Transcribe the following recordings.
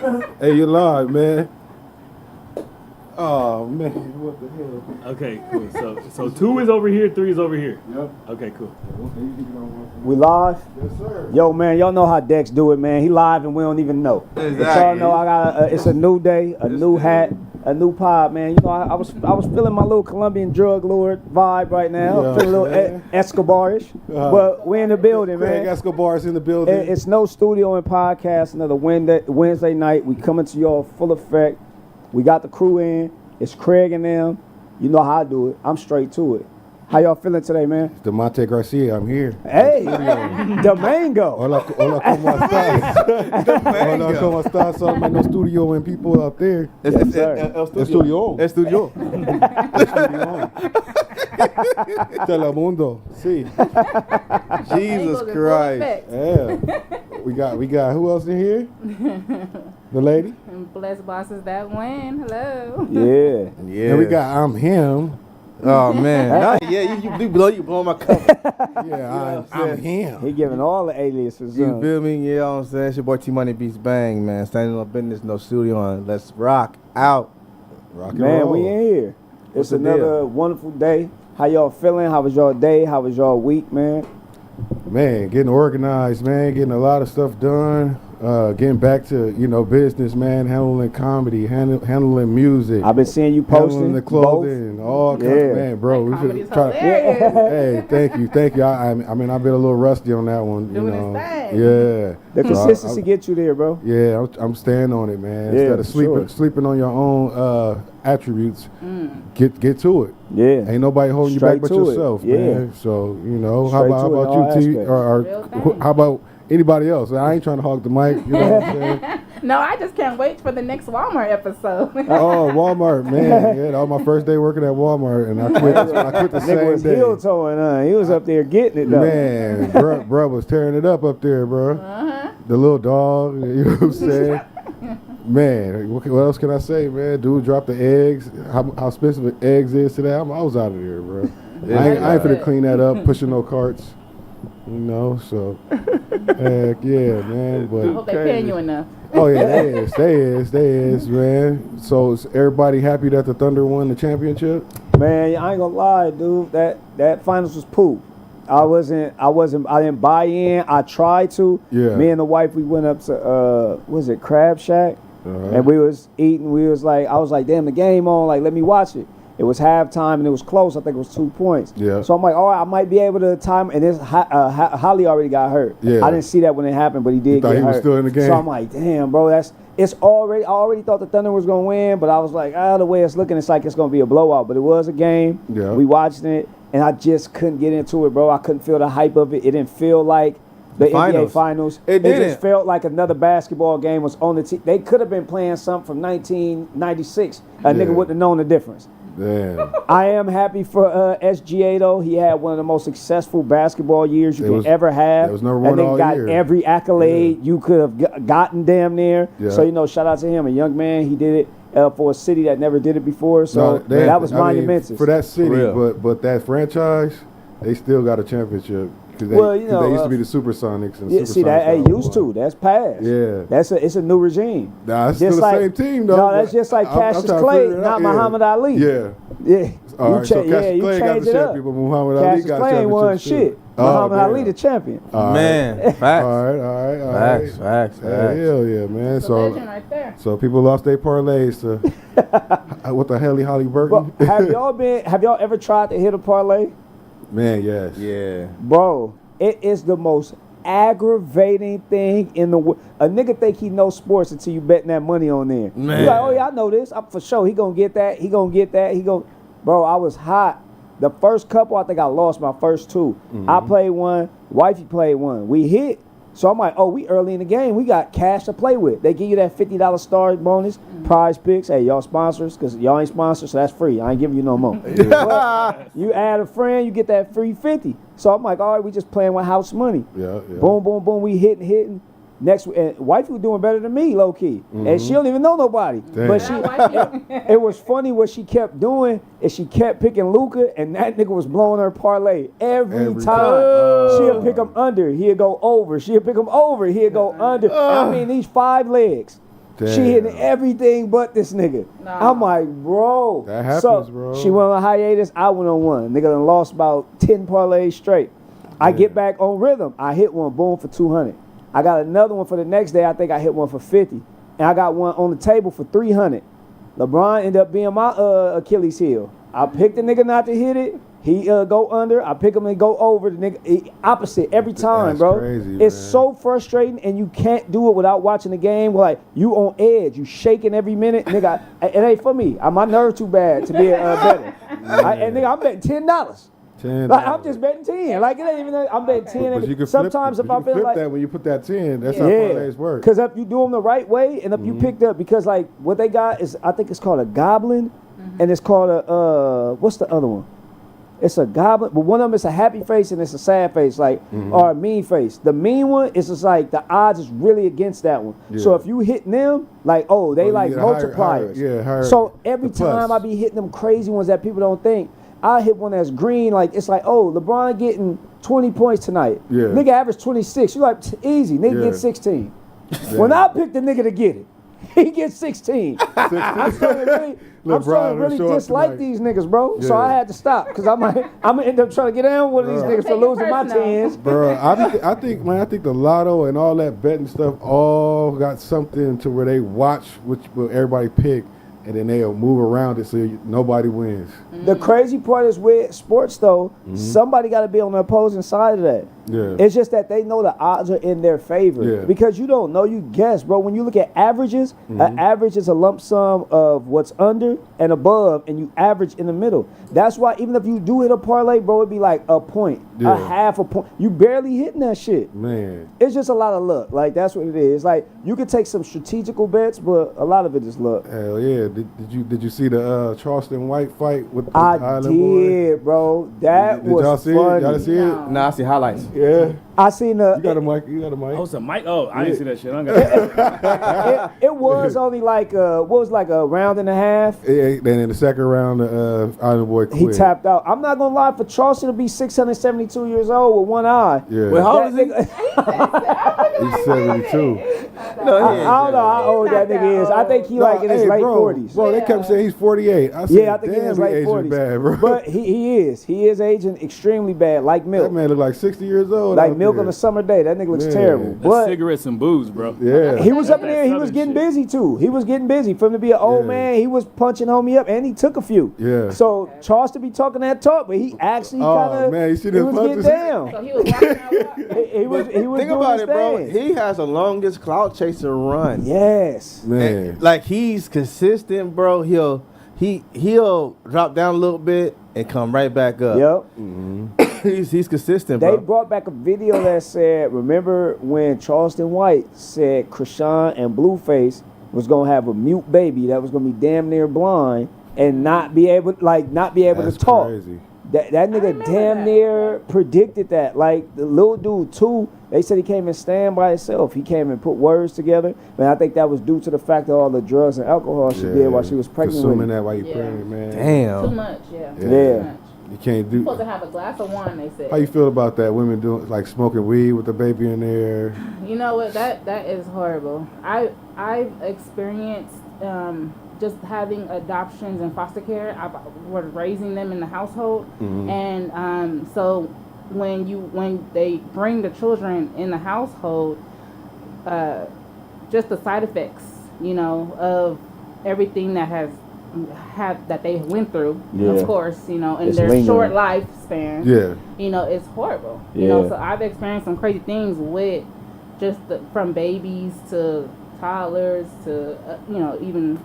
Hey, you live, man. Oh man, what the hell? Okay, cool. So 2 is over here, 3 is over here. Yep. Okay, cool. We live? Yes, sir. Yo, man, y'all know how Dex do it, man. He live and we don't even know. Exactly. But y'all know I got it's a new day, a new hat, a new pod, man. You know, I was feeling my little Colombian drug lord vibe right now. Yeah, Feeling a little Escobar-ish. But we're in the building, Craig man. Escobar's in the building. It's no studio and podcast. Another Wednesday night. We coming to y'all full effect. We got the crew in. It's Craig and them. You know how I do it. I'm straight to it. How y'all feeling today, man? DeMonte Garcia, I'm here. Hey, the mango. Hola, ¿cómo estás? Hola, ¿cómo estás? So I'm in the studio and people out there. Yes, sir. Estudio. Estudio. Telemundo. Sí. Jesus Christ. Yeah. We got who else in here? The lady? Blessed bosses that win. Hello. Yeah. And we got I'm him. Oh man. You blow my cover. Yeah, I'm him. He giving all the aliases. You feel me? Yeah, you know what I'm saying? It's your boy T-Money Beats Bang, man. Standing on business, no studio on. Let's rock out. Rock and Man, roll. we in here. What's It's the another deal? wonderful day. How y'all feeling? How was y'all day? How was y'all week, man? Man, getting organized, man, getting a lot of stuff done. Getting back to, business, man, handling comedy, handling music. I've been seeing you posting handling the clothing, all kinds Yeah. of, man, bro. We Comedy's should try. hilarious. Hey, thank you. I mean, I've been a little rusty on that one, Doing his thing. Yeah. The So consistency get you there, bro. Yeah, I'm staying on it, man. Yeah, Instead of for sleeping on your own attributes, get to it. Yeah. Ain't nobody holding Straight you back but to it. yourself, Yeah. man. So, how Straight about, to it in all you, T? Real Or thing. how about anybody else? I ain't trying to hog the mic, you know what I'm saying? No, I just can't wait for the next Walmart episode. Oh, Walmart, man. Yeah, that was my first day working at Walmart, and I quit the Nigga same was day. heel toeing, He was up there getting it, though. Man, bro was tearing it up there, bro. The little dog, you know what I'm saying? Man, what else can I say, man? Dude dropped the eggs. How expensive the eggs is today. I was out of there, bro. I ain't finna clean that up, pushing no carts. So heck yeah, man. I But hope they're paying you enough. oh yeah, they is, man. So is everybody happy that the Thunder won the championship? Man, I ain't gonna lie, dude. That finals was poop. I didn't buy in. I tried to. Yeah. Me and the wife, we went up to Crab Shack, and we was eating. I was like, damn, the game on. Like, let me watch it. It was halftime and it was close. I think it was 2 points. Yeah. So I'm like, all right, I might be able to time. And Holly already got hurt. Yeah. I didn't see that when it happened, but he did thought get he hurt. was still in the game? So I'm like, damn, bro, I already thought the Thunder was gonna win, but I was like, the way it's looking, it's like it's gonna be a blowout. But it was a game. Yeah. We watched it, and I just couldn't get into it, bro. I couldn't feel the hype of it. It didn't feel like the NBA Finals. It just didn't. felt like another basketball game was on the team. They could have been playing something from 1996. A nigga wouldn't have known the difference. Damn. I am happy for SGA though. He had one of the most successful basketball years you can ever have. it was number one and then all got year. every accolade you could have gotten damn near. Yeah. So shout out to him, a young man. He did it for a city that never did it before. So that was monumentous. For that city, real. but that franchise, they still got a championship. Cause they, Well, 'cause they used to be the Supersonics. And Yeah, see that Supersonics used to. That's past. Yeah. It's a new regime. Nah, it's Just still the same team though. No, that's but just like I'm Cassius trying to Clay, figure it not out. Muhammad Ali. Yeah. Yeah. All right, so Cassius you Clay got change the it up. champion, but Muhammad Ali Cassius got Clay ain't won championships too. shit. Oh, Muhammad damn. Ali the champion. All right. Man, facts. All right. Facts. Hell yeah, man. It's a legend right there. So people lost their parlays to what the hell, Holly Burton? But have y'all ever tried to hit a parlay? Man, yes. Yeah. Bro, it is the most aggravating thing in the world. A nigga think he knows sports until you betting that money on there. Man. You like, oh yeah, I know this. For sure, he gonna get that. Bro, I was hot. The first couple, I think I lost my first two. I played one. Wifey played one. We hit. So I'm like, we early in the game. We got cash to play with. They give you that $50 star bonus, prize picks. Hey, y'all sponsors, because y'all ain't sponsors, so that's free. I ain't giving you no more. But you add a friend, you get that free 50. So I'm like, all right, we just playing with house money. Yeah. Boom, boom, boom. We hitting. Next, and wifey was doing better than me, low key, and she don't even know nobody. Damn. But it was funny what she kept doing is she kept picking Luka, and that nigga was blowing her parlay every time. She'll pick him under, he'll go over. She'll pick him over, he'll go under. I mean, these 5 legs. She hitting everything but this nigga. Nah. I'm like, bro. That happens, so bro. She went on hiatus. I went on one. Nigga done lost about 10 parlays straight. I get back on rhythm. I hit one, boom, for 200. I got another one for the next day. I think I hit one for 50. And I got one on the table for 300. LeBron ended up being my Achilles heel. I picked the nigga not to hit it. He go under. I pick him and go over. The nigga opposite every time, That's bro. crazy, it's man. so frustrating, and you can't do it without watching the game. Like you on edge, you shaking every minute, nigga. It ain't for me. My nerve too bad to be a better. And nigga, I'm betting $10. Like, I'm just betting 10. Like it ain't even. I'm betting 10. But you can Sometimes flip, if I feel flip like that when you put that 10, that's how parlays work. because if you do them the right way, and if you picked up, because like what they got is, I think it's called a goblin, and it's called a what's the other one? It's a goblin, but one of them is a happy face and it's a sad face, like or a mean face. The mean one is just like the odds is really against that one. Yeah. So if you hit them, like they you like get a higher- multipliers. higher- So every the plus. time I be hitting them crazy ones that people don't think, I hit one that's green. Like it's like, oh, LeBron getting 20 points tonight. Yeah. Nigga average 26. You like easy. Nigga Yeah. get 16. When I pick the nigga to get it, he gets 16. I'm starting to LeBron really will show up dislike tonight. these niggas, bro. So Yeah. I had to stop because I'm gonna end up trying to get down with one of these niggas for Take it losing my personal. tens. Bro, I think the lotto and all that betting stuff all got something to where they watch what everybody pick, and then they'll move around it so nobody wins. The crazy part is with sports though, somebody got to be on the opposing side of that. Yeah. It's just that they know the odds are in their favor. Yeah. Because you don't know, you guess, bro. When you look at averages, an average is a lump sum of what's under and above, and you average in the middle. That's why even if you do hit a parlay, bro, it'd be like a point, Yeah. a half a point. You barely hitting that shit. Man. It's just a lot of luck. Like that's what it is. Like you could take some strategical bets, but a lot of it is luck. Hell yeah. Did you see the Charleston White fight with the I Island Boy? did, bro. That Did was y'all see funny. it? Y'all see it? Nah, I see highlights. Yeah. I seen the. You got a mic. You got a mic. Oh, it's a mic. Oh, I didn't see that shit. I don't got It was only like what was like a round and a half. Then in the second round, Island Boy quit. He tapped out. I'm not gonna lie, for Charleston to be 672 years old with one eye. Yeah. Wait, how old that is he? nigga, He's 72. No, I don't know how old that nigga is. I think he like in his late 40s. Bro, they kept saying he's 48. I said, Yeah, I think damn, he in his he late aging 40s. bad, bro. But he is. He is aging extremely bad, like that milk. man look like 60 years old. Like out milk there. on a summer day. That nigga looks Man. terrible. That's But cigarettes and booze, bro. Yeah. he was up in That there. He was Southern getting shit. busy too. He was getting busy. For him to be an old Yeah. man, he was punching homie up, and he took a few. Yeah. So Charleston be talking that talk, but he actually Oh, kind of man, you see he them was getting punches? down. So he was walking out. He was Think doing about his it, bro. thing. He has the longest cloud chaser run. Yes. Man. Like he's consistent, bro. He'll drop down a little bit and come right back up. Yep. he's consistent, They bro. brought back a video that said, remember when Charleston White said Krishan and Blueface was gonna have a mute baby that was gonna be damn near blind and not be able That's to talk. crazy. That nigga remember damn that. near predicted that. Like the little dude too, they said he came and stand by himself. He came and put words together. But I think that was due to the fact of all the drugs and alcohol she did while she was pregnant with Consuming him. that while you Yeah. pregnant, man. Too Damn. much, yeah. Yeah. Yeah. Too much. You can't You're supposed do. to have a glass of wine, they said. How you feel about that? Women doing like smoking weed with the baby in there. You know what? That is horrible. I've experienced just having adoptions and foster care. I was raising them in the household, and so when they bring the children in the household, just the side effects, you know, of everything that they went through, Yeah. of course, you know, in It's their lingering. short lifespan. Yeah. You know, it's horrible. You know, Yeah. so I've experienced some crazy things with just from babies to toddlers to you know, even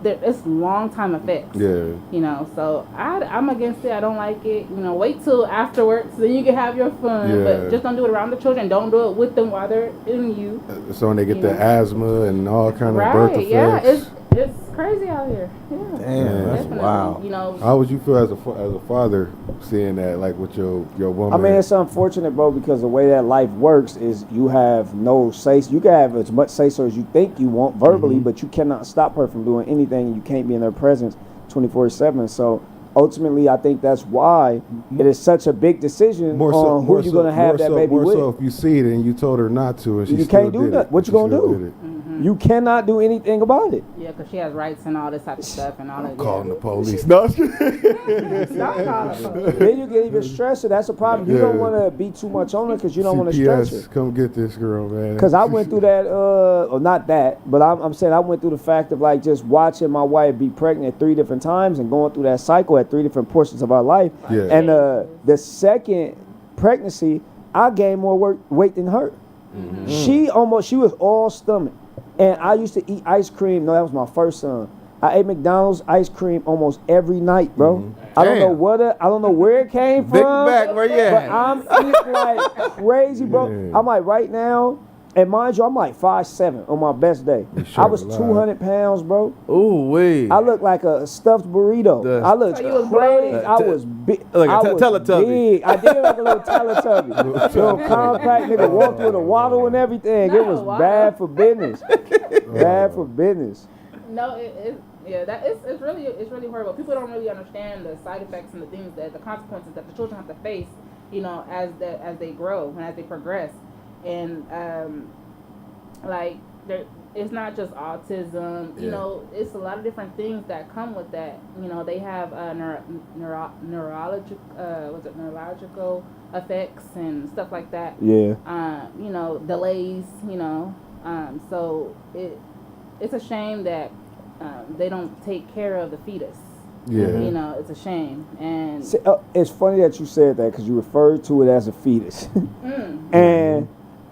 it's long time effects. Yeah. You know, so I'm against it. I don't like it. You know, wait till afterwards so you can have your fun. Yeah. But just don't do it around the children. Don't do it with them while they're in you. So when they get You the know. asthma and all kind of birth Right? effects. Yeah. It's crazy out here. Yeah. Damn, that's Definitely. wild. You know. How would you feel as a father seeing that, like with your woman? I mean, it's unfortunate, bro, because the way that life works is you have no say. You can have as much say-so as you think you want verbally, but you cannot stop her from doing anything, and you can't be in her presence 24/7. So ultimately, I think that's why it is such a big decision on who you're going to have that baby more with. so if you see it and you told her not to, and she You still can't do did that. it. What you She gonna still do? did it. You cannot do anything about it. Yeah, because she has rights and all this type of stuff and all that. Calling the police. No, Stop calling police. Then you get even stressed. That's a problem. You don't Yeah. want to be too much on her because you don't want to stress CPS, her. come get this girl, man. Because I went through that, or not that, but I'm saying I went through the fact of like just watching my wife be pregnant 3 different times and going through that cycle at 3 different portions of our life. Yeah. And the second pregnancy, I gained more weight than her. She was all stomach. And I used to eat ice cream. No, that was my first son. I ate McDonald's ice cream almost every night, bro. I don't know I don't know where it came Big from. back, where you But at? I'm eating like crazy, bro. Yeah. I'm like right now, and mind you, I'm like 5'7" on my best day. sure I was alive. 200 pounds, bro. Ooh, wee. I look like a stuffed burrito. I looked So you was crazy. bloated? I was big. Like a I was Teletubby. big. I did like a little Teletubby. Little compact nigga walked with a waddle and everything. It was bad for business. Bad for business. No, it's really horrible. People don't really understand the side effects and the things the consequences that the children have to face, as they grow and as they progress, and like it's not just autism. It's a lot of different things that come with that. They have neurological effects and stuff like that. Yeah. Delays. So it's a shame that they don't take care of the fetus. Yeah. It's a shame. And It's funny that you said that because you referred to it as a fetus. And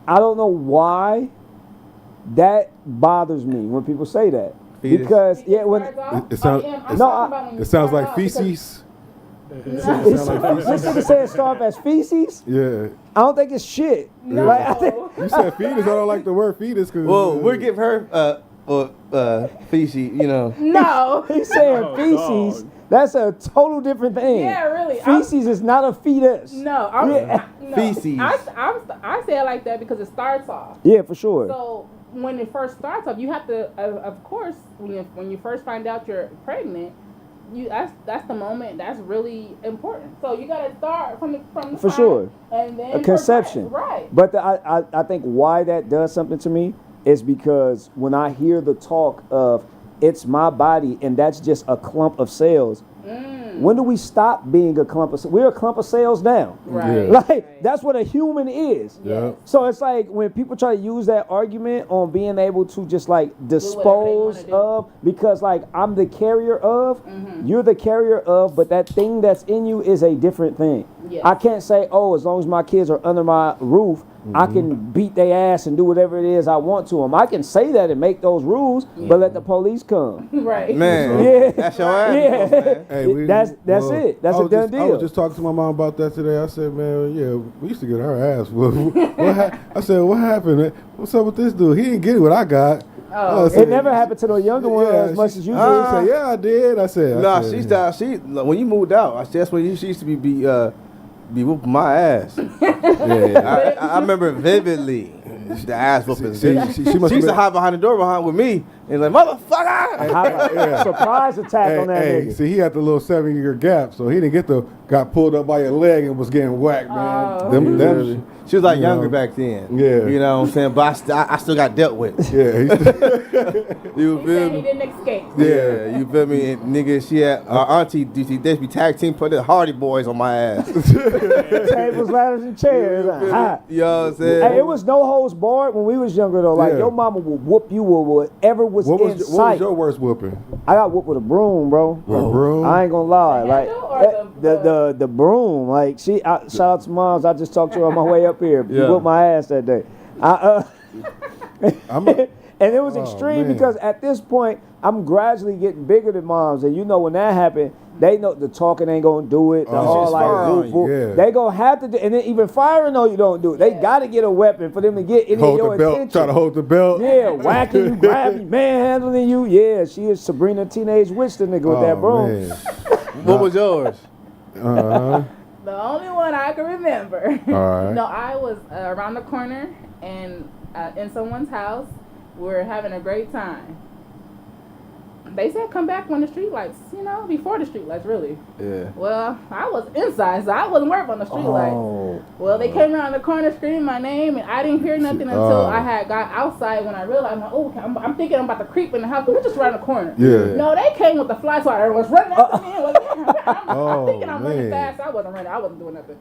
I don't know why that bothers me when people say that. Fetus? Because, when It sounds it sounds like feces. this nigga said start off as feces, Yeah. I don't think it's shit. No. Like, I think, You said fetus. I don't like the word fetus because. Well, we'll give her feces, No. he's saying Oh, feces. dog. That's a total different thing. Yeah, really. Feces is not a fetus. No. Yeah. No. Feces. I say it like that because it starts off. Yeah, for sure. So when it first starts off, you have to, of course, when you first find out you're pregnant, that's the moment that's really important. So you gotta start from the For time sure. and then A conception. right? But I think why that does something to me is because when I hear the talk of it's my body and that's just a clump of cells, when do we stop being a clump of cells? We're a clump of cells now. Right. Yeah. Like, that's what a human is. Yeah. So it's like when people try to use that argument on being able to just like dispose wanna do. of, because like I'm the carrier of, you're the carrier of, but that thing that's in you is a different thing. Yes. I can't say, oh, as long as my kids are under my roof, I can beat their ass and do whatever it is I want to them. I can say that and make those rules, but let the police come. Right. Man, Yeah. that's your ass. Yeah. Man. Hey, That's it. That's a done I deal. was just talking to my mom about that today. I said, man, yeah, we used to get our ass whooped. I said, what happened? Man? What's up with this dude? He didn't get what I got. Oh. I said, It never happened to the younger one as much as you She did. said, yeah, I did. I said, Nah, when you moved out, that's when she used to be whooping my ass. yeah. I remember it vividly. The ass whooping. She must used have to been- hide behind the door with me and like, motherfucker. Yeah. Surprise attack on that Hey, nigga. see, he had the little 7-year gap, so he didn't got pulled up by your leg and was getting whacked, man. Oh. Them, She was like You younger know. back then. Yeah. You know what I'm saying? But I still got dealt with. yeah, You He feel said he me? didn't escape. Yeah, you feel me? And nigga, she had our auntie, they be tag team putting the Hardy Boys on my ass. Tables, ladders, and chairs. You know what I'm saying? Hey, it was no holds barred when we was younger though. Like Yeah. your mama would whoop you with whatever was what in was sight. your worst whooping? I got whooped with a broom, bro. With a broom? I ain't gonna lie. The Like handle or the broom. Like shout out to moms. I just talked to her on my way up here. Yeah. She whooped my ass that day. I'm a- And it was Oh, extreme man. because at this point I'm gradually getting bigger than moms, and you know when that happened, they know the talking ain't gonna do it. The Oh, whole she's like firing whoop, on you, whoop. yeah. They gonna have to do, and then even firing on you don't do it. They gotta get a weapon for them to get any hold of your the belt, attention. try to hold the belt. Yeah, whacking you, grabbing, manhandling you. Yeah, she is Sabrina Teenage Witch, the nigga with that broom. Man. What was yours? Uh-huh. The only one I can remember. All right. No, I was around the corner and in someone's house. We were having a great time. They said come back when the street lights, before the street lights, really. Yeah. Well, I was inside, so I wasn't worried about the street lights. Well, they came around the corner screaming my name, and I didn't hear nothing until I had got outside when I realized, I'm thinking I'm about to creep in the house, but we're just around the corner. Yeah. No, they came with the fly swatter and was running after me. I'm thinking I'm running fast. I wasn't running. I wasn't doing nothing.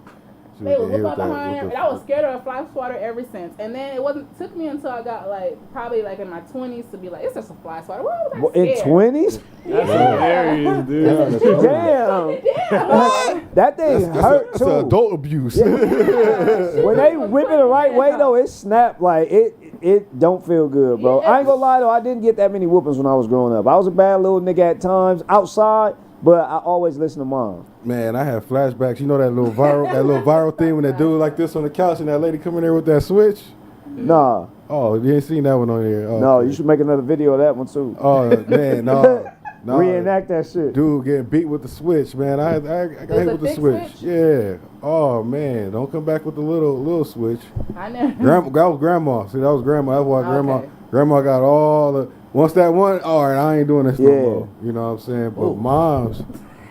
They was whipping up behind her, and I was scared of a fly swatter ever since. And then took me until I got probably in my 20s to be like, it's just a fly swatter. Why was I scared? In 20s? That's hilarious, dude. Damn. That thing hurt That's too. adult abuse. When they whip it the right way though, it snapped it don't feel good, bro. I ain't gonna lie though, I didn't get that many whoopings when I was growing up. I was a bad little nigga at times outside, but I always listen to mom. Man, I have flashbacks. You know that little viral thing when that dude like this on the couch and that lady come in there with that switch? Nah. Oh, you ain't seen that one on here? Oh, No, okay. you should make another video of that one too. Oh man, no. Reenact that shit. Dude getting beat with the switch, man. I got hit with the switch. Yeah. Oh man, don't come back with the little switch. I never. That was grandma. See, that was grandma. That's why grandma got all the. Once that one, all right, I ain't doing this no more. You know what I'm saying? But moms.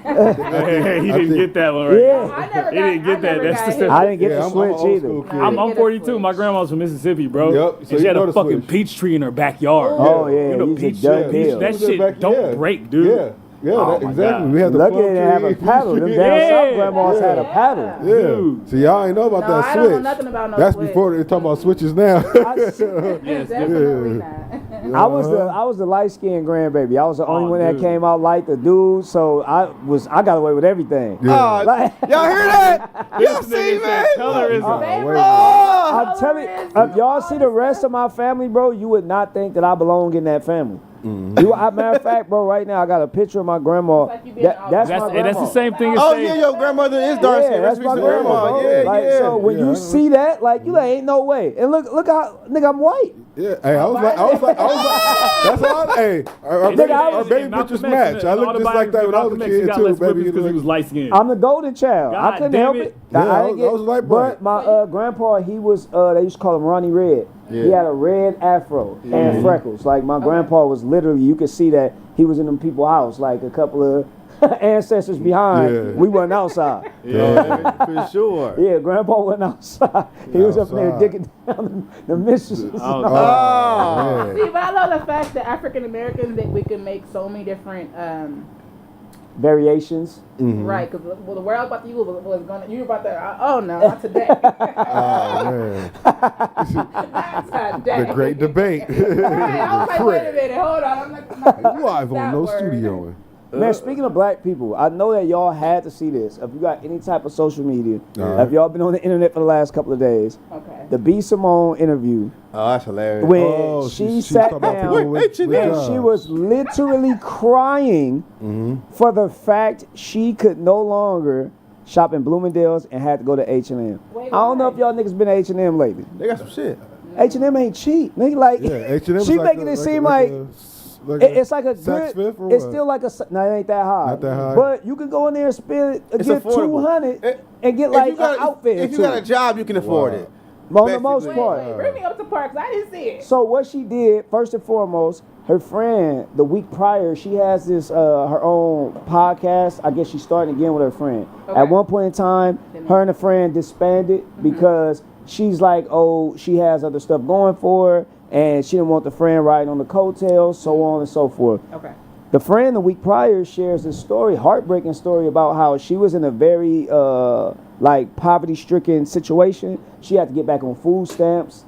Hey, he didn't get that one right. Yeah. I never He didn't get that. That's the I didn't get the I'm switch an old either. school kid. I'm 42. My grandma's from Mississippi, bro. Yep, so And you she had know a the fucking switch. peach tree in her backyard. Oh yeah, You know, he's a peach, done peach deal. that shit don't break, dude. Yeah. Yeah, Oh, my exactly. God. We had the Lucky plum they didn't have a tree. paddle. Them down Yeah. south grandmas had a paddle. Yeah. Dude. See, y'all ain't know about No, that I switch. don't know nothing about no That's switch. before they talk about switches now. Yes, Definitely not. I was the light skinned grandbaby. I was the only one that dude. came out like the dude, so I got away with everything. Yeah. Like, Y'all hear that? Y'all see, Nigga man? said colorism. Favorite Oh! I'm telling you, if y'all see the rest of my family, bro, you would not think that I belong in that family. Matter of fact, bro, right now I got a picture of my grandma. Like you being out That's there. my And grandma. that's the same thing as Oh saying, yeah, your grandmother is dark Yeah, skin. that's my grandma, bro. Yeah, Like, yeah. so when Yeah, I you know. see that, like you like, ain't no way. And look how nigga, I'm white. Yeah, hey, I was like, that's all. Hey, our baby Malcolm pictures X, match. I in looked just like that when I was a Malcolm X, he kid got too, less baby. whippings because he was light skinned. I'm the golden child. God I couldn't damn help it. it. Yeah, I I didn't was light bright. but my grandpa, he was they used to call him Ronnie Red. He Yeah. had a red afro and freckles. Like my grandpa was literally, you could see that he was in them people's house, like a couple of ancestors behind. Yeah. We wasn't outside. Yeah, for sure. Yeah, grandpa wasn't outside. He was up there Outside. digging down the mistresses. Oh, Oh. man. See, but I love the fact that African Americans, that we can make so many different Variations. right, because the world about you was gonna, you were about to, oh no, not today. Oh man, Not today. the great debate. Right, I was like, wait a minute, hold on. I'm not Live on that No word. Studio. Man, speaking of black people, I know that y'all had to see this. If you got any type of social media, Alright. if y'all been on the internet for the last couple of days, Okay. the B. Simone interview, Oh, that's hilarious. when Oh, she she's sat talking about down people with and jobs. she was literally crying for the fact she could no longer shop in Bloomingdale's and had to go to H&M. Wait, I don't know why? if y'all niggas been to H&M lately. They got some shit. H&M ain't cheap. Nigga, like, Yeah, H&M. she making it seem like it's like a Saks good. Fifth or It's what? still like a. No, it ain't that high. Not that high. But you can go in there and spend It's get affordable. $200 and get like an outfit. If you too. got a job, you can afford Wow. it. On the most basically. part. Wait, bring me up to parks. I didn't see it. So what she did, first and foremost, her friend, the week prior, she has this her own podcast. I guess she's starting again with her friend. Okay. At one point in time, her and a friend disbanded because she's like, oh, she has other stuff going for her, and she didn't want the friend riding on the coattails, so on and so forth. Okay. The friend the week prior shares this story, heartbreaking story about how she was in a very like poverty-stricken situation. She had to get back on food stamps,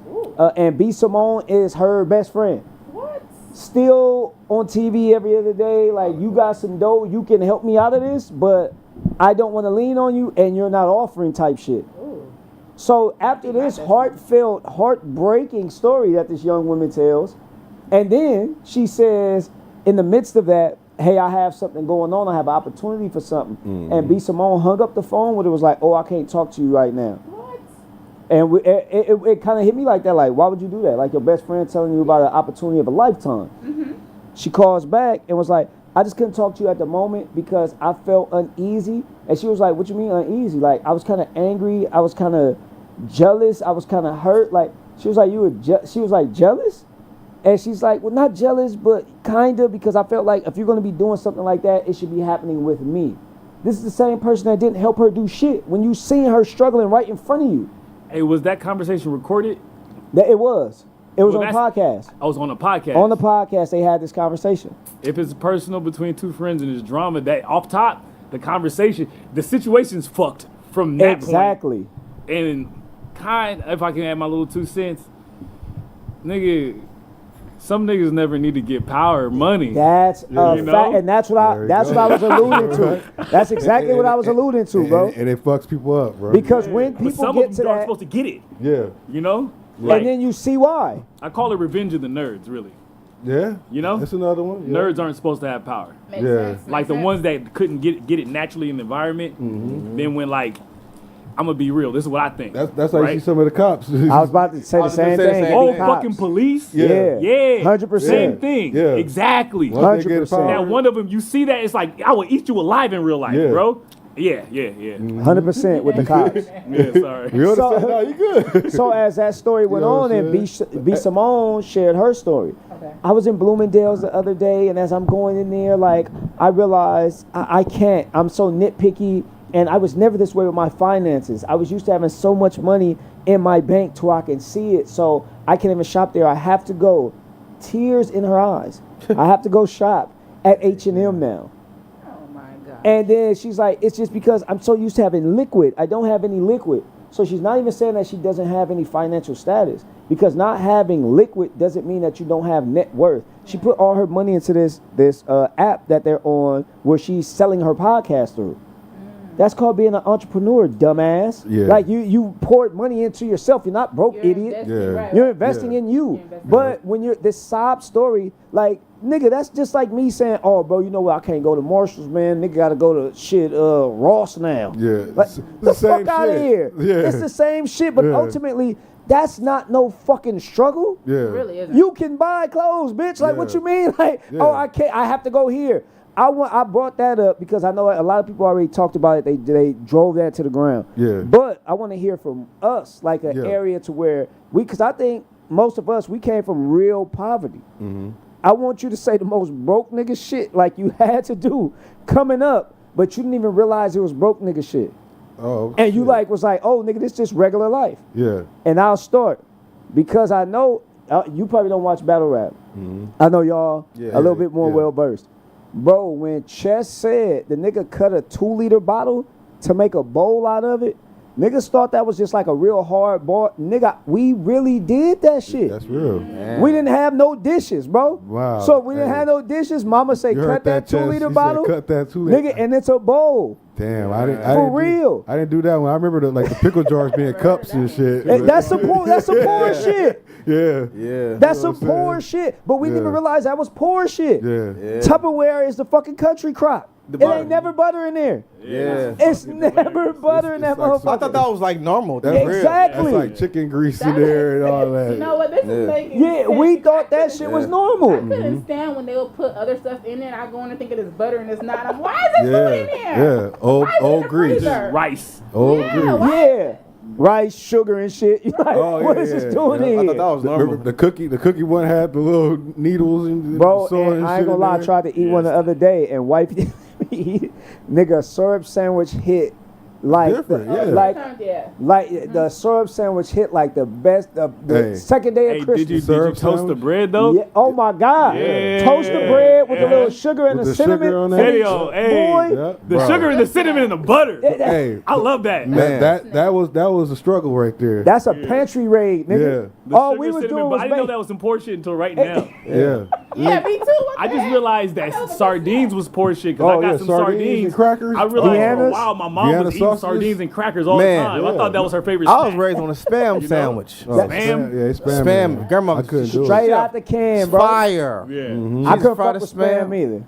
and B. Simone is her best friend. What? Still on TV every other day, like, you got some dough, you can help me out of this, but I don't want to lean on you, and you're not offering type shit. Ooh. So after this heartfelt, heartbreaking story that this young woman tells, and then she says, in the midst of that, hey, I have something going on. I have an opportunity for something. And B. Simone hung up the phone when it was like, oh, I can't talk to you right now. What? And it kind of hit me like that. Like, why would you do that? Like, your best friend telling you about an opportunity of a lifetime. She calls back and was like, I just couldn't talk to you at the moment because I felt uneasy. And she was like, what you mean uneasy? Like, I was kind of angry. I was kind of jealous. I was kind of hurt. Like, she was like, she was like, jealous? And she's like, well, not jealous, but kind of, because I felt like if you're going to be doing something like that, it should be happening with me. This is the same person that didn't help her do shit when you seen her struggling right in front of you. Hey, was that conversation recorded? That it was. It was Well, on a podcast. I was on a podcast. On the podcast, they had this conversation. If it's personal between two friends and it's drama, that off top, the conversation, the situation's fucked from that Exactly. point. And if I can add my little 2 cents, nigga, some niggas never need to get power or money. That's a You know? fact, and that's what I was alluding to. That's exactly what I was alluding to, bro. And it fucks people up, bro. Because when But people some get of to them aren't that, supposed to get it. Yeah. You know? and then you see why. I call it revenge of the nerds, really. Yeah. You know? That's another one. Yeah. Nerds aren't supposed to have power. Makes Yeah. sense. Like the ones that couldn't get it naturally in the environment. Then when like, I'm gonna be real. This is what I think. That's how you right? see some of the cops. I was about to say the was same gonna say the thing. same Oh, thing. Cops. fucking police. Yeah. Yeah. 100%. Same thing. Yeah. Exactly. Once they get 100%. power, Now one of them, you see that, it's like, I will eat you alive in real life, Yeah. bro. Yeah. 100% with the cops. Yeah, sorry. You understand? So- No, you good. So as that story went You know on, what and I'm B Simone shared her story. Okay. I was in Bloomingdale's the other day, and as I'm going in there, like I realized I can't. I'm so nitpicky, and I was never this way with my finances. I was used to having so much money in my bank to where I can see it, so I can't even shop there. I have to go, tears in her eyes. I have to go shop at H&M now. Oh my God. And then she's like, it's just because I'm so used to having liquid. I don't have any liquid. So she's not even saying that she doesn't have any financial status, because not having liquid doesn't mean that you don't have net worth. She put all her money into this app that they're on where she's selling her podcast through. That's called being an entrepreneur, dumbass. Yeah. Like you poured money into yourself. You're not broke, You're idiot. investing, Yeah. right. You're investing Yeah. in you. You're investing. But when you're this sob story, like, nigga, that's just like me saying, oh, bro, you know what? I can't go to Marshall's, man. Nigga got to go to Ross now. Yeah. Like, It's the the same fuck out of shit. here. Yeah. It's the same shit, but Yeah. ultimately, that's not no fucking struggle. Yeah. It really isn't. You can buy clothes, bitch. Like, what Yeah. you mean? Like, Yeah. oh, I can't. I have to go here. I brought that up because I know a lot of people already talked about it. They drove that to the ground. Yeah. But I want to hear from us, like an Yeah. area to where because I think most of us, we came from real poverty. Mm-hmm. I want you to say the most broke nigga shit like you had to do coming up, but you didn't even realize it was broke nigga shit. Oh. And you shit. was like, oh, nigga, this just regular life. Yeah. And I'll start because I know you probably don't watch battle rap. I know y'all Yeah, a little bit more yeah. well versed. Bro, when Chess said the nigga cut a 2-liter bottle to make a bowl out of it, niggas thought that was just like a real hard bar. Nigga, we really did that shit. That's real. We didn't have no dishes, bro. Wow. So if we didn't Hey. have no dishes, mama say, You cut heard that Chess? 2-liter She bottle. said, cut that 2-liter. Nigga, and it's a bowl. Damn, I didn't. For real. I didn't do that one. I remember the pickle jars being cups and shit. And that's some poor shit. Yeah. Yeah. That's You know some what I'm poor saying? shit. But we didn't Yeah. even realize that was poor shit. Yeah. Yeah. Tupperware is the fucking country crop. The It butter. ain't never butter in there. Yeah. It's never butter in that it's like motherfucker. I thought that was like normal. That's That's real. Exactly. That's like chicken grease in there and all that. You know what? This Yeah. is making Yeah, sense. we thought that shit was Yeah. normal. I couldn't stand when they would put other stuff in there, and I go in and think it is butter and it's not. I'm like, why is it food in Yeah. there? Yeah. Old Why is it in old the grease. freezer? Rice. Old Yeah, grease. why- Yeah. Rice, sugar, and shit. You like, Oh, what yeah, is this yeah. doing Yeah, in I here? thought that was normal. Remember the cookie one had the little needles and Bro, soy and and I ain't shit gonna in lie, I there. tried to eat one the other day, and wife didn't eat. Nigga, a syrup sandwich hit like Different, yeah. Yeah. like the syrup sandwich hit like the best the Hey. second day Hey, of did you Christmas. Syrup toast the sandwich? bread though? Yeah. Oh my God! Yeah. Toast the bread with the Yeah. little sugar and With the the sugar cinnamon. on and that? the- Hey, hey. boy, Yeah, The bro. sugar and the cinnamon and the butter. Hey, I love that. Man. that was a struggle right there. that's a pantry raid, nigga. Yeah. The All sugar, we was cinnamon, doing but was I didn't know make. that was some poor shit until right now. Yeah. Yeah, me too. What I the just heck? realized that sardines was poor shit because Oh, I got yeah, some sardines sardines and crackers? I realized for a Vienna's? while my mom Vienna was eating sausages? sardines and crackers all Man, the time. I yeah. thought that was her favorite I was snack. raised on a spam sandwich. Oh, Spam? Yeah, it's spam. Spam. man. Grandma I couldn't do Straight it. out the can, bro. Fire. Yeah. I couldn't fried fuck with the spam. spam either.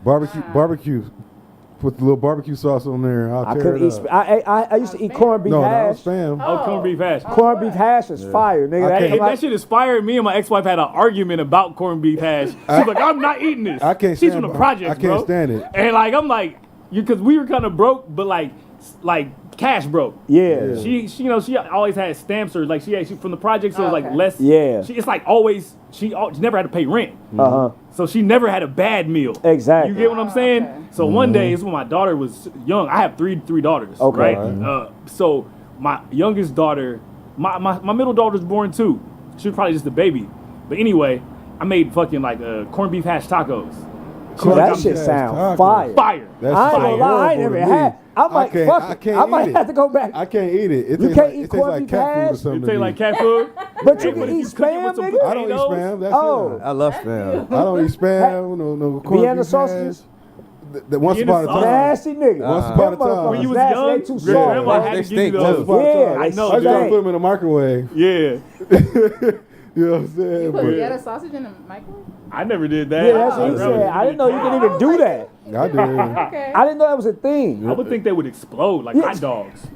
Barbecue. Put the little barbecue sauce on there. I'll I tear couldn't it eat. up. I used to eat corned beef No, hash. that was spam. Oh, corned beef hash. Corned beef hash is fire, nigga. I That can't- ain't That like, shit inspired me and my ex-wife had an argument about corned beef hash. She's like, I'm not eating this. I can't She's stand from the it. projects, I can't bro. stand it. And like, I'm like, because we were kind of broke, but like cash broke. Yeah. She you know, she always had stamps or like she from the project, so it was like Okay. less. Yeah. It's like always she never had to pay rent. Uh-huh. So she never had a bad meal. Exactly. You get what I'm saying? Okay. So one day, it's when my daughter was young. I have three daughters. Okay. Right. So my youngest daughter, my middle daughter was born too. She was probably just a baby. But anyway, I made fucking like corned beef hash tacos. That shit sound fire. Fire. That's I ain't gonna lie, I ain't horrible never to me. had. I might I might eat have to go back. I can't eat it. It You tastes can't like, eat it tastes corned like beef cat food or hash? something. It to tastes me. like cat food. But you Hey, can if eat you cook it with spam, some nigga. I don't eat potatoes, spam. That's Oh. it. I love spam. I don't eat spam. No corned Vienna beef sausages? hash. Once Vienna upon a time. sausage. Nasty nigga. Once upon a Them time. When you was motherfuckers young, nasty, they too yeah. soft. grandma bro. had They to give you stink, those. too. Upon a Yeah, time. I know, I just gotta dude. put them in the microwave. Yeah. You know what I'm saying? You put But Vienna sausage in the microwave? I never did that. Yeah, that's what he I said. I didn't know you could even do that. I did. Okay. I didn't know that was a thing. I would think they would explode like hot dogs.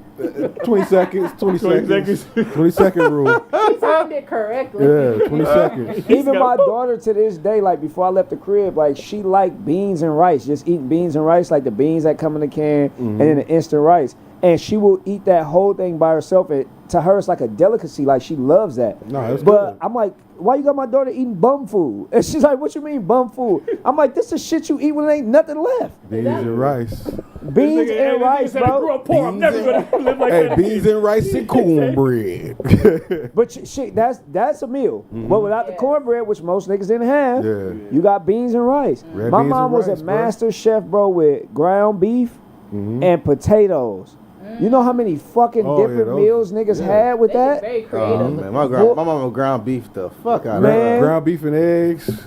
20 seconds. 20 seconds. seconds. 20-second rule. He timed it correctly. Yeah, 20 seconds. Even got- my daughter to this day, like before I left the crib, like she liked beans and rice, just eating beans and rice, like the beans that come in the can and then the instant rice. And she will eat that whole thing by herself. And to her, it's like a delicacy. Like she loves that. No, that's but good. I'm like, why you got my daughter eating bum food? And she's like, what you mean bum food? I'm like, this is shit you eat when there ain't nothing left. Beans and rice. Beans and rice, I grew bro. up poor. I'm never gonna live like Hey, that. beans and rice and cornbread. But shit, that's a meal. But without the Yes. cornbread, which most niggas didn't have, Yeah. you got beans and rice. Red My beans mom and was rice, a bro. master chef, bro, with ground beef and potatoes. You know how many fucking Oh, yeah, different those- meals niggas yeah. had with They get that? very creative. Man, with my mama ground beef the fuck out of Man. it. Ground beef and eggs.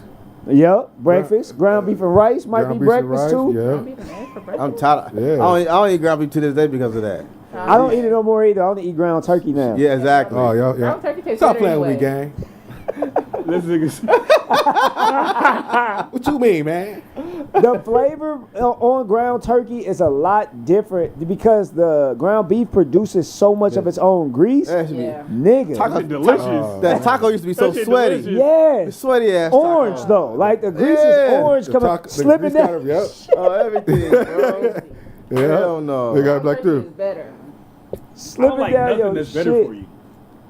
Yep, breakfast, ground beef and rice might Ground be beef and breakfast rice, too. ground Yeah. beef and eggs for breakfast. I'm tired. Yeah. I don't eat ground beef to this day because of that. I don't eat it no more either. I only eat ground turkey now. Yeah, exactly. Oh, y'all. Ground turkey tastes Stop better playing with me, anyway. gang. This nigga's What you mean, man? The flavor on ground turkey is a lot different because the ground beef produces so much of its own grease. That should be. Yeah. Nigga. fucking delicious. That taco used to be so That shit sweaty. delicious. Yes. Sweaty ass. Orange taco. though. Like the grease Yeah. is orange The coming taco- the slipping grease down. kind of- Yep. Oh, everything, bro. Yeah. Hell no. They got it Ground black turkey too. is better. I don't Slipping like down nothing your that's shit. better for you.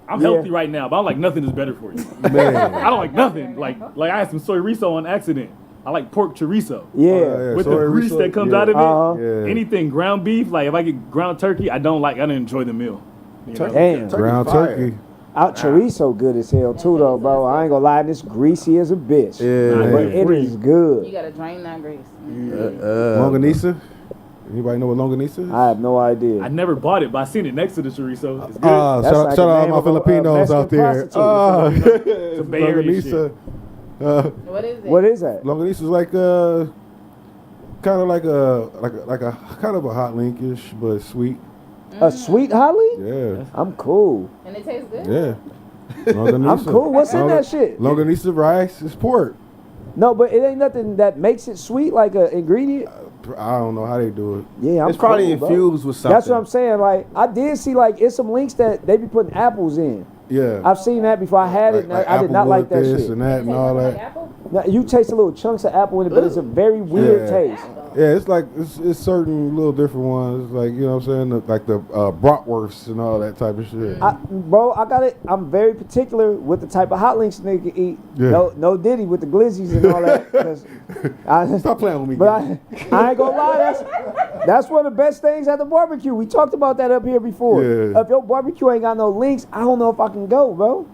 I'm Yeah. healthy right now, but I don't like nothing that's better for you. Man. I don't like nothing. Like I had some soy riso on accident. I like pork chorizo. Yeah. Yeah. With soy the grease riso, that comes yeah. out of it. Uh-huh. Yeah. Anything ground beef, like if I get ground turkey, I don't enjoy the meal. You know? Damn. Ground fire. turkey. Out chorizo good as hell too though, bro. I ain't gonna lie, this greasy as a bitch. Yeah. But it is You good. gotta drain that grease. Longanisa. Anybody know what longanisa is? I have no idea. I never bought it, but I seen it next to the chorizo. It's good. That's Shout like out the all name my of a, uh, Filipinos out there. prostitute. It's a Bay Area Longanisa. What is it? What is that? Longanisa is like kind of like a kind of a hot linkish, but sweet. A sweet holly? Yeah, I'm cool. And it tastes good? yeah. Longanisa. I'm cool. What's in that shit? Longanisa rice is pork. No, but it ain't nothing that makes it sweet like an ingredient. I don't know how they do it. Yeah, I'm It's probably cool, bro. infused with something. That's what I'm saying. Like I did see like it's some links that they be putting apples in. Yeah. I've seen that before. I had it. And I did not like that this shit. and that and all Like that. apple? Now, you taste a little chunks of apple in it, but it's a very weird Yeah. taste. Yeah, it's like it's certain little different ones, like you know what I'm saying, like the bratwursts and all that type of shit. Bro, I got it. I'm very particular with the type of hot links nigga eat. Yeah. No Diddy with the glizzies and all that. 'cause Stop playing with me. But guys. I ain't gonna lie, that's one of the best things at the barbecue. We talked about that up here before. Yeah. If your barbecue ain't got no links, I don't know if I can go, bro.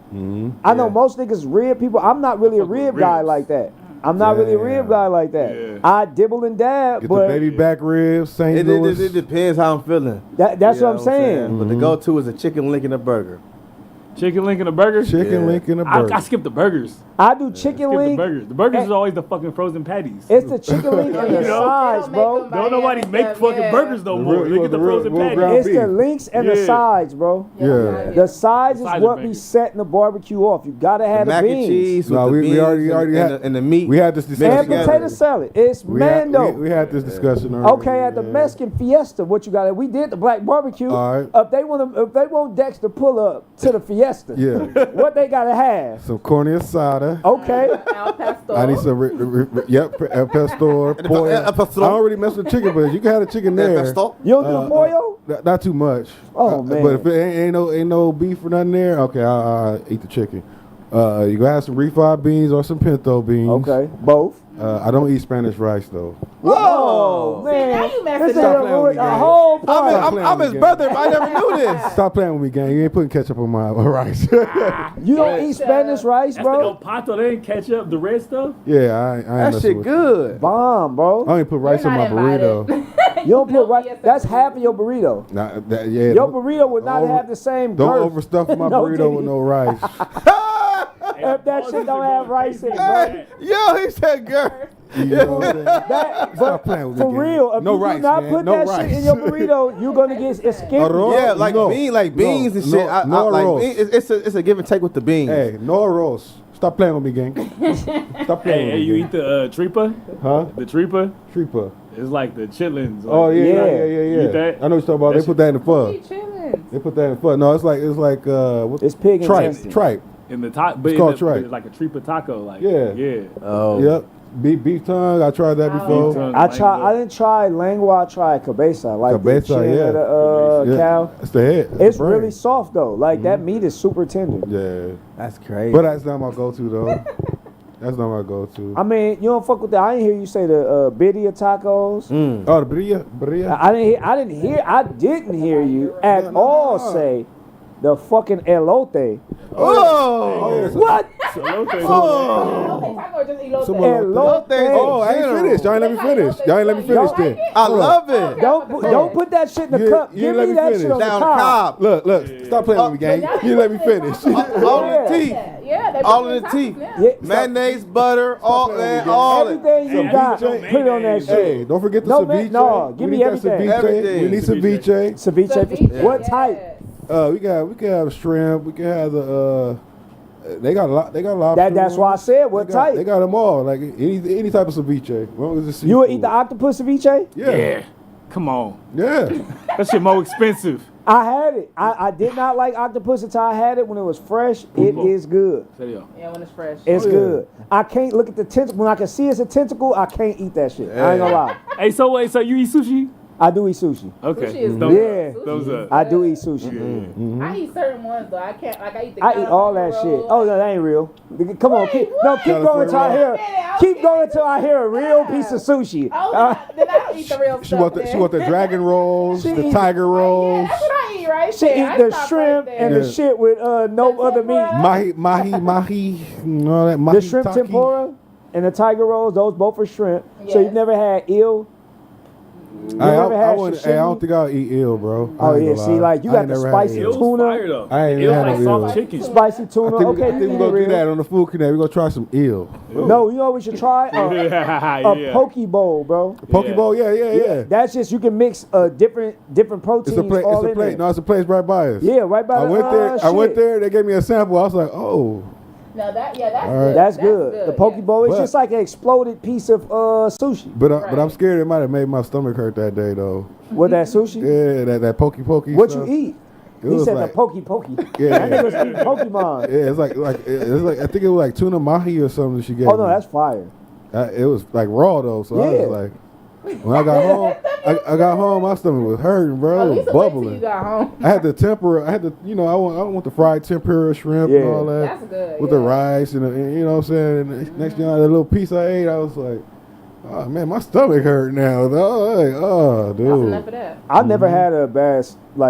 I know most niggas rib people. I'm not really a fuck with rib guy ribs. like that. I'm not really a Yeah. rib guy like that. Yeah. I dibble and dab, Get but the baby back ribs, St. Louis. It depends how I'm feeling. that's You know what I'm saying. But the go-to is a chicken link and a burger. Chicken link and a burger. Chicken Yeah. link and a burger. I skip the burgers. I do chicken Skip the link. burgers. The burgers and- is always the fucking frozen patties. It's the chicken link and the You know? sides, They don't bro. make them Don't nobody by make hand, fucking yeah. burgers no The more. real- They you get the want the real- frozen real patties. ground It's the beef. links and the Yeah. sides, bro. Yeah. The sides is Sides are what be banging. setting the barbecue off. You gotta The have the mac and beans. cheese with No, the we beans already and, had- and the meat. We had this discussion. And together. potato salad. It's Mando. We had this discussion earlier. Okay, at the Mexican Fiesta, what you got? We did the black barbecue. All right. If they want Dex to pull up to the Fiesta, Yeah. what they gotta have? Some corny asada. Okay, Al pastor. I need some, yep, el pastor, pollo. el pastor. I don't really mess with chicken, but you can have the chicken there. you don't do the pollo? not too much. Oh, man. But if it ain't no beef or nothing there, okay, I'll eat the chicken. You gonna have some refried beans or some pinto beans. Okay, both. I don't eat Spanish rice though. Whoa, man! now you messing This up. nigga ruined a whole party. I'm his brother. I never knew this. Stop playing with me, gang. You ain't putting ketchup on my rice. You don't eat Spanish rice, That's the El bro? Pato. They didn't catch up the red stuff. Yeah, I ain't That messing shit with good. Bomb, I bro. don't even put rice You're on my not burrito. invited. You don't put No, rice. yes, That's I do. half of your burrito. Nah, Your burrito would not have the same Don't girth. overstuff my No, burrito Diddy. with no rice. If that shit don't have rice in it, bro. Hey, yo, he said, girl. You know what I'm saying? That, Stop playing with me, for gang. real, if No you rice, do not man. put No that rice. shit in your burrito, you're gonna get skippy. Arroz? Yeah, like No. beans and No, shit. no, I no like arroz. it's a give and take with the beans. Hey, no arroz. Stop playing with me, gang. Stop playing Hey, with you me. eat the tripa? Huh? The tripa? Tripa. It's like the chitlins. Oh like- yeah, Yeah. yeah. Eat that? I know what you're talking about. They put that in the pho. Eat chillin'. They put that in the pho. No, it's like what? It's pig tripe. intestine. Tripe. In the top, but It's in called the, tripe. but it's like a tripa taco. Like Yeah. yeah. Oh. Yep. Beef tongue. I tried that Oh. before. Beef tongue. I didn't try lengua. I tried cabeza, like the Cabeza, chin yeah. of the Yeah. cow. It's the head. It's the brain. really soft though. Like that meat is super tender. Yeah. That's crazy. But that's not my go-to though. That's not my go-to. I mean, you don't fuck with that. I didn't hear you say the birria tacos. Oh, the birria. I didn't hear you at all say the fucking elote. oh, What? Okay, taco or just elote? Some Elote. Oh, I ain't finished. Y'all ain't let me finish. Y'all ain't let me finish Don't- then. I love it. Don't put that shit in the You- cup. you Give let me me that finish. shit on Down the the cob. cob. Look, stop playing with me, gang. You let me finish. All in the teeth. Yeah, they All put in the tacos teeth. now. Yeah, Mayonnaise, butter, all playing with that, me, all it. everything you Hey, got, no put it on that mayonnaise. shit. Hey, don't forget the No, ceviche. man, no, give We me need that everything. ceviche. Everything. We need ceviche. Ceviche. What type? We can have shrimp. We can have the. They got a lot. They got lobster. That's why I said what they got, type. They got them all. Like any type of ceviche. As long as it's You would eat seafood. the octopus ceviche? Yeah. Come on, Yeah. that shit more expensive. I had it. I did not like octopus until I had it when it was fresh. It Ooh. is good. Serio. Yeah, when it's fresh. It's yeah. good. I can't look at the tentacle. When I can see it's a tentacle, I can't eat that shit. I ain't gonna lie. Hey, so wait, so you eat sushi? I do eat sushi. Okay. Sushi is Thumbs good. Yeah. Sushi Thumbs is up. I do good. eat sushi. I eat certain ones though. I can't like I eat the. I eat all that California shit. roll. Oh no, that ain't real. Come on, keep California going till I hear. roll. Keep going till I hear a real piece of sushi. Oh, then I don't eat the real She stuff. want the then. dragon rolls, She the eat- tiger Yeah, rolls, that's what I eat right She there. eat I the stop shrimp right and there. the shit with no The other meat. tempura. mahi, and all that mahi. The shrimp taki. tempura and the tiger rolls, those both are shrimp. So Yes. you've never had eel? You I never had wouldn't- sashimi? I don't think I'll eat eel, bro. Oh, I ain't yeah, gonna see, lie. like, you I got ain't the never had spicy eel. Eel's tuna. fire though. I ain't Eel's had like no soft eel. chicken. Spicy tuna. I think, Okay, I you think can we're eat gonna do real. that on the food connect. We're gonna try some eel. No, you know what we should try? A poke bowl, bro. Poke bowl, yeah. That's just you can mix different proteins It's a place. all It's a in place. there. No, it's a place right by us. Yeah, right by I the went there. I went shit. there. They gave me a sample. I was like, oh, No, that's All right. good. That's good. The poke yeah. bowl is But- just like an exploded piece of sushi. but Right. I'm scared it might have made my stomach hurt that day though. With that sushi? Yeah, that pokey. What stuff. you eat? It He was said like- the pokey. Yeah. That nigga was eating Pokemon. Yeah, it's like I think it was like tuna mahi or something she gave Oh no, me. that's fire. It was like raw though, so I Yeah. was like, when I got home, I got home, my stomach was hurting, bro. At It was least wait till you bubbling. got home. I had the tempura. I don't want the fried tempura shrimp Yeah. and all that That's good. with yeah. the rice and you know what I'm saying. And next thing, that little piece I ate, I was like, oh man, my stomach hurt now. Though. Like, oh, That's dude. enough of that. I never had a bad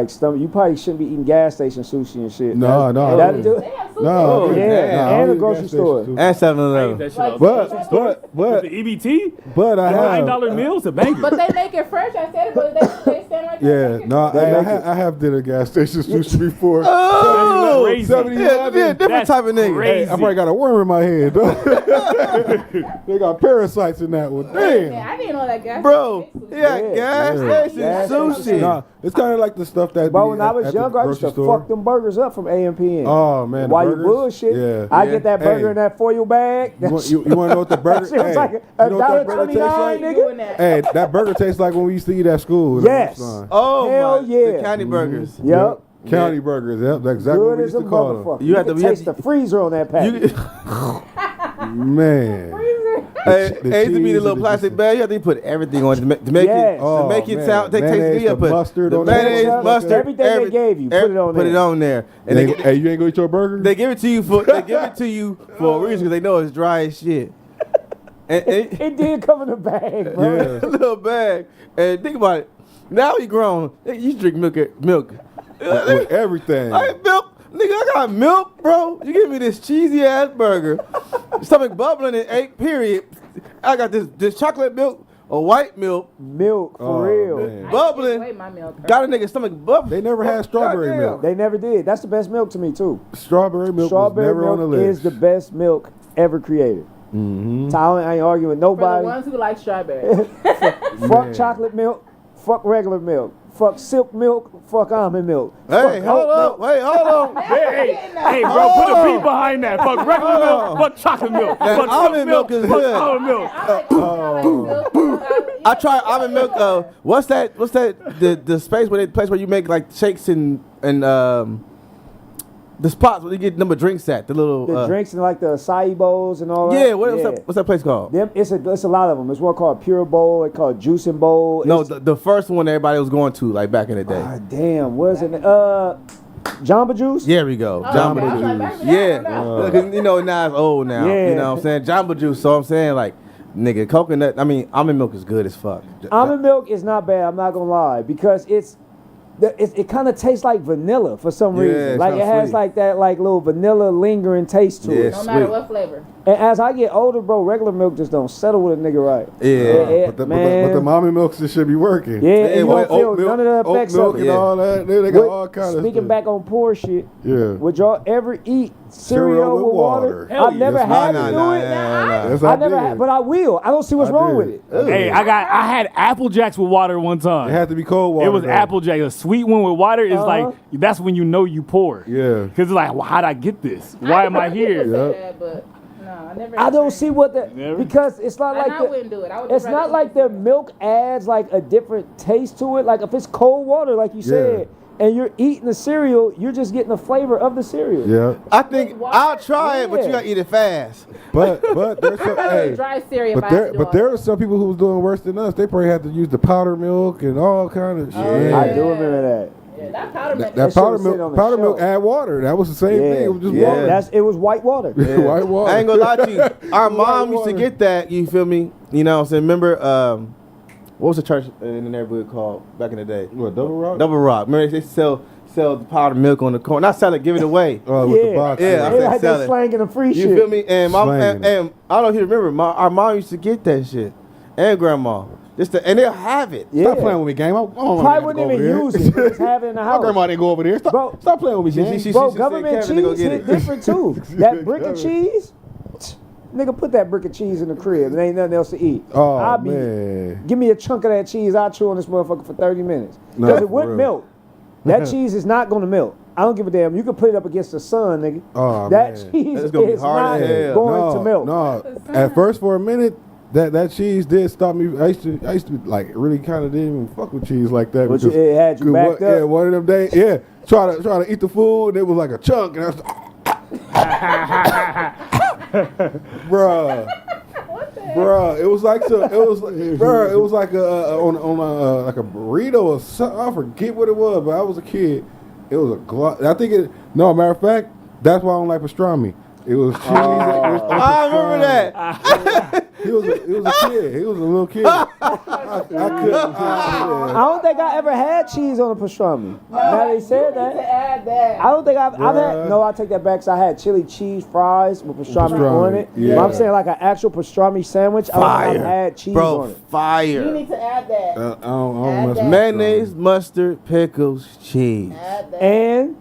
stomach. You probably shouldn't be eating gas station sushi and shit. No. That'll do. They have sushi. No, Oh, Yeah, damn. and I a eat grocery gas store. station, And I ate 7-Eleven. that shit Like, off. But the EBT, but the I have. $9 meals, a banger. But they make it fresh. I said it, but they stand right there. Yeah, and make it no, They make I have did a gas station sushi before. Oh, Crazy. 70-Eleven. yeah, different That's type of nigga. crazy. Hey, I probably got a worm in my head. They got parasites in that one. Yeah, Damn. I didn't know that gas. Bro, station yeah, makes sushi. gas Yeah. station Gas sushi. station. Nah, it's kind of like the stuff that. But be when I was at the younger, I used to grocery store. fuck them burgers up from A&P. Oh man, the While you burgers? bullshit, Yeah. I Yeah. get that burger Hey. in that foil bag. You want to know what the burger? That shit was hey, like you a know what that burger tastes $1.29, like? nigga. Doing that. Hey, that burger tastes like when we used to eat at school. Yes. Oh, Hell my, yeah. the county burgers. Yep. County burgers. Yep, that's exactly what Good we as used a to call them. motherfucker. You You have can to- you have taste to- the freezer on that pack. You, Man, Hey, it used to be the little plastic bag. You have to put everything on it to make Yes. it to make it sound. They taste Mayonnaise, good. the Put mustard the on there. mayonnaise, mustard, Everything they gave you, put it on Put there. it on there. And And hey, you ain't gonna eat your burger? they give it to you for a reason because they know it's dry as shit. And It did come in a bag, bro. Yeah. a little bag. And think about it. Now he grown. You drink milk. With everything. I had milk. Nigga, I got milk, bro. You give me this cheesy ass burger. Stomach bubbling in 8 period. I got this chocolate milk or white milk Milk, for Oh, real. man. bubbling. Wait, my milk. Got a nigga stomach bubbling. They never had strawberry Goddamn. milk. They never did. That's the best milk to me, too. Strawberry milk Strawberry was never on the milk list. is the best milk ever created. Mm-hmm. Tyler, I ain't arguing with For the nobody. ones who like strawberry. Fuck Man. chocolate milk. Fuck regular milk. Fuck silk milk. Fuck almond milk. Hey, Fuck hold oat up. Hey, hold on. Hey, bro, put a beat behind that. Fuck regular milk, fuck chocolate milk, That fuck almond milk is fuck good. almond milk. I tried almond milk. What's that? The space where place where you make like shakes and the spots where you get number drinks at the little The drinks and like the acai bowls and all that. Yeah, what's that place called? Them, it's a lot of them. There's one called Pure Bowl. It's called Juicing Bowl. No, It's- the first one everybody was going to like back in the day. Ah, damn, what is it? Jamba Juice? There we go. Jamba Juice. Yeah. Because, now it's old now. Yeah. You know what I'm saying? Jamba Juice. So I'm saying like, nigga, coconut. I mean, almond milk is good as fuck. Almond milk is not bad. I'm not gonna lie because it kind of tastes like vanilla for some Yeah, reason. it's Like it kinda has sweet. like that like little vanilla lingering taste to Yeah, it. No matter sweet. what flavor. And as I get older, bro, regular milk just don't settle with a nigga right. Yeah. But the man. mommy milks that should be working. Yeah, and you with don't feel Oat milk, none of the oat effects milk of and it. all that. They got What- all kind of Speaking stuff. back on poor shit, Yeah. would y'all ever eat cereal with water? Hell I've never yes. had Nah, to do nah, it. Yes, I I never did. had, but I will. I don't see what's I wrong did. with it. Hey, I had Apple Jacks with water one time. It had to be cold water. It was though. Apple Jack. A sweet one with water is like, that's when you know you poor. Yeah. Because it's like, well, how'd I get this? Why am I here? Say Yep. that, but no, I never. I don't see what the Never? because it's not And like I the, wouldn't do it. I would it's just not rather like eat the cereal. milk adds like a different taste to it. Like if it's cold water, like you said, and you're eating the cereal, you're just getting the flavor of the cereal. Yeah. I think I'll try it, but you Yeah. gotta eat it fast. But there's some, Probably hey, dry cereal. but there were some people who was doing worse than us. They probably had to use the powder milk and all kind of shit. yeah. I do remember that. Yeah, that powder milk. That shit powder was sitting milk, on the powder milk shelf. add water. That was the same Yeah, thing. It was just Yeah. water. It was white water. White water. I ain't gonna lie to you. Our White mom used to water. get that. You feel me? You know what I'm saying? Remember, what was the church in the neighborhood called back in the day? What, Double Rock? Double Rock. Remember they sell the powdered milk on the corner. Not sell it, give it away. With the Yeah. box. Yeah, I They said like sell that it. slang and the free You shit. feel me? And mom Slanging and I don't know if you remember. Our mom used to get that shit, and grandma. And they'll have it. Yeah. Stop playing with me, game. I don't Probably want wouldn't even use it. Just have it in the My house. grandma didn't go over there. Bro. Stop playing with me, She- gang. she- Bro, said government Kevin to go cheese get hit it. different too. That brick of cheese, nigga, put that brick of cheese in the crib. There ain't nothing else to eat. Oh, I'll be, man. give me a chunk of that cheese. I'll chew on this motherfucker for 30 minutes. No, Because it for wouldn't real. melt. That cheese is not gonna melt. I don't give a damn. You can put it up against the sun, nigga. Oh, that man. cheese That's gonna be is hard not as hell. going to melt. No, at first for a minute, that cheese did stop me. I used to like really kind of didn't even fuck with chease like that. But it had you cause backed Yeah, up. one of them days, yeah, try to eat the food, and it was like a chunk, and I was bruh, it was like like a burrito or something. I forget what it was, but I was a kid. It was a I think it. No, matter of fact, that's why I don't like pastrami. It was cheese. I remember that. He was a kid. He was a little kid. I couldn't. I don't think I ever had cheese on a pastrami. Now they said To that. add that. I don't think I've had. Bruh. No, I take that back. 'Cause I had chili cheese fries with pastrami on it. Yeah. But I'm saying like an actual pastrami sandwich. I don't think I've had cheese Bro, on it. You fire. need to add that. I don't mess with Mayonnaise, mustard, pickles, cheese. Add that. And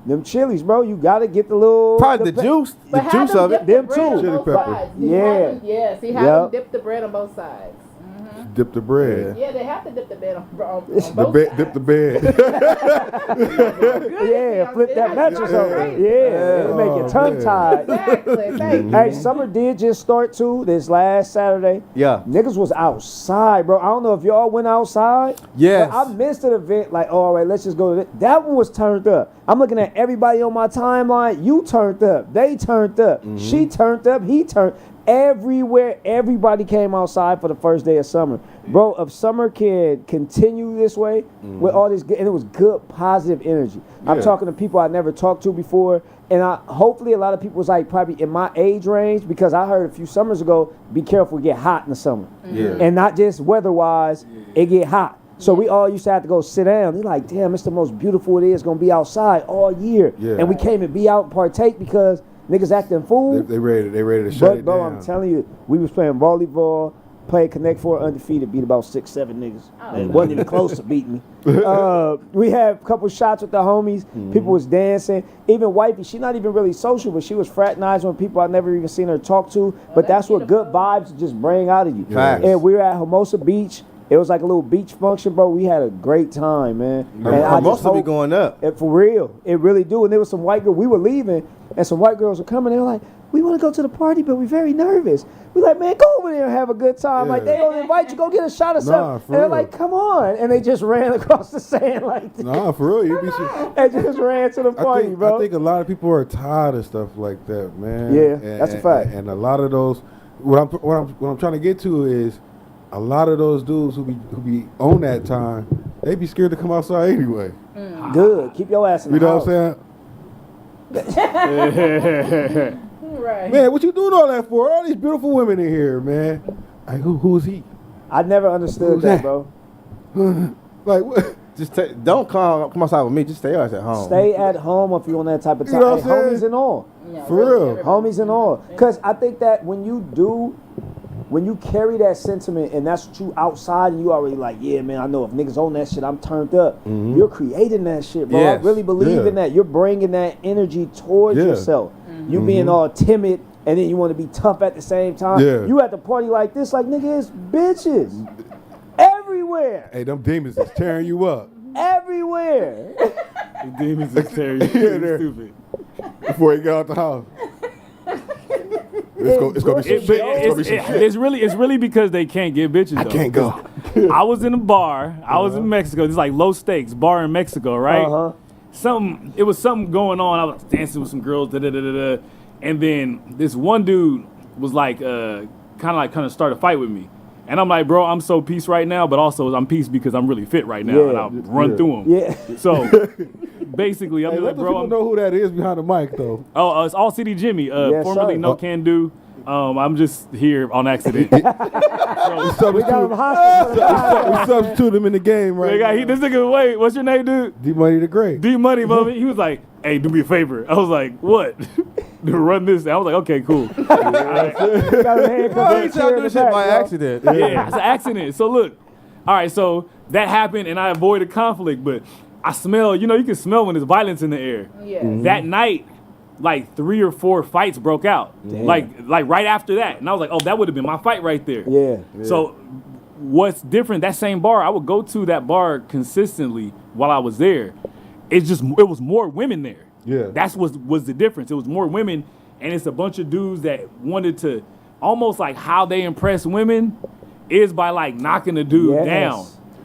them chilies, bro. You gotta get the little. Probably the juice, the But have juice them of dip it. the Them bread too. on Chili both pepper. sides. Yeah. Yes, he Yep. have them dip the bread on both sides. Dip the bread. Yeah, they have to dip the bread on both The sides. bed, dip the bed. Yeah, flip that mattress over. Right. Yeah, it'll make Oh, you tongue tied. Exactly. Thank you. Hey, summer did just start too. This last Saturday. Yeah. Niggas was outside, bro. I don't know if y'all went outside. Yes. But I missed an event like, oh, all right, let's just go to that. That one was turned up. I'm looking at everybody on my timeline. You turned up. They turned up. She turned up. He turned. everywhere. Everybody came outside for the first day of summer. Bro, if summer can continue this way with all this, and it was good, positive energy. I'm talking to people I never talked to before, and hopefully a lot of people was like probably in my age range, because I heard a few summers ago, be careful, it get hot in the summer. And not just weather-wise, it get hot. So we all used to have to go sit down. They're like, damn, it's the most beautiful it is going to be outside all year. And we came and be out and partake because niggas acting fool. They ready to shut it bro, down. I'm telling you, we was playing volleyball, played Connect 4 undefeated, beat about 6-7 niggas. It wasn't even close to beating me. We had a couple shots with the homies. People was dancing. Even wifey, she not even really social, but she was fraternizing with people I never even seen her talk to. But that's what good vibes just bring out of you. Facts. And we were at Hermosa Beach. It was like a little beach function, bro. We had a great time, man. And I just Hermosa be hope, going up. for real, it really do. And there was some white girl. We were leaving, and some white girls were coming. They were like, "We want to go to the party, but we're very nervous." We like, "Man, go over there and have a good time." Like, they don't invite you, go get a shot or something. for And they're real. like, "Come on!" And they just ran across the sand like this. Nah, for real, you be. They just ran to the party, bro. I think a lot of people are tired of stuff like that, man. Yeah, that's a fact. And a lot of those, what I'm trying to get to is, a lot of those dudes who be on that time, they be scared to come outside anyway. Good. Keep your ass in the You know house. what I'm saying? Right. Man, what you doing all that for? All these beautiful women in here, man. Like, who's he? I never understood Who's that, that? bro. Like, what? Just don't come outside with me. Just stay at home. Stay at home if you're on that type of time. You know what I'm Hey, saying? homies and all. Yeah, For real. everybody. Homies and all. Because I think that when you carry that sentiment and that's what you outside and you already like, yeah, man, I know if niggas own that shit, I'm turned up. You're creating that shit, bro. Yes. I really believe Yeah. in that. You're bringing that energy towards Yeah. yourself. You being all timid and then you want to be tough at the same time. Yeah. You at the party like this, like, nigga, it's bitches. Everywhere. Hey, them demons is tearing you up Everywhere. The demons is tearing you. they're- Stupid. before you get out the house. It's gonna be some shit. It's gonna be some shit. It's really because they can't get bitches. I though. can't go. I was in a bar. I was in Mexico. It's like low stakes bar in Mexico, right? It was something going on. I was dancing with some girls, and then this one dude was like, kind of start a fight with me. And I'm like, bro, I'm so peace right now, but also I'm peace because I'm really fit right now, Yeah. and I'll run through him. Yeah. So basically, I'm Hey, like, let the bro, people know who that is behind the mic, though. it's All City Jimmy, Yes, formerly sir. No Can Do. I'm just here on accident. We We got him substitute, hostage for the podcast. we substitute him in the game right now. This nigga, wait, what's your name, dude? D-Money the Great. D Money, mother. He was like, hey, do me a favor. I was like, what? Run this. I was like, okay, cool. We got him handcuffed Oh, and you chair trying to in do the this shit back, by bro. accident. Yeah, it's an accident. So look, all right, so that happened and I avoided conflict, but I smell, you can smell when there's violence in the air. Yeah. That night, like 3 or 4 fights broke out. Damn. Like right after that. And I was like, oh, that would have been my fight right there. Yeah. So what's different, that same bar, I would go to that bar consistently while I was there. It was more women there. Yeah. That's was the difference. It was more women, and it's a bunch of dudes that wanted to, almost like how they impress women is by like knocking the dude Yes. down,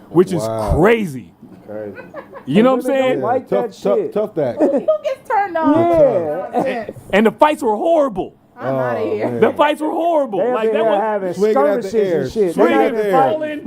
which is Wow. crazy. Crazy. You know what I'm women don't saying? like that shit. Tough that. Who gets turned on? Yeah. Nonsense. And the fights were horrible. I'm out of here. man. The fights were horrible. They Like up that there was having swinging at the skirmishes air, and shit. They swinging not at even the fighting.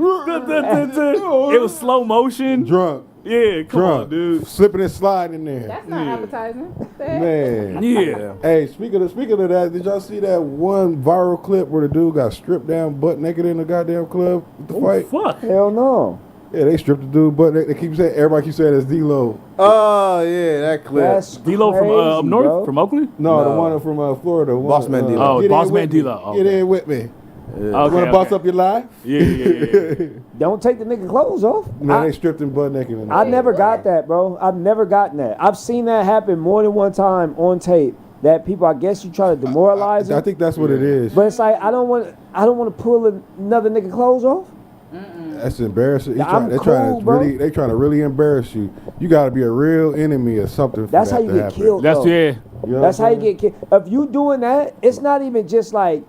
falling. It was slow motion. Drunk. Yeah, come on, Drunk. dude. Slipping and sliding in there. That's not appetizing. What the heck? Man. Yeah. Hey, speaking of that, did y'all see that one viral clip where the dude got stripped down butt naked in the goddamn club with the fight? Fuck. Hell no. Yeah, they stripped the dude butt naked. They keep saying, everybody keeps saying it's D-Lo. Oh yeah, that clip. That's D-Lo from up crazy, north, bro. from Oakland? No, the No. one from Florida. Boss Man D-Lo. Oh, Get Boss in Man with me. D-Lo. Get Okay. in with me. Okay, You want to boss up your life? Yeah. Don't take the nigga clothes off. No, they stripped him butt naked. In I there. never got that, bro. I've never gotten that. I've seen that happen more than one time on tape. That people, I guess, you try to demoralize I them. think that's what it is. But it's like I don't want to pull another nigga clothes off. That's embarrassing. I'm They're cool, trying to bro. really, they trying to really embarrass you. You got to be a real enemy or something. For That's that how you to get happen. killed. That's though. yeah. You know That's what how I'm you get killed. If you doing that, it's not even just like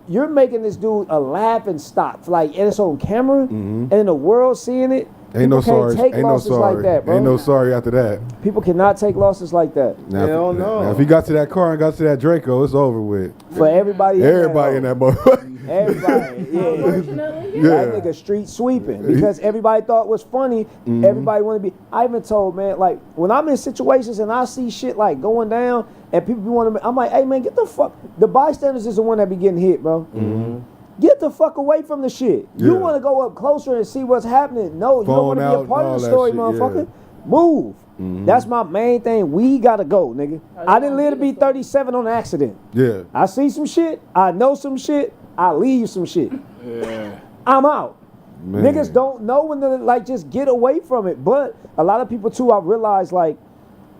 you're making this dude a laughing stock, like, and it's on camera, and the world seeing it. Ain't no People can't sorry. take Ain't no losses sorry. like that, bro. Ain't no sorry after that. People cannot take losses like that. Now, Hell if, no. now, if he got to that car and got to that Draco, it's over with. For everybody, Everybody in that motherfucker. everybody, yeah. Unfortunately, Yeah. That nigga street sweeping because everybody thought it was funny. Everybody want to be. I even told man, like when I'm in situations and I see shit like going down and people be want to. I'm like, hey man, get the fuck. The bystanders is the one that be getting hit, bro. Get the fuck away from the shit. You Yeah. want to go up closer and see what's happening. No, you don't Phone want to be out a and part all of the that story, shit, motherfucker. yeah. Move. That's my main thing. We gotta go, nigga. I didn't live to be 37 on an accident. Yeah. I see some shit. I know some shit. I leave some shit. Yeah. I'm out. Man. Niggas don't know when to like just get away from it. But a lot of people too, I realize like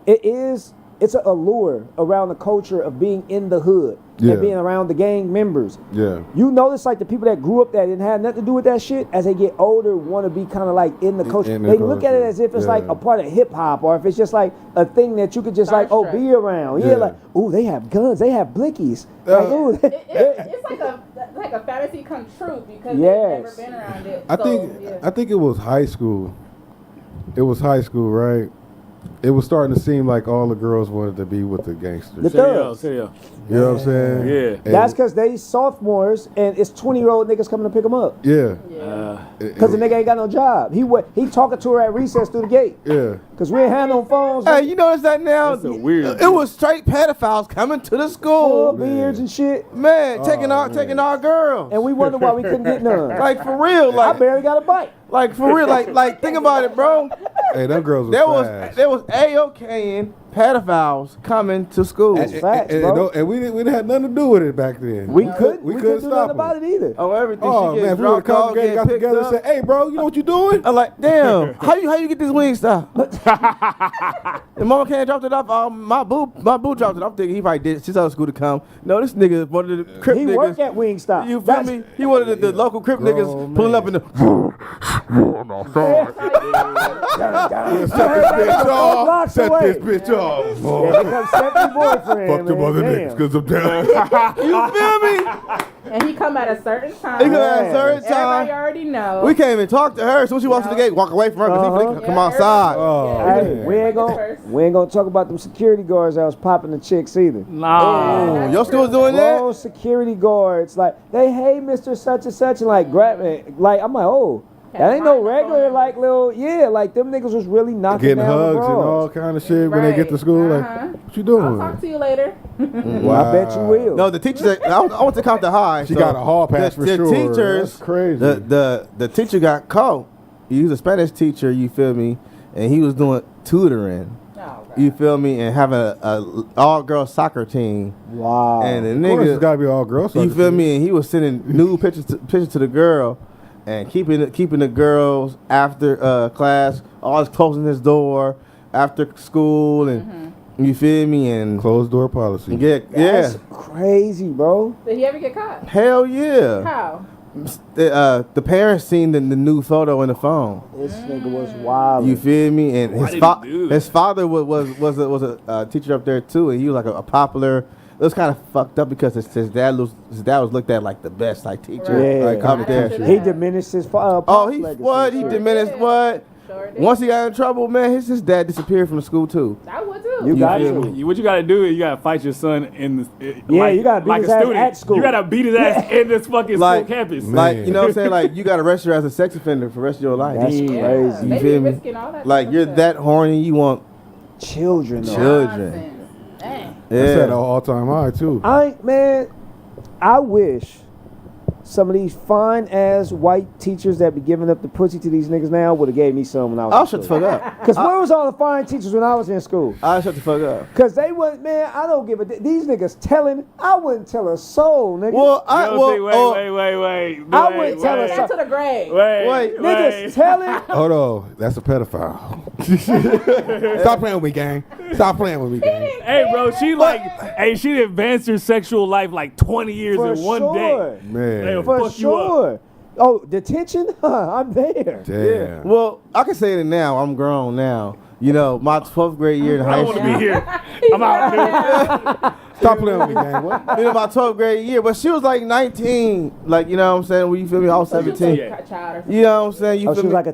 it's an allure around the culture of being in the hood Yeah. and being around the gang members. Yeah. You notice like the people that grew up that didn't have nothing to do with that shit, as they get older, want to be kind of like in the culture. In the They look at it culture. as if it's like Yeah. a part of hip hop, or if it's just like a thing that you could just like be around. Yeah, Yeah. like ooh, they have guns, they have blickies. Like ooh, it's like a fantasy come true because Yes. they've never been around it. I think it was high school. It was high school, right? It was starting to seem like all the girls wanted to be with the gangsters. The thugs. Say yo. You know what I'm saying? Yeah. And- That's because they sophomores and it's 20-year-old niggas coming to pick them up. Yeah. Because the nigga ain't got no job. He talking to her at recess through the gate. Yeah. Because we ain't had no phones. Hey, you notice that now? That's a weird. It was straight pedophiles coming to the Full school. beards and shit. Man, taking man. our girls. And we wonder why we couldn't get none. Like for real, I like barely got a bite. for real, like think about it, bro. Hey, them girls was fast. There was AOKing pedophiles coming to school. Facts, bro. And we didn't have nothing to do with it back then. We couldn't do stop nothing about it either. Oh, everything. Oh she man, gets if we would have dropped off, congregated, got getting picked together, and up. said, "Hey, bro, you know what you doing?" I'm like, damn, how you get this wing stop? The mama can't drop it off. My boo dropped it. I'm thinking he probably did. She's out of school to come. No, this nigga one of the Crip He niggas. worked at Wingstop. You feel me? He one of the local Crip niggas pulling up in the. Set this bitch off. Yeah, become Stephanie's boyfriend. Fuck them man. other Damn. niggas because I'm down. You feel me? And he come at a certain time. He come at a certain Everybody time. already know. We can't even talk to her. As soon as she walks to the gate, walk away from her because he think come Yeah, outside. Oh, Hey, man. we ain't gonna talk about them security guards that was popping the chicks either. Nah. Oh, your school's doing that? Bro, security guards like hey Mr. Such and Such and like grab it. Like I'm like that ain't no regular like little like them niggas was really knocking Getting down hugs the and all bros. kind of shit when they get to school. Like, what you I'll doing? talk to you later. I bet you will. No, the teachers. I went to Compton High. She so got a hall pass for the sure. Teachers, That's crazy. The teacher got caught. He was a Spanish teacher. You feel me? And he was doing tutoring. Oh, God. You feel me? And having a all girl soccer team. Wow. And the Of course, it's nigga, got to be all girls. you feel me? And he was sending nude pictures to the girl, and keeping the girls after class. Always closing his door after school, and you feel me? And Closed door policy. That's crazy, bro. Did he ever get caught? hell yeah. How? The parents seen the new photo in the phone. This nigga was wild. You feel me? And Why did he do that? his father was a teacher up there too, and he was like a popular. It was kind of fucked up because his dad was looked at like the best like teacher Yeah. like up there. He diminished his Oh, he legacy. what? He Sure diminished did. what? Sure did. Once he got in trouble, man, his dad disappeared from the school too. I would too. You got feel to. me? What you gotta do is you gotta fight your son in the Yeah, you gotta beat like his a ass student. at school. You gotta beat his ass in this fucking Like- school campus. Like Man. you know what I'm saying? Like you got to register as a sex offender for the rest of your life. That's Yeah. crazy. They You feel be me? risking all that Like stuff you're there. that horny, you want Children, though. children. Nonsense. Dang. That's at an Yeah. all-time high too. I wish some of these fine ass white teachers that be giving up the pussy to these niggas now would have gave me some when I was I'll in shut the school. fuck up. Cause where was all the fine teachers when I was in school? I'll shut the fuck up. Cause they wasn't, man. I don't give a. These niggas telling. I wouldn't tell a soul, nigga. Well, You know what I'm saying? Wait. I wouldn't tell us Back to the grave. Wait, niggas telling. Hold on, that's a pedophile. Stop playing with me, gang. Stop playing with me, gang. Hey, bro, she advanced her sexual life like 20 years For in one sure. day. Man, Hey, For fuck you up. sure. Oh, detention? I'm there. damn. Well, I can say it now. I'm grown now. You know, my 12th grade year in I high don't want to school. be here. I'm out, dude. Stop playing with me, gang. What? You know, my 12th grade year, but she was like 19. Like, you know what I'm saying? When you feel me? I was 17. Yeah. You know what I'm saying? You Oh, feel she was me? like a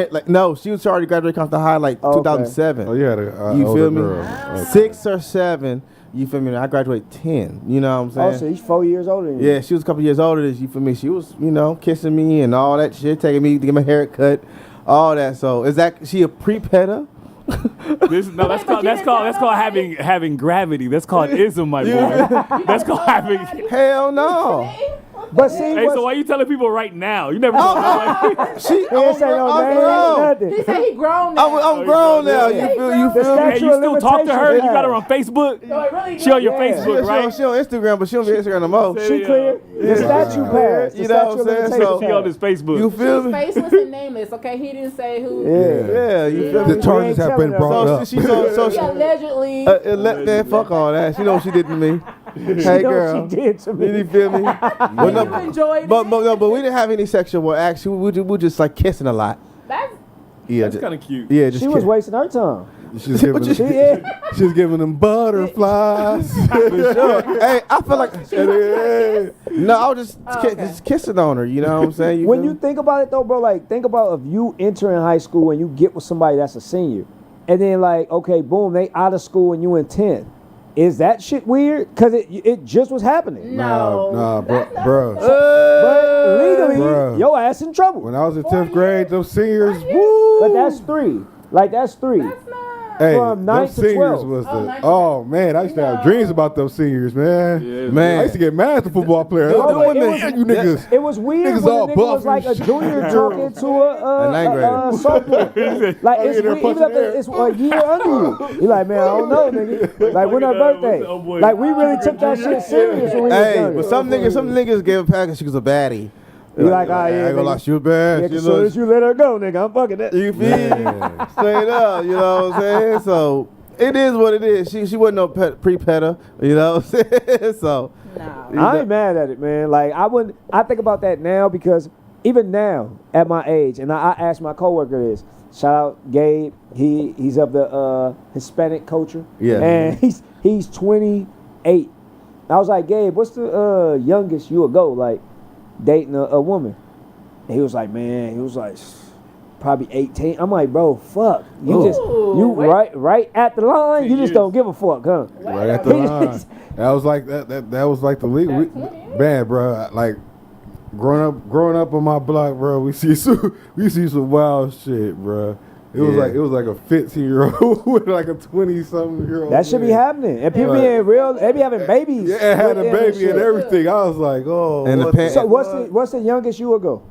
TA? Like, no, she was already graduated from the high like Oh, okay. 2007. Oh, you had a You older feel me? girl. Okay. 6 or 7. You feel me? I graduated 10. You know what I'm Oh, saying? so he's 4 years older than you. Yeah, she was a couple years older than you. For me, she was, you know, kissing me and all that shit, taking me to get my hair cut, all that. So is she a pre-peta? That's called having gravity. That's called ism, my boy. That's called having. Hell no. But see, Hey, so why you telling people right now? You never. She, he didn't say no I'm name, grown. nothing. He said he grown now. I'm grown now. Yeah. You feel The me? statute Hey, you still talk to her? You got her on Facebook? So it really She on your Yeah. Facebook, right? She on Instagram, but she don't be Instagram no more. She clear. The Yeah. statute passed. The You know statute what I'm of saying? limitations So- She on his Facebook. You feel She's me? faceless and nameless. Okay, he didn't say who. Yeah, you feel The me? charges have been brought So up. she, so He she, allegedly. man, fuck all that. She know what she did to me. Hey, She know girl. what she did to me. Did you feel me? Well, you enjoyed but, it. but we didn't have any sexual acts. We just like kissing a lot. That's Yeah, That's kind of cute. Yeah, just She was wasting her time. She's giving them, Yeah. she's giving them butterflies. Sure. Hey, I feel like Yeah. no, I was okay. just kissing on her. You know what I'm saying? When feel you me? think about it though, bro, like think about if you enter in high school and you get with somebody that's a senior, and then like, okay, boom, they out of school and you in 10th. Is that shit weird? Cause it just was happening. no. Nah, That's not- bro. But legally, Bruh. your ass in trouble. When I was in 10th 4 grade, years. those seniors, 4 years. woo. But that's 3. Like that's 3. That's not. Hey, from those 9th to seniors 12. was Oh, the. 9th to Oh man, I used to have No. dreams about those seniors, man. Yeah, Man. I used to get mad at the football players. Oh, Oh, but it man, was- you niggas. It was weird Niggas when all the nigga buff was like and a junior shit. talking to A ninth grader. sophomore. Like Oh, it's yeah, they're weird, even punching if air. it's a year under you. You like, man, I don't know, nigga. Like when her birthday. Oh, boy. Like we really took that shit serious when we was Hey, younger. but some niggas gave a pack and she was a baddie. You like, ah, I yeah, ain't gonna lie, nigga. she was bad. Yeah, She as soon looked- as you let her go, nigga, I'm fucking that. You feel me? Straight up, you know what I'm saying? So it is what it is. She wasn't no pre-peta, you know what I'm saying? So No. I ain't mad at it, man. Like I think about that now because even now at my age, and I asked my coworker this. Shout out Gabe. He's of the Hispanic culture. Yeah. And he's 28. I was like, Gabe, what's the youngest you would go like dating a woman? And he was like, probably 18. I'm like, bro, fuck. You wait. right at the line. You 10 just years. don't give a fuck, huh? Right at the line. That was like that was like the league. Man, bro, like growing up on my block, bro, we see some wild shit, bro. It was like a 15-year-old with like a 20-something-year-old. That should be man. happening. And people Right. being real, they be having babies. Yeah, it had a with them baby shit. and everything. I was like, oh. And the what pa- So what's the youngest you would go?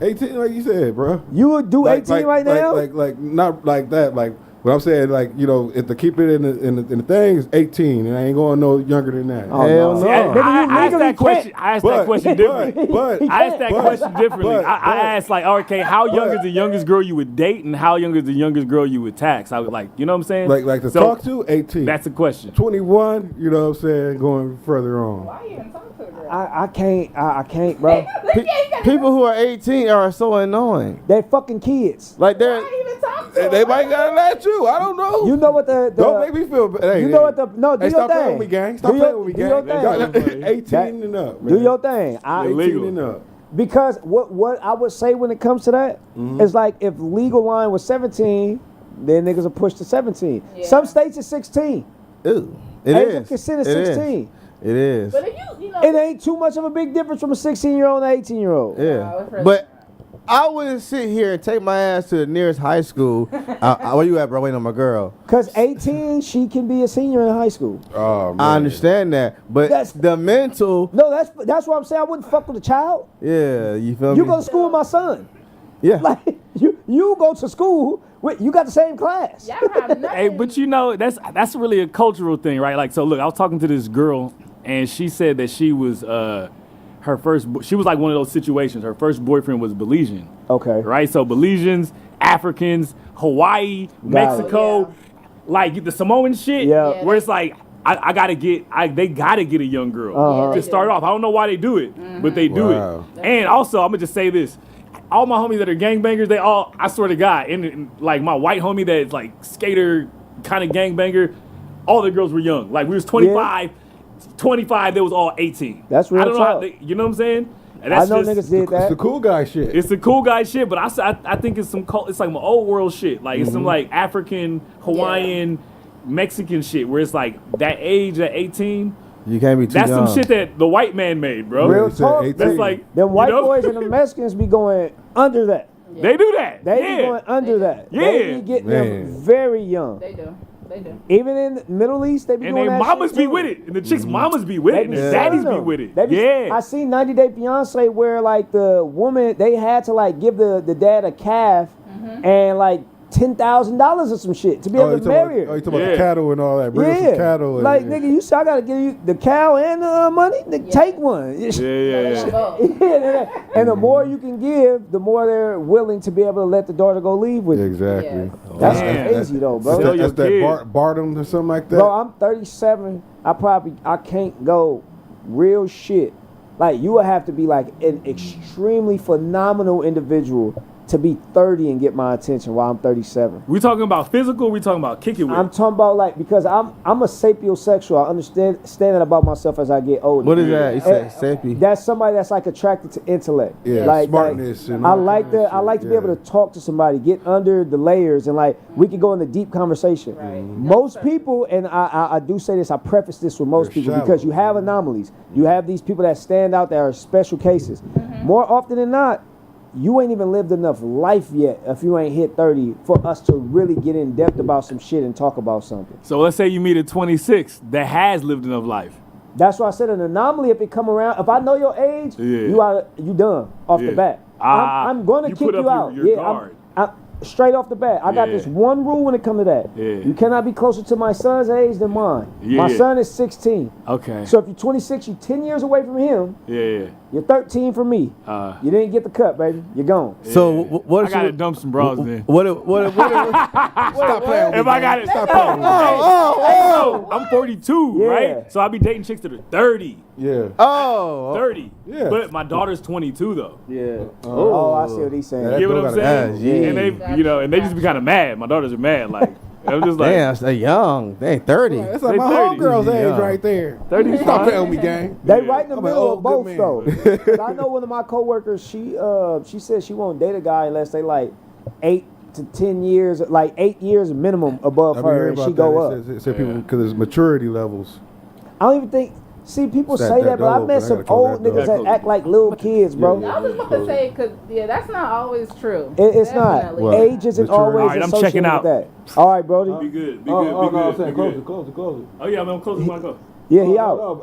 18, like you said, bro. You would do 18 right now? Like not like that. Like what I'm saying, like if to keep it in the thing is 18, and I ain't going no younger than that. Oh, Hell no. no. Nigga, you I asked legally that question. can't. I asked that question differently. But I asked that question differently. but- I asked like, okay, how young is the youngest girl you would date, and how young is the youngest girl you would tax? I would like, you know what I'm saying? like to So, talk to 18. That's a question. 21. You know what I'm saying? Going further on. Why you even talking to the girl? I can't, bro. people who are 18 are so annoying. They fucking kids. Like they're Why you even talk to They her? might got at you. I don't know. You know what the Don't make me feel bad. Hey, you know what the no do Hey, your stop playing thing. with me, gang. Stop Do playing your- with me, do your gang. thing. Y'all 18 and up. Do man. your thing. 18 and up. Because what I would say when it comes to that is like if legal line was 17, then niggas will push to 17. Yeah. Some states is 16. Ew. It Age of is. consent is It is. 16. It is. But if you know. It ain't too much of a big difference from a 16-year-old and an 18-year-old. Yeah. No, it's really But I wouldn't sit here and take my ass to the nearest high school. Where you at, bro? Waiting on my girl. Because 18, she can be a senior in high school. Oh, man. I understand that, but That's- the mental. No, that's what I'm saying. I wouldn't fuck with a child. Yeah, you feel You me? go to school with my son. Yeah. Like you go to school with you got the same class. Y'all have nothing. Hey, but you know that's really a cultural thing, right? Like, so look, I was talking to this girl, and she said that she was she was like one of those situations. Her first boyfriend was Belizean, Okay. right? So Belizeans, Africans, Hawaii, Mexico, Yeah. like the Samoan shit, Yeah. where it's like they gotta get a young girl Uh-huh. to start off. I don't know why they do it, but they do Wow. it. And also, I'm gonna just say this: all my homies that are gangbangers, they all, I swear to God, and like my white homie that's like skater kind of gangbanger, all the girls were young. Like we was 25, 25, they was all 18. That's real I don't know how talk. they, you know what I'm saying? And I that's know just, niggas did It's that. the cool guy shit. It's the cool guy shit, but I think it's some it's like my old world shit. Like it's some like African, Hawaiian, Mexican shit where it's like that age at 18. You can't be too That's young. some shit that the white man made, bro. Real He said talk. 18. That's like Them white you know? boys and the Mexicans be going under that. They do that. They yeah. be going under that. Yeah. They be getting them Man. very young. They do. They do. Even in the Middle East, they be And doing they that mamas shit be too. with it. And the chicks' mamas be with They it. And be the selling daddies be them. with it. They be- Yeah. I seen 90 Day Fiance where like the woman, they had to like give the dad a calf and like $10,000 or some shit to be able you to talking marry about, her. you talking about Yeah. the cattle and all that. Bring us some cattle. And, Like, nigga, you say I gotta give you the cow and the money? Nigga, take one. Yeah. And the more you can give, the more they're willing to be able to let the daughter go leave with you. Exactly. Yes. That's Man. crazy though, bro. Sell your That's that kid. Bartum or something like that. Bro, I'm 37. I can't go real shit. Like, you would have to be like an extremely phenomenal individual to be 30 and get my attention while I'm 37. We talking about physical, we talking about kick it with. I'm talking about like, because I'm a sapiosexual. I understand that about myself as I get older. What is that? You Eh, say sappy? That's somebody that's like attracted to intellect. Yeah, like, smartness and I all like kinda I like to be shit, able to talk to somebody, get under the layers, and like we can go into deep conversation. Right. Most people, and I do say this, I preface this with most They're people shallow. because you have anomalies. You have these people that stand out that are special cases. More often than not, you ain't even lived enough life yet if you ain't hit 30 for us to really get in depth about some shit and talk about something. So let's say you meet a 26 that has lived enough life. That's why I said an anomaly. If it come around, if I know your age, Yeah. you done off Yeah. the bat. I'm gonna you kick put up you out. your guard. I'm straight off the bat. I got Yeah. this one rule when it comes to that. Yeah. You cannot be closer to my son's age than mine. Yeah. My son is 16. Okay. So if you're 26, you're 10 years away from him. yeah. You're 13 from me. You didn't get the cut, baby. You're gone. So what? I gotta dump some bras then. What? Stop playing with If me, I got man. it, Stop playing with me. I'm 42, Yeah. right? So I be dating chicks that are 30. Yeah. Oh. 30. Yeah. But my daughter's 22 though. Yeah. Oh, I see what he's saying. Yeah, You get what That I'm girl saying? got a- And they, you know, and they just be kind of mad. My daughters are mad. Like I'm just like, Damn, they young. They ain't 30. That's like They my 30. homegirl's age Yeah. right there. 30 is Stop fine. playing with me, gang. They right in the I'm an middle old of both good though. man. 'Cause I know one of my coworkers, she said she won't date a guy unless they like 8 to 10 years, like 8 years minimum above I've been her, hearing and she about go that. up. It said people because it's maturity levels. I don't even think. See, people It's that- say that that, but I double, met but I some gotta close old that niggas double. that act like little kids, bro. Yeah. I was just about to say, because, that's not always true. It's not. Definitely. Well, Age isn't maturity. always All right, I'm associated checking with out. that. All right, Brody. Be good. Be good. Be good. Be good. close it. Oh yeah, I'm close to my go. Yeah, he out.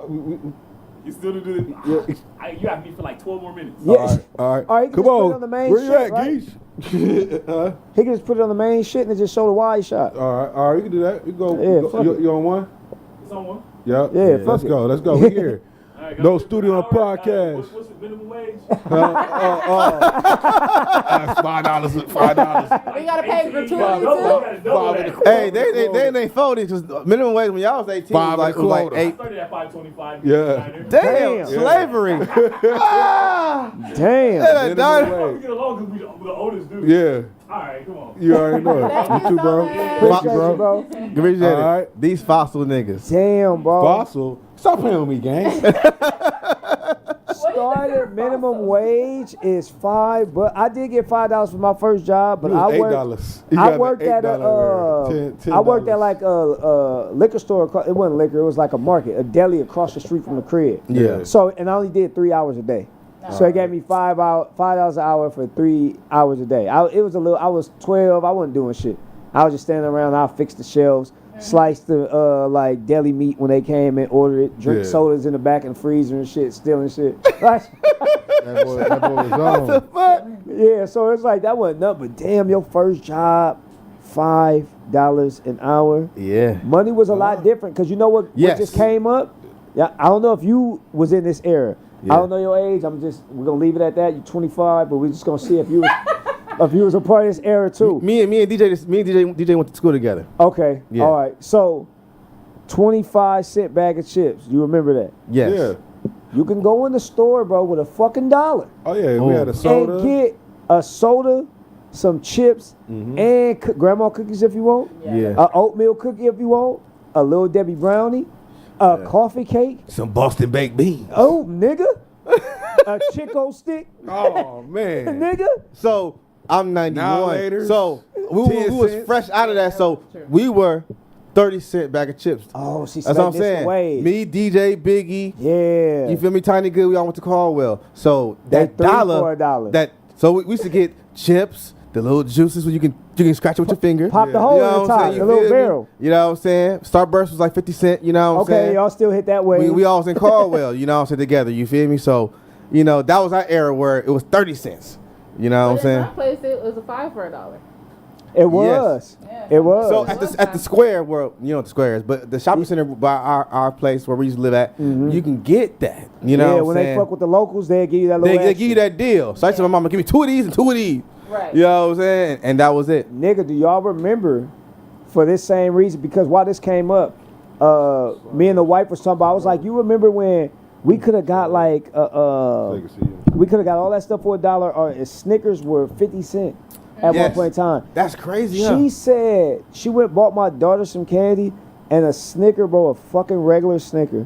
You still do this? You have me for like 12 more minutes. Yeah. All right. All right, you can Come just put it on. on the main Where you shit, at, right? Geechi? He can just put it on the main shit and just show the wide shot. All right. You can do that. You go. Yeah, fuck it. You on one? It's on one. Yeah. Yeah, fuck Let's it. go. Let's go. We here. All right, No go. studio on podcast. What's the minimum wage? $5. We got to pay gratuity Double too. that. Hey, they ain't folded because minimum wage when y'all was 18 Five was and a like quarter. I 8. started at $5.25. Yeah. Damn, Damn. slavery. Ah, Damn. that done. Minimum We get along because we the oldest dude. Yeah. All right, come on. You already know it. Thank You you too, bro. so much. Appreciate you, bro. Appreciate it. All right. These fossil niggas. Damn, bro. Fossil. Stop playing with me, gang. Started minimum wage is $5, but I did get $5 for my first job. But It was I worked. $8. You I got worked an at a. $8 I worked at like a liquor store. It wasn't liquor. It was like a market, a deli across the street from the crib. Yeah. So and I only did 3 hours a day. So it gave me $5 an hour for 3 hours a day. I was 12. I wasn't doing shit. I was just standing around. I fixed the shelves, sliced the like deli meat when they came and ordered it. Drink Yeah. sodas in the back of the freezer and shit, stealing shit. Like, That boy was on. yeah, so it's like that wasn't nothing. But damn, your first job, $5 an hour. Yeah. Money was a lot different because you know what Yes. just came up. Yeah, I don't know if you was in this era. Yeah. I don't know your age. We're gonna leave it at that. You're 25, but we're just gonna see if you was a part of this era too. Me and DJ went to school together. Okay, Yeah. all right. So, 25-cent bag of chips. You remember that? Yes. Yeah. You can go in the store, bro, with a fucking $1 Oh yeah. Oh. We had a soda. and get a soda, some chips, and grandma cookies if you want. Yeah. A oatmeal cookie if you want. A little Debbie brownie. A coffee cake. Some Boston baked beans. Oh, nigga. A Chico stick. Oh man. Nigga. So I'm Now 91. later, So we 10 was cents. fresh out of that. So we were 30-cent bag of chips. Oh, she That's what I'm this saying. away. Me, DJ, Biggie. Yeah. You feel me? Tiny Good. We all went to Caldwell. So They that $3 dollar. for a dollar. That so we used to get chips, the little juices where you can scratch it with your finger. Pop the Yeah. hole You know in the what I'm top, saying? the You little feel me? barrel. You know what I'm saying? Starburst was like 50 cents. You know what I'm Okay, saying? y'all still hit that way. We all was in Caldwell. You know what I'm saying? Together. You feel me? So you know that was our era where it was 30 cents. You know what I'm But in saying? my place, it was a 5 for $1. It was. Yeah. It was. So at the square where you know what the square is, but the shopping center by our place where we used to live at, you can get that. You know yeah, what I'm when saying? they fuck with the locals, they give you that little They give you that deal. So I said to my mama, give me 2 of these and 2 of these. Right. You know what I'm saying? And that was it. Nigga, do y'all remember for this same reason? Because while this came up, me and the wife was talking about, I was like, you remember when we could have got like, we could have got all that stuff for $1 or Snickers were 50 cents at Yes. one point in time. That's crazy, huh? She said she went and bought my daughter some candy and a Snicker, bro, a fucking regular Snicker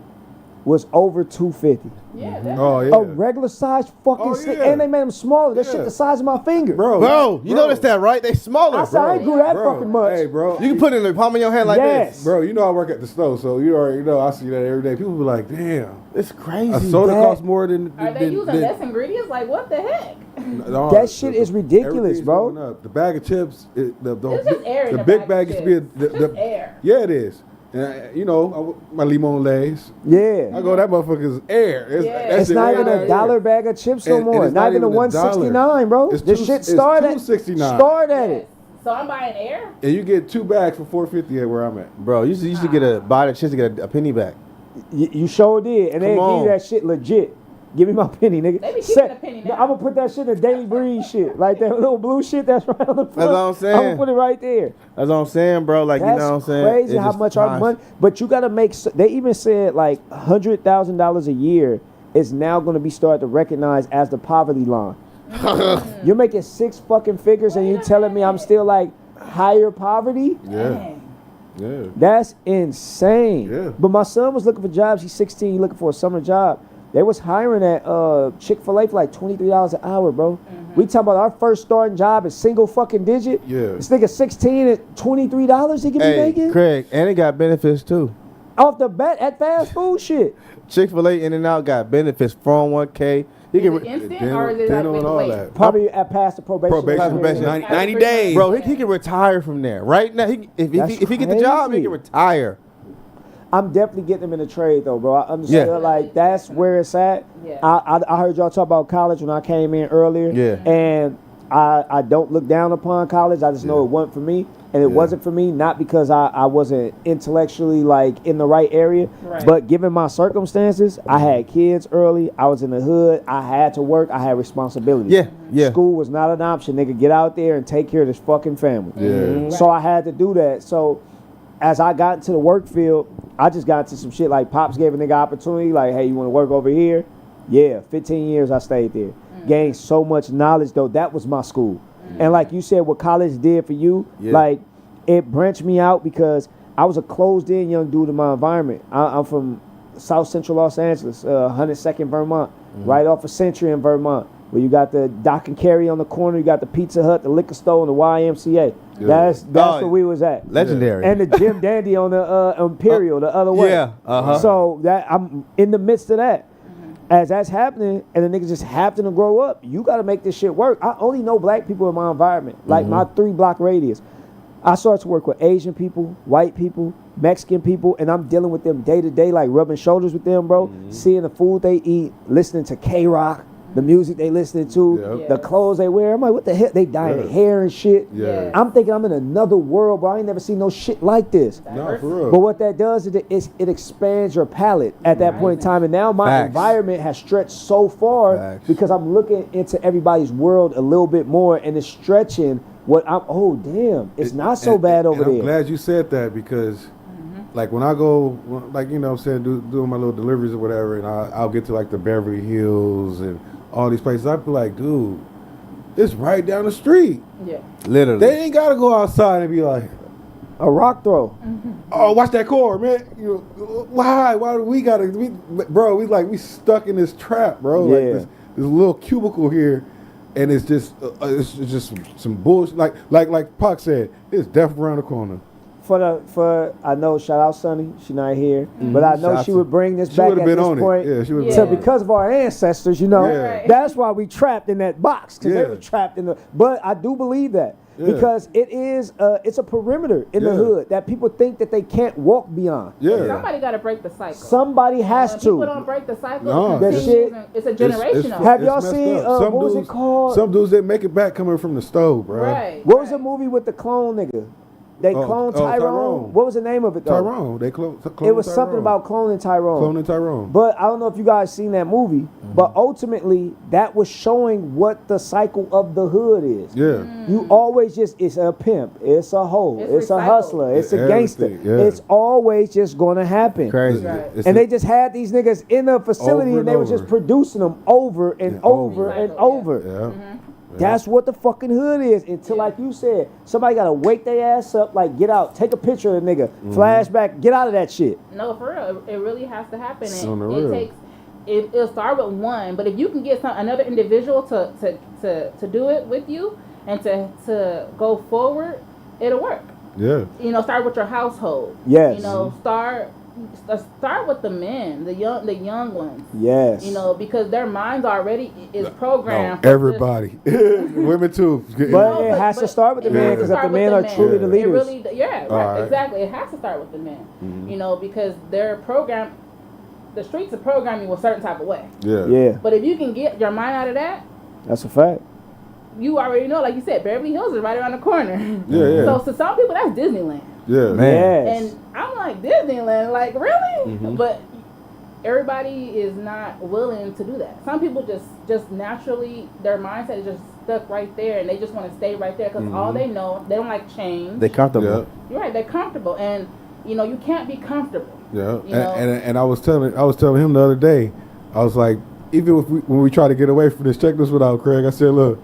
was over $2.50. Yeah, definitely. Oh yeah. A regular size fucking Oh, Snicker, yeah. and they made them smaller. That Yeah. shit the size of my finger. Bro, you noticed that, right? They smaller. I said I ain't grew that fucking much. Hey, bro. You can put it in the palm of your hand like Yes. this. Bro, you know I work at the store, so you already know I see that every day. People be like, "Damn, It's crazy. a soda That- costs more than." Are they using less ingredients? Like, what the heck? No, That shit is ridiculous, everything's bro. going up. The bag of chips, the It's just air in the the big bag bag of used to be chips. Just air. Yeah, it is. And you know, my limon lays. Yeah. I go that motherfucker's air. Yeah. It's not even a dollar bag of chips no more. it's Not even a $1.69, $1.69, bro. It's This two- shit it's started at $2.69. Start at Yes. it. So I'm buying air? And you get 2 bags for $4.50 at where I'm at. Bro, you used to get buy the chips to get a penny back. You sure did, and they Come give on. you that shit legit. Give me my penny, nigga. They be keeping a penny now. I'm gonna put that shit in Daily Breeze shit, like that little blue shit that's right on the front. what I'm saying. I'm gonna put it right there. That's what I'm saying, bro. Like, That's you know what I'm saying? crazy It's how just much our nice. money. But you gotta make. They even said like $100,000 a year is now gonna be started to recognize as the poverty line. You're making 6 fucking figures, and you telling me I'm still like higher poverty? Yeah, Dang. yeah. That's insane. Yeah. But my son was looking for jobs. He's 16, looking for a summer job. They was hiring at Chick-fil-A for like $23 an hour, bro. We talking about our first starting job is single fucking digit. Yeah. This nigga 16 at $23 he could be Hey, making Craig, and it got benefits too. off the bat at fast food shit. Chick-fil-A In-N-Out got benefits, 401k. He Is can it instant or is it like dental with and the all weight? that. Probably at past the probation. Probation, period. 90 days. bro, he can retire from there right now. If That's he get the job, he crazy. can retire. I'm definitely getting them in the trade though, bro. I understood Yeah. like that's where it's at. Yeah. I heard y'all talk about college when I came in earlier. Yeah. And I don't look down upon college. I just know it wasn't for me. And it wasn't for me, not because I wasn't intellectually like in the right area, Right. but given my circumstances, I had kids early. I was in the hood. I had to work. I had responsibilities. Yeah, yeah. School was not an option, nigga. Get out there and take care of this fucking family. Yeah. So I had to do that. So as I got into the work field, I just got into some shit like Pops gave a nigga opportunity, like, hey, you want to work over here? Yeah, 15 years I stayed there. Gained so much knowledge though. That was my school. And like you said, what college did for you, Yeah. like it branched me out because I was a closed-in young dude in my environment. I'm from South Central Los Angeles, 102nd Vermont, right off of Century in Vermont, where you got the Dock and Carry on the corner, you got the Pizza Hut, the liquor store, and the YMCA. Yeah. That's Oh, where we was at. Legendary. And the Jim Dandy on the Imperial, the other way. Yeah, uh-huh. So that I'm in the midst of that. As that's happening, and the niggas just happen to grow up, you got to make this shit work. I only know black people in my environment, like my 3-block radius. I started to work with Asian people, white people, Mexican people, and I'm dealing with them day to day, like rubbing shoulders with them, bro. Seeing the food they eat, listening to K-Rock, the music they listening to, Yep. the clothes they wear. I'm like, what the hell? They dyeing their hair and shit. Yeah. I'm thinking I'm in another world, bro. I ain't never seen no shit like this. No, for real. But what that does is it expands your palate at that point in time. And now my Facts. environment has stretched so far Facts. because I'm looking into everybody's world a little bit more, and it's stretching what I'm. Oh damn, it's not so bad over I'm there. glad you said that because, like, when I go, like, you know what I'm saying, doing my little deliveries or whatever, and I'll get to, like, the Beverly Hills and all these places, I be like, dude, It's right down the street. Yeah. Literally. They ain't gotta go outside and be like, A rock throw. oh, watch that core, man. You know, why? Why do we gotta? Bro, we stuck in this trap, bro. Yeah. Like this little cubicle here, and it's just some bullshit. Like Pac said, it's death around the corner. For I know, shout out Sonny, she not here, but I know Shout she out would bring this She back would at have been this on point. it. Yeah, she would have So been on it. because of our ancestors, you know, Yeah. Right. that's why we trapped in that box because Yeah. they were trapped in the. But I do believe that Yeah. because it's a perimeter in the Yeah. hood that people think that they can't walk beyond. Yeah. Somebody got to break the cycle. Somebody has When to. people don't break the cycle, No, it That continues shit- and it's a It's- generational. Have it's y'all messed seen, up. what was it called? Some dudes that make it back coming from the stove, bro. Right. What was the right. movie with the clone nigga? They cloned Tyrone. Tyrone. What was the name of it though? Tyrone. They clone. It was something about cloning Tyrone. cloning Tyrone. But I don't know if you guys seen that movie, but ultimately that was showing what the cycle of the hood is. Yeah. You always it's a pimp, it's a hoe, It's it's a recycled. hustler, it's a gangster. Everything, yeah. It's always just gonna happen. Crazy. Right. It's And a- they just had these niggas in the facility Over and and they were just over. producing them over and And over over. and Recycled, yeah. over. Yeah. That's what the fucking hood is. Until, like you said, somebody gotta wake their ass up, like get out, take a picture of the nigga, flashback, get out of that shit. No, for real, it really has to happen. On the And real. it takes. It'll start with one, but if you can get another individual to do it with you and to go forward, it'll work. Yeah. You know, start with your household. Yes. You know, start with the men, the young ones. Yes. You know, because their minds already is programmed. No, for everybody. Women too. But No, it has to start with the it man has to because if start the with men the are men. truly the Yeah. leaders. It really, yeah, right, Alright. exactly. It has to start with the men. You know, because they're programmed. The streets are programming you a certain type of way. Yeah. Yeah, But if you can get your mind out of that, that's a fact. you already know, like you said, Beverly Hills is right around the corner. Yeah. Yeah. So to some people, that's Disneyland. Yeah. Man. Yes. And I'm like, Disneyland? Like, really? Mm-hmm. But everybody is not willing to do that. Some people just naturally, their mindset is just stuck right there, and they just want to stay right there because all they know, they don't like change. They comfortable. Yeah. You're right, they're comfortable. And, you know, you can't be comfortable. Yeah. You know? And I was telling him the other day, I was like, even if when we try to get away from this, check this one out, Craig. I said, look,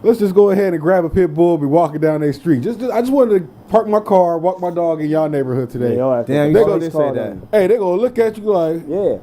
let's just go ahead and grab a pit bull, be walking down their street. I just wanted to park my car, walk my dog in y'all neighborhood today. Damn, They you go- always say that. Hey, they gonna look at you like, Yeah.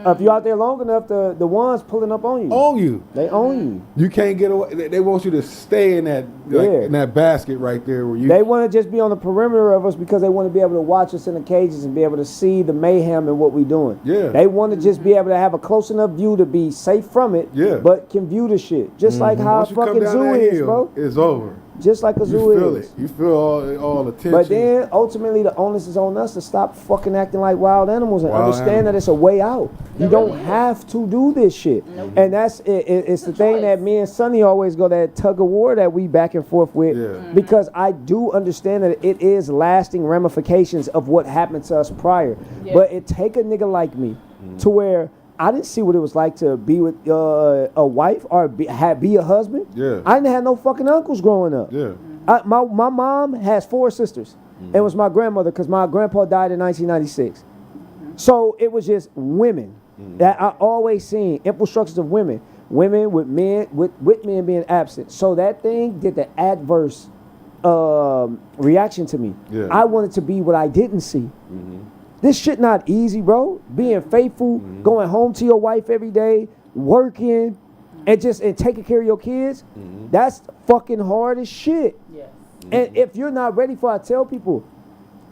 If you out there long enough, the ones pulling up on you. own you. They own you. You can't get away. They want you to stay in that Yeah. in that basket right there where you. They want to just be on the perimeter of us because they want to be able to watch us in the cages and be able to see the mayhem and what we're doing. Yeah. They want to just be able to have a close enough view to be safe from it, Yeah. but can view the shit. Just like how a Once you come fucking down zoo that is, hill, bro. it's over. Just like a You zoo feel is. it. You feel all the tension. But then ultimately the onus is on us to stop fucking acting like wild animals and Wild understand that it's a way out. You It don't really is. have to do this shit. Nope. And that's it's the a thing that choice. me and Sonny always go that tug of war that we back and forth with. Yeah. Because I do understand that it is lasting ramifications of what happened to us prior. Yeah. But it take a nigga like me to where I didn't see what it was like to be with a wife or be a husband. Yeah. I didn't have no fucking uncles growing up. Yeah. My mom has 4 sisters. It was my grandmother because my grandpa died in 1996. So it was just women that I always seen infrastructures of women with men with men being absent. So that thing did the adverse reaction to me. Yeah. I wanted to be what I didn't see. This shit not easy, bro. Being faithful, going home to your wife every day, working, and taking care of your kids. That's fucking hard as shit. Yes. And if you're not ready for it, I tell people,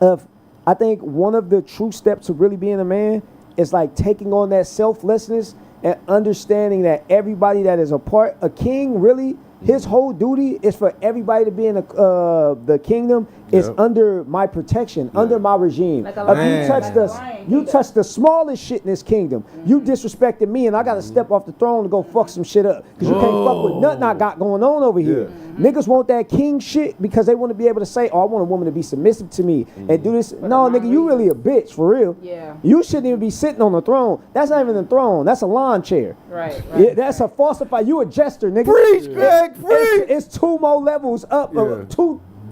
I think one of the true steps to really being a man is like taking on that selflessness and understanding that everybody that is a king really, his whole duty is for everybody to be in the kingdom is Yep. under my protection, under my regime. Like a If lion, you touch like the a lion you king. touch the smallest shit in this kingdom, you disrespected me, and I gotta step off the throne to go fuck some shit up because you can't fuck with nothing I got going on over here. Niggas want that king shit because they want to be able to say, "Oh, I want a woman to be submissive to me and do this." No, the nigga, you wrong really a bitch for real. Yeah. You shouldn't even be sitting on the throne. That's not even the throne. That's a lawn chair. Right. Yeah, that's a falsified. You a jester, nigga. Preach, Greg, preach. It's 2 more levels up, Yeah.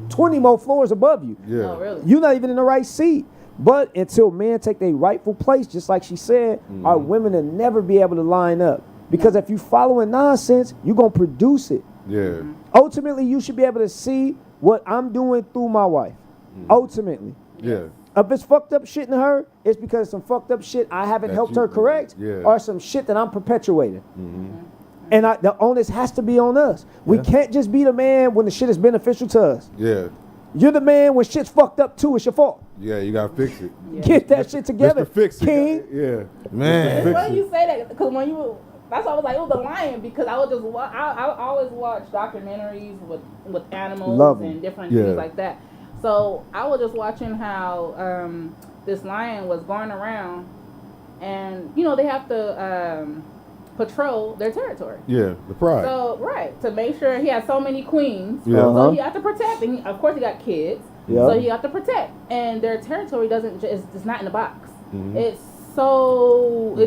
20 more floors above you. Yeah. Oh, really? You're not even in the right seat. But until men take their rightful place, just like she said, our women will never be able to line up. Because if you following nonsense, you're going to produce it. Yeah. Ultimately, you should be able to see what I'm doing through my wife. Ultimately. Yeah. If it's fucked up shit in her, it's because some fucked up shit I haven't That helped you- her correct, yeah. or some shit that I'm perpetuating. And the onus has to be on us. We can't just be the man when the shit is beneficial to us. Yeah. You're the man when shit's fucked up too. It's your fault. Yeah, you gotta fix it. Get that shit together, Mr. Fix It. King. Yeah. Man. Mr. Why Fix do It. you say that? Because when you, that's why I was like, it was the lion, because I would just I always watch documentaries with animals Love 'em. and different Yeah. things like that. So I was just watching how this lion was going around, and they have to patrol their territory. Yeah, the pride. So to make sure he has so many queens, Yeah. so he have to protect. And of course, he got kids, Yeah. so he have to protect. And their territory doesn't just it's not in a box. Mm-hmm. It's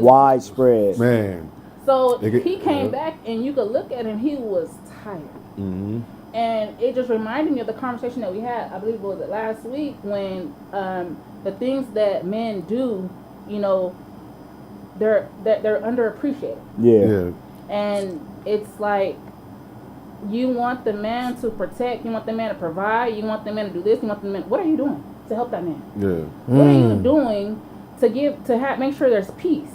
Widespread. Man. So They get- he came yeah. back, and you could look at him. He was tired, Mm-hmm. and it just reminded me of the conversation that we had. I believe it was last week when the things that men do, they're underappreciated. Yeah. Yeah. And it's like you want the man to protect, you want the man to provide, you want the man to do this, you want the man. What are you doing to help that man? Yeah. What are you doing to make sure there's peace?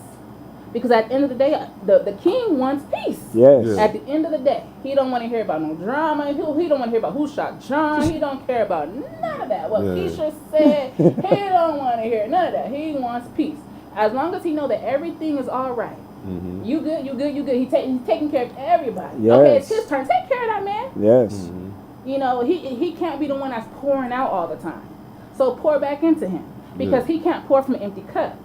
Because at the end of the day, the king wants peace. Yes. Yeah. At the end of the day, he don't want to hear about no drama. He don't want to hear about who shot John. He don't care about none of that. What Yeah. Keisha said, he don't want to hear none of that. He wants peace. As long as he know that everything is all right. Mm-hmm. You good, you good, you good. He's taking care of everybody. Yes. Okay, it's his turn. Take care of that man. Yes. He can't be the one that's pouring out all the time. So pour back into him. Because he can't pour from an empty cup.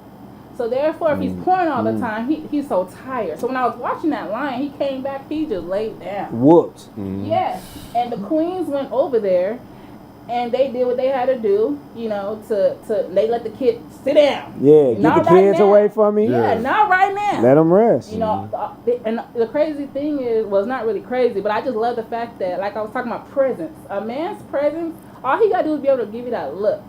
So therefore, if he's pouring all the time, he's so tired. So when I was watching that lion, he came back, he just laid down. Whooped. Yes. And the queens went over there, and they did what they had to do, they let the kid sit down. Yeah. Get Not the right kids now. away from me. Yeah, not right now. Let them rest. And the crazy thing is, well, it's not really crazy, but I just love the fact that, like I was talking about presence. A man's presence, all he gotta do is be able to give you that look.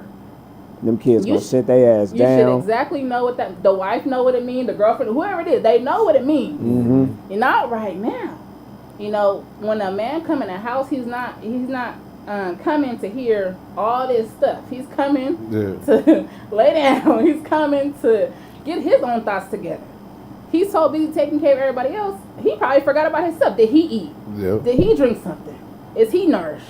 Them kids You gonna sh- sit their ass You should down. exactly know what the wife know what it means, the girlfriend, whoever it is, they know what it means. Mm-hmm. Not right now. When a man come in a house, he's not coming to hear all this stuff. He's coming to lay down. He's coming to get his own thoughts together. He's so busy taking care of everybody else, he probably forgot about himself. Did he eat? Yep. Did he drink something? Is he nourished?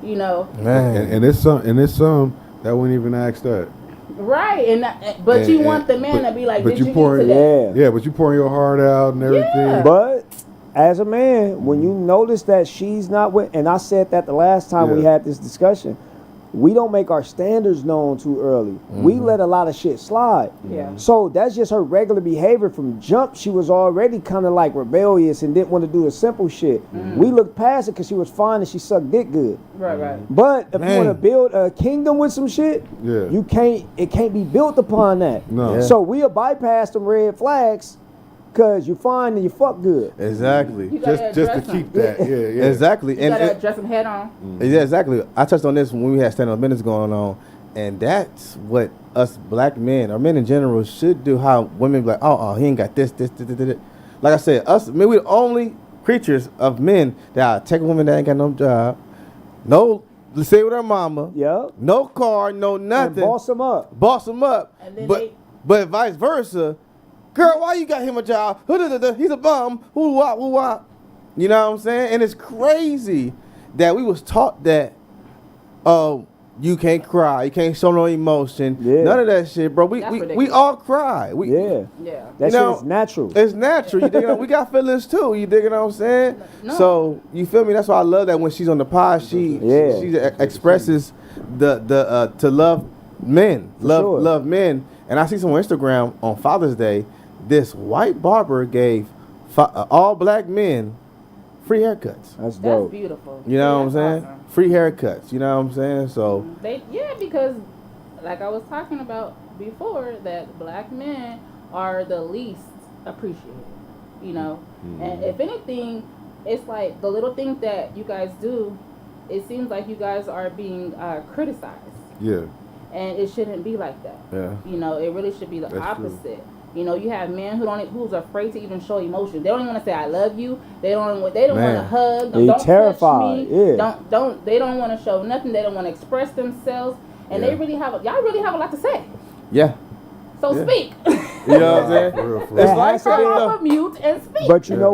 Man. And it's some that wouldn't even ask that. Right, but you want the man to be like, did you eat today? Yeah. Yeah, but you pouring your heart out and everything. Yeah. But as a man, when you notice that she's not with, and I said that the last time we Yeah. had this discussion, we don't make our standards known too early. We let a lot of shit slide. Yeah. So that's just her regular behavior from jump. She was already kind of like rebellious and didn't want to do the simple shit. We looked past it because she was fine and she sucked dick good. Right. But if you Man. want to build a kingdom with some shit, Yeah. it can't be built upon that. No. Yeah. So we'll bypass them red flags because you fine and you fuck good. Exactly. You gotta Just to address keep them. that. Yeah. Exactly. You gotta And address them head on. yeah, exactly. I touched on this when we had stand-up minutes going on, and that's what us black men or men in general should do. How women be like, oh, he ain't got this. Like I said, men, we're the only creatures of men that take a woman that ain't got no job, no, let's say with her mama, Yep. no car, no And nothing, boss them up. boss him up. And then But vice versa, girl, why you got him a job? He's a bum. Who wop. You know what I'm saying? And it's crazy that we was taught that, you can't cry, you can't show no emotion, Yeah. none of that shit, bro. We That's we ridiculous. all cry. Yeah. Yeah. That You know, shit is natural. It's natural. You dig it? We got feelings too. You dig what I'm saying? No. So you feel me? That's why I love that when she's on the pod, she expresses the to love men, love men. And I see some on Instagram on Father's Day. This white barber gave all black men free haircuts. That's That's dope. beautiful. You know what I'm That's saying? awesome. Free haircuts. You know what I'm saying? So Because like I was talking about before, that black men are the least appreciated, and if anything, it's like the little things that you guys do, it seems like you guys are being criticized, Yeah. and it shouldn't be like that. yeah. It really should be the That's true. opposite. You know, you have men who's afraid to even show emotion. They don't even want to say I love you. They don't want to hug. They don't terrified. touch me. Yeah. They don't want to show nothing. They don't want to express themselves. And y'all really have a lot to say. Yeah. So speak. You know what I'm saying? It's like Come off of mute and speak. But you know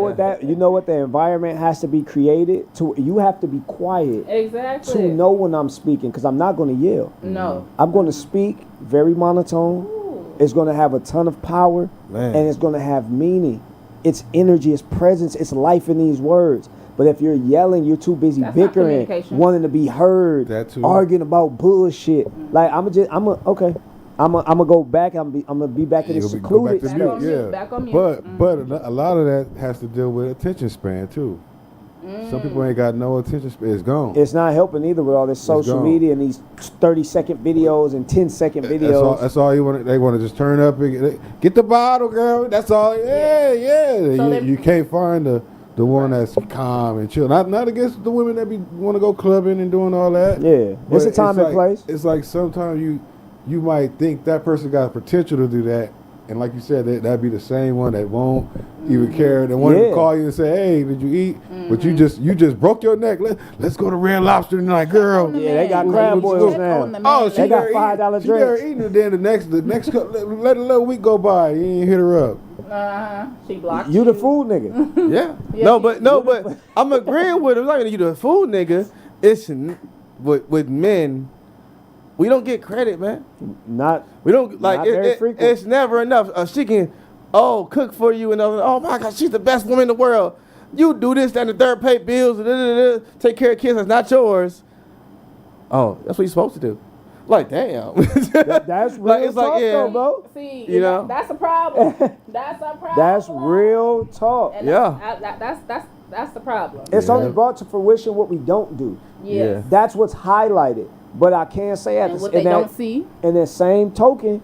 what the environment has to be created to. You have to be quiet. Exactly. To know when I'm speaking, because I'm not going to yell. No. I'm going to speak very monotone. Ooh. It's going to have a ton of power, and it's going to have meaning. It's energy, it's presence, it's life in these words. But if you're yelling, you're too busy bickering, wanting to be heard, arguing about bullshit. Like I'm gonna go back. I'm gonna be back in the secluded space. Back on mute. But a lot of that has to deal with attention span too. Some people ain't got no attention span. It's gone. It's not helping either with all this social media and these 30-second videos and 10-second videos. That's all you want. They want to just turn up and get the bottle, girl. That's all. Yeah. So you can't find the one that's calm and chill. Not against the women that want to go clubbing and doing all that. Yeah, it's a time and place. It's like sometimes you might think that person got potential to do that, and like you said, that'd be the same one that won't even care. That wanted to call you and say, "Hey, did you eat?" But you just broke your neck. Let's go to Red Lobster tonight, girl. Yeah, they got crab boils now. Oh, they got $5 drinks. She there eating it. Then the next let a little week go by. You ain't hit her up. She blocked you. The food nigga. Yeah. No, but I'm agreeing with him. Like you the food nigga. It's with men. We don't get credit, man. We don't like it's never enough. She can cook for you and oh my God, she's the best woman in the world. You do this, that, and the third, pay bills, take care of kids that's not yours. Oh, that's what you're supposed to do. Like, damn. That's real talk, though, bro. See, you know, that's a problem. That's a problem. That's real talk. And that's the problem. It's only brought to fruition what we don't do. Yeah. That's what's highlighted. But I can't say and what they don't see. In that same token,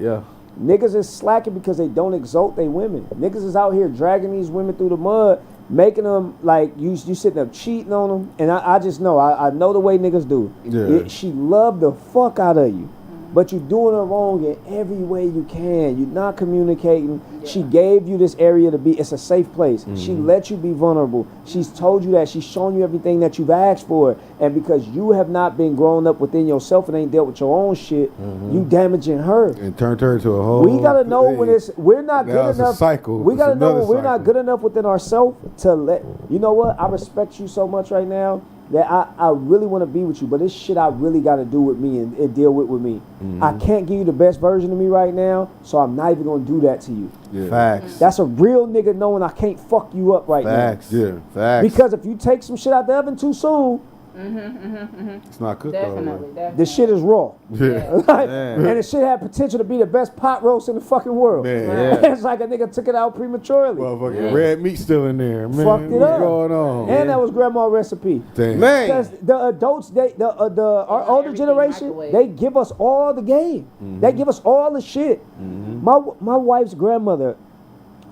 niggas is slacking because they don't exalt they women. Niggas is out here dragging these women through the mud, making them like you sitting up cheating on them. And I just know, I know the way niggas do. Yeah. She loved the fuck out of you. But you're doing her wrong in every way you can. You're not communicating. Yeah. She gave you this area to be. It's a safe place. Mm-hmm. She let you be vulnerable. She's told you that. She's shown you everything that you've asked for. And because you have not been growing up within yourself and ain't dealt with your own shit, you damaging her. And turned her into a whole. We gotta know when we're not good enough. Cycle. We gotta know when we're not good enough within ourselves to let. You know what? I respect you so much right now. That I really want to be with you, but this shit I really got to do with me and deal with me. Mm-hmm. I can't give you the best version of me right now, so I'm not even going to do that to you. Yeah. Facts. That's a real nigga knowing I can't fuck you up right now. Yeah. Facts. Because if you take some shit out the oven too soon, it's not cooked definitely. The shit is raw. Yeah. And the shit had potential to be the best pot roast in the fucking world. It's like a nigga took it out prematurely. Motherfucking red meat still in there, man. Fucked it What's up. going on? And that was grandma's recipe. Damn. Man. Because the adults, our older generation, they give us all the game. Mm-hmm. They give us all the shit. Mm-hmm. My wife's grandmother,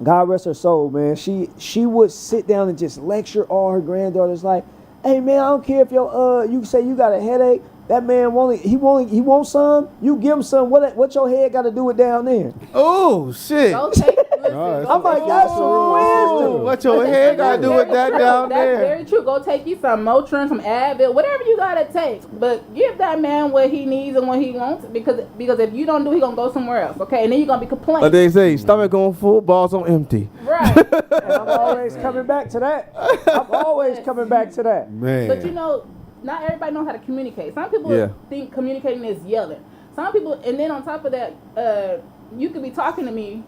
God rest her soul, man. She would sit down and just lecture all her granddaughters like, hey man, I don't care if you say you got a headache. That man he wants some. You give him some. What your head got to do with down there? Oh shit! I'm like, that's some wisdom. What your head got to do with that down there? That's very true. Go take you some Motrin, some Advil, whatever you gotta take. But give that man what he needs and what he wants, because if you don't do, he gonna go somewhere else. Okay, and then you're gonna be complaining. But they say stomach on full, balls on empty. Right. And I'm always coming back to that. Man. But you know, not everybody knows how to communicate. Some people think communicating is yelling. Some people, and then on top of that, you could be talking to me,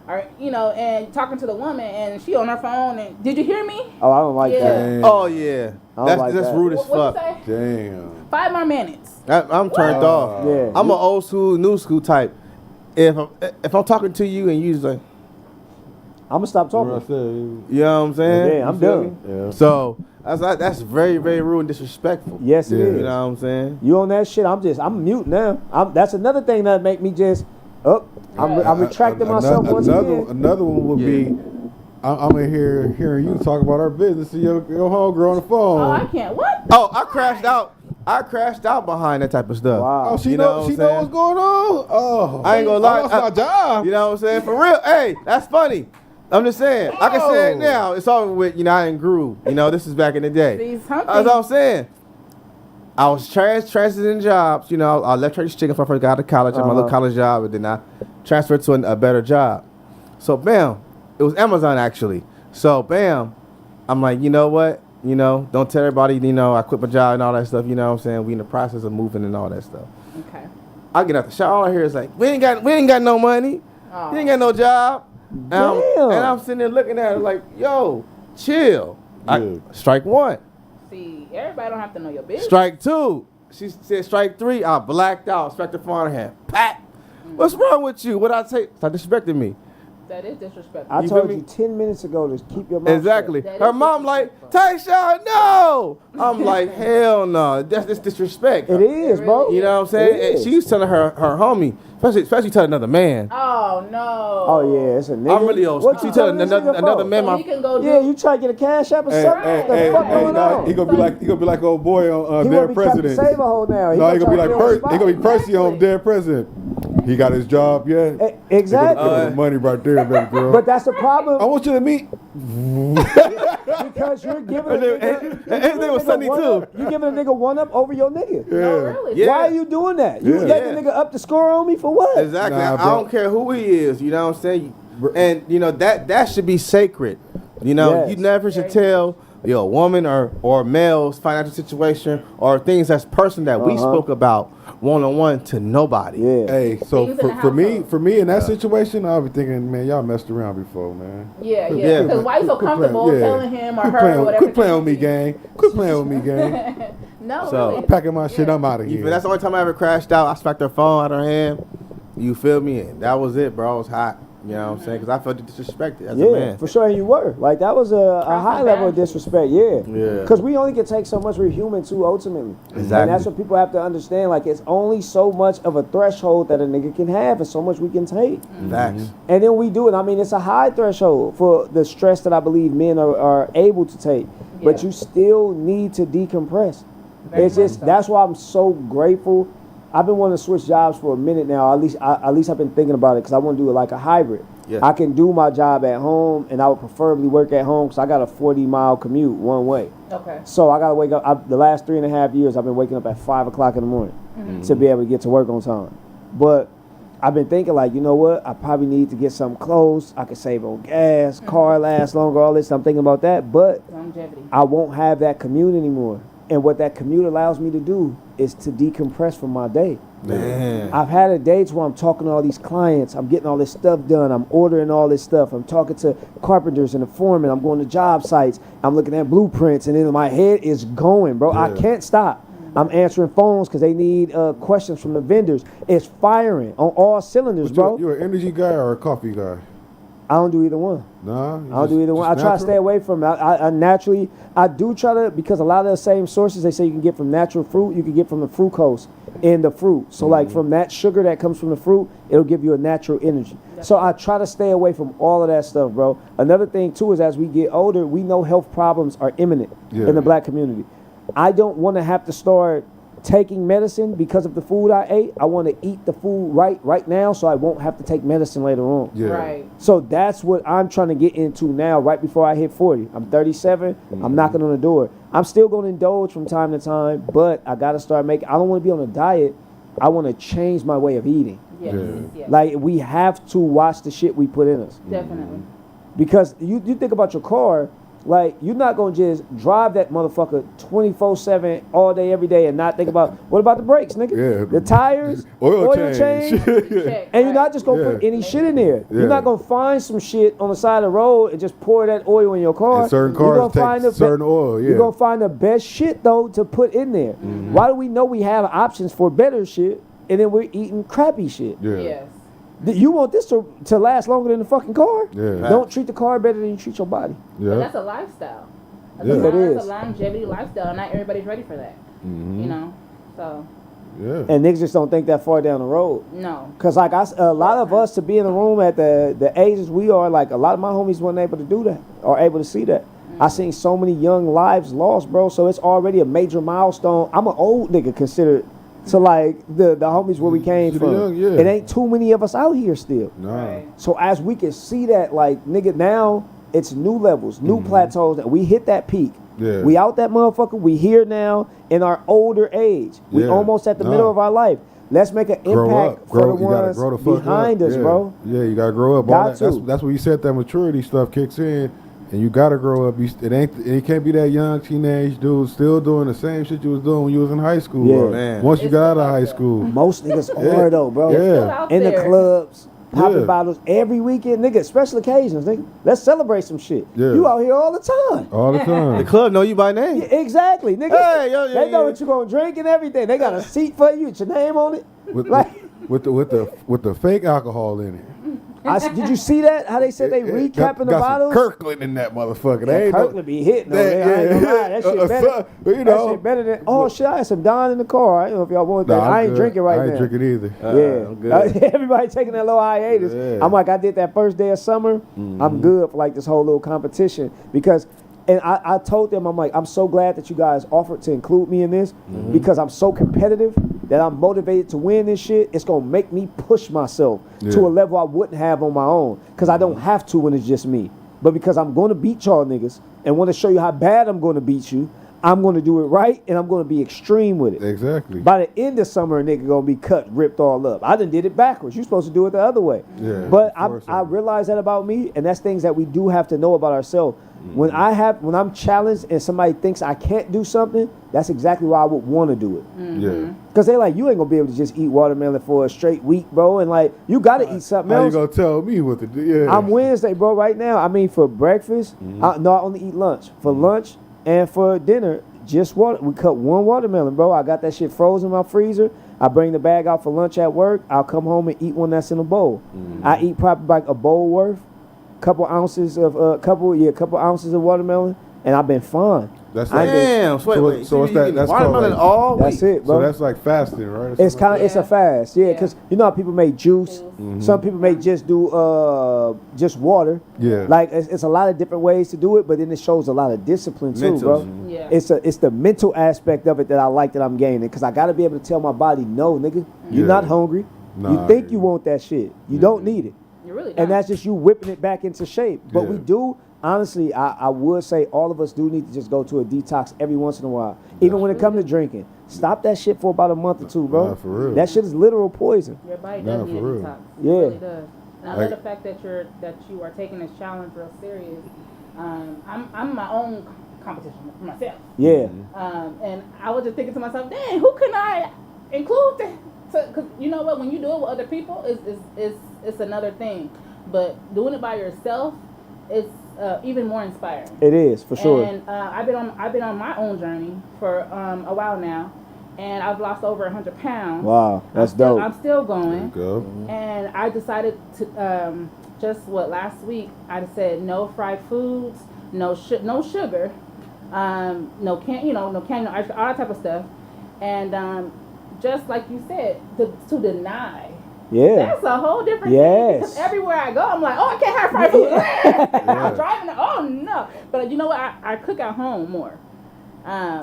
or and talking to the woman, and she on her phone, and did you hear me? Oh, I don't like that. Damn. Oh yeah, that's rude as fuck. Damn. 5 more minutes. I'm turned off. Yeah. I'm an old school, new school type. If I'm talking to you and you just like, I'm gonna stop talking. You know what I'm saying? Yeah, I'm done. Yeah. So that's very, very rude and disrespectful. Yes, it is. You know what I'm saying? You on that shit? I'm mute now. That's another thing that make me just I'm retracting myself once again. Another one would be I'm in here hearing you talk about our business to your homegirl on the phone. Oh, I can't. What? Oh, I crashed out. I crashed out behind that type of stuff. Wow. Oh, she You know what she I'm know saying? what's going on. Oh, I ain't gonna lie. I lost my job. You know what I'm saying? For real. Hey, that's funny. I'm just saying. I can say it Oh. now. It's over with. You know, I ain't groove. You know, this is back in the day. See, something. That's what I'm saying. I was transitioning jobs. You know, I left Church Chicken before I first got out of college. I had my little college job, and then I transferred to a better job. So, bam. It was Amazon, actually. So, bam. I'm like, you know what? You know, don't tell everybody, you know, I quit my job and all that stuff. You know what I'm saying? We in the process of moving and all that stuff. Okay. I get out the shower. All I hear is like, we ain't got no money. Oh. You ain't got no job. And Damn. I'm sitting there looking at her like, yo, chill. Yeah. Strike one. See, everybody don't have to know your business. Strike two. She said strike three. I blacked out. Inspector Farnham. Pat. What's wrong with you? What I say? Start disrespecting me. That is disrespectful. I You told feel you me? 10 minutes ago to keep your mouth Exactly. That Her is mom like, disrespectful. Tayshawn, no. I'm like, hell no. That's disrespect. shut. It is, bro. You know what I'm saying? It And is. she was telling her homie, especially telling another man. Oh no. Oh, yeah, it's a nigga. I'm really old What school. you She telling telling this nigga another for? man. So he can go do. Yeah, you try to get a cash app or Hey, something? hey, What the hey, fuck hey, going nah, on? he gonna be like old boy on He Dead wanna be Captain President. Save-A-Hole now. No, he gonna be like Percy. he gonna be Percy on Dead President. He got his job yet. Exactly. He gonna give him the money right there, baby girl. But that's the I problem want you to meet. because you're giving a His name was Sonny too. You giving a nigga one up over your nigga. No, Yeah. really. Yeah. Why are you doing that? You Yeah. let the nigga up the score on me for what? Exactly. Nah, I bro. don't care who he is. You know what I'm saying? And you know that should be sacred. You know, Yes. you never should tell a woman or male's financial situation or things that's personal that we spoke about one-on-one to nobody. Yeah. Hey, so Things in the for me in that situation, I'll be thinking, man, y'all messed around before, man. Yeah, Yeah. yeah. Because why you so Quit comfortable playing- yeah. telling him or Quit her playing, or whatever? quit playing with me, gang. Quit playing with me, gang. No, So- really. Packing my shit, I'm out of You here. feel, that's the only time I ever crashed out. I smacked her phone out of her hand. You feel me? And that was it, bro. I was hot. You know what I'm saying? Because I felt disrespected as a Yeah, man. for sure, and you were. Like, that was a high level of disrespect, yeah. Yeah. Because we only can take so much, we're human too, ultimately. Exactly. And that's what people have to understand. Like, it's only so much of a threshold that a nigga can have and so much we can take. Facts. And then we do it. I mean, it's a high threshold for the stress that I believe men are able to take. But Yeah. you still need to decompress. Very It's just, much so. that's why I'm so grateful. I've been wanting to switch jobs for a minute now. At least I've been thinking about it because I want to do it like a hybrid. Yeah. I can do my job at home, and I would preferably work at home because I got a 40-mile commute one way. Okay. So I got to wake up. The last 3.5 years, I've been waking up at 5 o'clock in the morning to be able to get to work on time. But I've been thinking, like, you know what? I probably need to get something close. I could save on gas, car lasts longer, all this. I'm thinking about that. But Longevity. I won't have that commute anymore. And what that commute allows me to do is to decompress from my day. Man. I've had a days where I'm talking to all these clients. I'm getting all this stuff done. I'm ordering all this stuff. I'm talking to carpenters and the foreman. I'm going to job sites. I'm looking at blueprints, and then my head is going, bro. I Yeah. can't stop. I'm answering phones because they need questions from the vendors. It's firing on all cylinders, bro. You're an energy guy or a coffee guy? I don't do either one. Nah. I don't do either one. I try to stay away from it. I naturally, I do try to, because a lot of the same sources they say you can get from natural fruit, you can get from the fructose in the fruit. So like from that sugar that comes from the fruit, it'll give you a natural energy. So I try to stay away from all of that stuff, bro. Another thing too is as we get older, we know health problems are imminent in the black community. I don't want to have to start taking medicine because of the food I ate. I want to eat the food right now so I won't have to take medicine later on. Yeah. Right. So that's what I'm trying to get into now, right before I hit 40. I'm 37. I'm knocking on the door. I'm still going to indulge from time to time, but I got to start making. I don't want to be on a diet. I want to change my way of eating. Yes. Yeah. Yes. Like, we have to watch the shit we put in us. Definitely. Because you think about your car, like, you're not going to just drive that motherfucker 24/7 all day, every day and not think about, what about the brakes, nigga? Yeah. The tires, Oil change. Check, And you're not right. just gonna put Yeah. any shit in there. Yeah. You're not gonna find some shit on the side of the road and just pour that oil in your car. And certain You're cars gonna find take the certain oil, yeah. You're gonna find the best shit though to put in there. Why do we know we have options for better shit and then we're eating crappy shit? Yeah. Yes. You want this to last longer than the fucking car? Yeah. Don't treat the car better than you treat your body. But Yeah. that's a lifestyle. That's, Yeah. a, It is. that's a longevity lifestyle. Not everybody's ready for that. You know? So, Yeah. And niggas just don't think that far down the road. no. Cause like a lot of us to be in the room at the ages we are, like a lot of my homies weren't able to do that or able to see that. I seen so many young lives lost, bro. So it's already a major milestone. I'm an old nigga considered to like the homies where we came from. Young, yeah. It ain't too many of us out here still. Nah. Right. So as we can see that, like, nigga, now it's new levels, new plateaus that we hit that peak. Yeah. We out that motherfucker. We here now in our older age. We Yeah. almost at the Nah. middle of our life. Let's make an Grow impact up. for the You gotta ones grow the fuck behind up. us, Yeah. bro. Yeah, you gotta grow up. Got All that, to. that's where you said that maturity stuff kicks in, and you gotta grow up. It can't be that young teenage dude still doing the same shit you was doing when you was in high school. Yeah. bro. Man. Once you It's got out of out high there. school, Most niggas are though, bro. Yeah. Still out In the there. clubs, popping Yeah. bottles every weekend, nigga. Special occasions, nigga. Let's celebrate some shit. Yeah. You out here all the time. all the The time. club know you by name. Yeah, exactly, nigga. Hey, yo, they know yeah. what you gonna drink and everything. They got a seat for you with your name on it. With, Like- with the fake alcohol in it. Did you see that? How they said they recapping the got bottles? some Kirkland in that motherfucker. Yeah, They ain't no- Kirkland be hitting though. That- man. I ain't gonna lie. That yeah. shit better. But, you That know. shit better than. Oh shit! I had some Don in the car. I don't know if y'all want that. Nah, I'm I ain't good. drinking right I ain't now. drinking either. Yeah, I'm good. everybody taking that little hiatus. Yeah. I'm like, I did that first day of summer. I'm good for like this whole little competition because, and I told them, I'm like, I'm so glad that you guys offered to include me in this because I'm so competitive that I'm motivated to win this shit. It's gonna make me push myself to Yeah. a level I wouldn't have on my own because I don't have to when it's just me. But because I'm gonna beat y'all niggas and want to show you how bad I'm gonna beat you, I'm gonna do it right and I'm gonna be extreme with it. Exactly. By the end of summer, a nigga gonna be cut, ripped all up. I done did it backwards. You supposed to do it the other way. Yeah, But of course I I- realize that about me, and that's things that we do have to know about ourselves. When I'm challenged and somebody thinks I can't do something, that's exactly why I would want to do it. Yeah. Cause they like, you ain't gonna be able to just eat watermelon for a straight week, bro. And like, you gotta eat something How you else. gonna tell me what to do? Yeah. I'm Wednesday, bro. Right now, I mean, for breakfast, I only eat lunch. For lunch and for dinner, just water. We cut one watermelon, bro. I got that shit frozen in my freezer. I bring the bag out for lunch at work. I'll come home and eat one that's in a bowl. I eat probably like a bowl worth, couple ounces of ounces of watermelon, and I've been fine. That's I like ain't been- Damn, So wait. so what's that- that's called, watermelon like- all week. That's it, bro. so that's like fasting, right? It's kind of it's a fast, yeah. Yeah. Because you know how people make juice. Some people may just do just water. Yeah. Like it's a lot of different ways to do it, but then it shows a lot of discipline too, Mental. bro. Yeah. It's the mental aspect of it that I like that I'm gaining because I got to be able to tell my body, no, nigga, you're Yeah. not hungry. Nah, you think yeah. you want that shit. You don't need it. You really don't. And that's just you whipping it back into shape. But Yeah. we do, honestly, I would say all of us do need to just go to a detox every once in a while. Even when it comes to drinking. Stop that shit for about a month or two, bro. Nah, for real. That shit is literal poison. Your body Nah, does need a for real. detox. Yeah. It really does. And I Like- love the fact that you are taking this challenge real serious. I'm my own competition for myself. Yeah. And I was just thinking to myself, dang, who can I include? Because you know what, when you do it with other people, it's another thing. But doing it by yourself, it's even more inspiring. It is, for sure. And I've been on my own journey for a while now, and I've lost over 100 pounds. Wow, that's dope. I'm still There you going, go. and I decided to last week I said no fried foods, no sugar, no candy, no ice cream, all that type of stuff, and just like you said, to deny. Yeah. That's a whole different thing. Yes. Because everywhere I go, I'm like, oh, I can't have fried food. I'm driving. Oh no! But you know what? I cook at home more.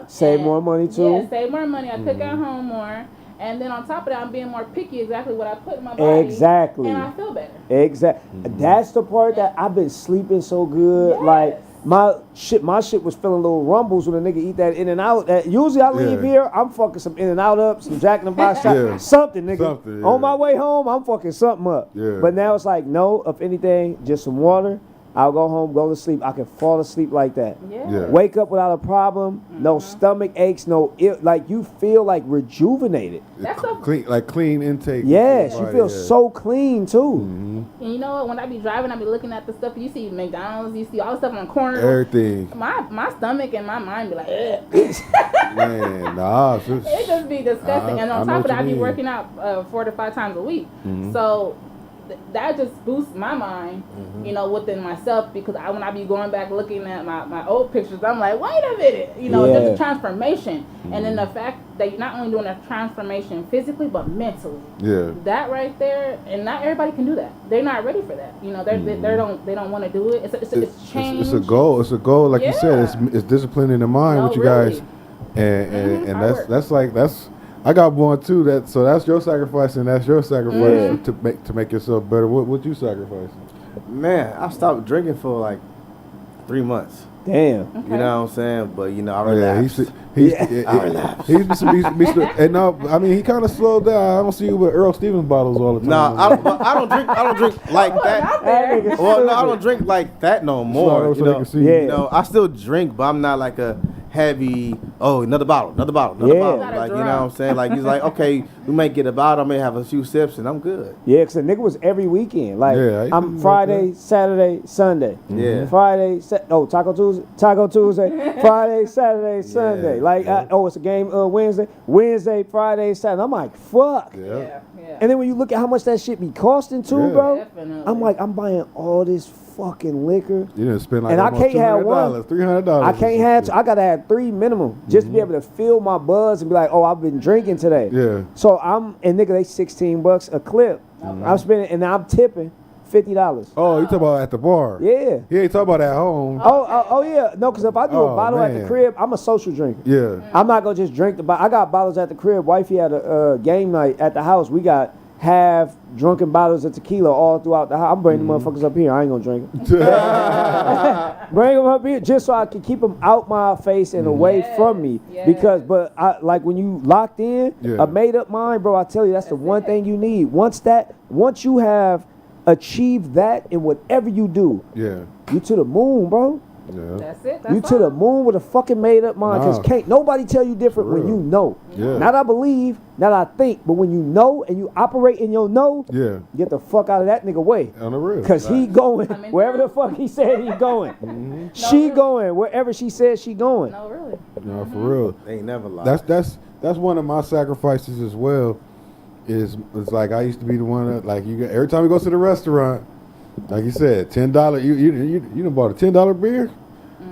Save and- more money, too. Yeah, save more money. I cook at home more, and then on top of that, I'm being more picky. Exactly what I put in my body. Exactly. And I feel better. Exactly. That's the part that I've been sleeping so good. Yes. Like my shit was feeling little rumbles when a nigga eat that In and Out. Usually I leave Yeah. here, I'm fucking some In and Out up, some Jack in the Box shot, Yeah. something, nigga. Something, yeah. On my way home, I'm fucking something up. Yeah. But now it's like, no, if anything, just some water. I'll go home, go to sleep. I can fall asleep like that. Yeah. Yeah. Wake up without a problem, no stomach aches, like you feel like rejuvenated. That's a- Clean intake. Yes, you Right, feel yeah. so clean too. And you know what? When I be driving, I be looking at the stuff. You see McDonald's, you see all the stuff on the corner. Everything. My stomach and my mind be like, ugh. Man, nah. It just be disgusting. And on I know top of what that, I you be mean. working out 4 to 5 times a week. So that just boosts my mind, you know, within myself, because when I be going back looking at my old pictures, I'm like, wait a minute, you know, just a transformation. And then the fact that you're not only doing a transformation physically but mentally. Yeah. That right there, and not everybody can do that. They're not ready for that. You know, they don't want to do it. It's change. It's a goal. It's a goal, like you said. It's discipline in the mind with you guys, and that's. I got one too. So that's your sacrifice, and that's your sacrifice to make yourself better. What you sacrifice? Man, I stopped drinking for like 3 months. Damn. Okay. You know what I'm saying? But you know, I relapsed. I relapsed. And no, I mean he kind of slowed down. I don't see you with Earl Stevens bottles all the time. No, I don't drink like that. Well, no, I don't drink like that no more. You know, I still drink, but I'm not like a heavy. Oh, another bottle. Like, you know what I'm saying? Like, he's like, okay, we might get a bottle, I may have a few sips, and I'm good. Yeah, because the nigga was every weekend. Like, I'm Friday, Saturday, Sunday. Yeah. Friday, Taco Tuesday, Friday, Saturday, Sunday. Like, it's a game Wednesday, Friday, Saturday. I'm like, fuck. Yeah. And then when you look at how much that shit be costing too, bro, Definitely. I'm like, I'm buying all this fucking liquor. You didn't spend like and I can't have one. $300. I can't have. I gotta have 3 minimum just to be able to fill my buzz and be like, oh, I've been drinking today. Yeah. So nigga, they $16 a clip. I'm spending, and I'm tipping $50. Oh, you talking about at the bar? Yeah. He ain't talking about at home. Oh yeah. No, because if I do a bottle at the crib, I'm a social drinker. Yeah. I'm not gonna just drink the bottle. I got bottles at the crib. Wifey had a game night at the house. We got half drunken bottles of tequila all throughout the house. I'm bringing the motherfuckers up here. I ain't gonna drink them. Bring them up here just so I can keep them out my face and away from me. Because, I like when you locked in, a made up mind, bro. I tell you, that's the one thing you need. Once you have achieved that in whatever you do, you to the moon, bro. Yeah. That's it. You to the moon with a fucking made up mind, because can't nobody tell you different when you know. Yeah. Not I believe, not I think, but when you know and you operate in your know, get the fuck out of that nigga way. On the real. Because he going wherever the fuck he said he going. She going wherever she said she going. No, really. No, for real. They ain't never lied. That's one of my sacrifices as well. It's like I used to be the one that, like, every time you go to the restaurant, like you said, $10. You done bought a $10 beer?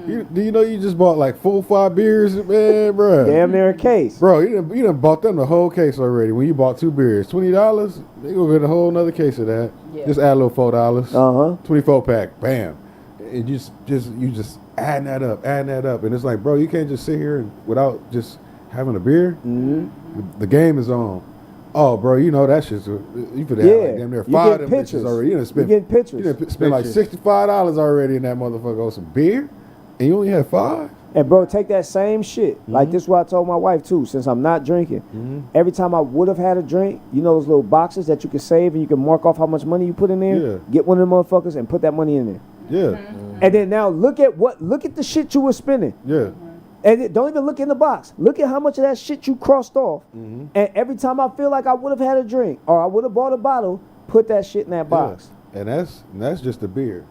Do you know you just bought like 4 or 5 beers, man, bro? Damn near a case. Bro, you done bought them the whole case already. When you bought 2 beers, $20, they gonna get a whole nother case of that. Yeah. Just add a little $4. 24 pack, bam. And you just adding that up, and it's like, bro, you can't just sit here without just having a beer. The game is on. Oh, bro, you know that shit's you could have like damn near 5 of them bitches already. You done spent like $65 already in that motherfucker on some beer, and you only had 5. And bro, take that same shit. Like this is what I told my wife too. Since I'm not drinking, every time I would have had a drink, you know those little boxes that you can save and you can mark off how much money you put in there. Yeah. Get one of them motherfuckers and put that money in there. Yeah. And then now look at the shit you were spending. Yeah. And don't even look in the box. Look at how much of that shit you crossed off. And every time I feel like I would have had a drink or I would have bought a bottle, put that shit in that box. And that's just the beer.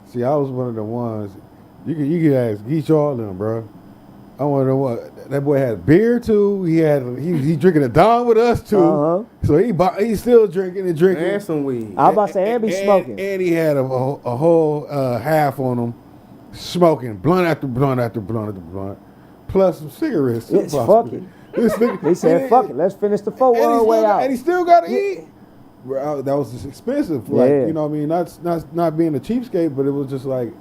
See, I was one of the ones. You can ask Geechi all them, bro. I want to know what that boy had beer too. He drinking a Don with us too. So he's still drinking and some weed. I was about to say and be smoking. And he had a whole half on him. Smoking blunt after blunt after blunt after blunt, plus some cigarettes. It's fucking. They said, "Fuck it, let's finish the 4 way out." And he still got to eat. Bro, that was just expensive. Like, you know what I mean? Not being a cheapskate, but it was just like,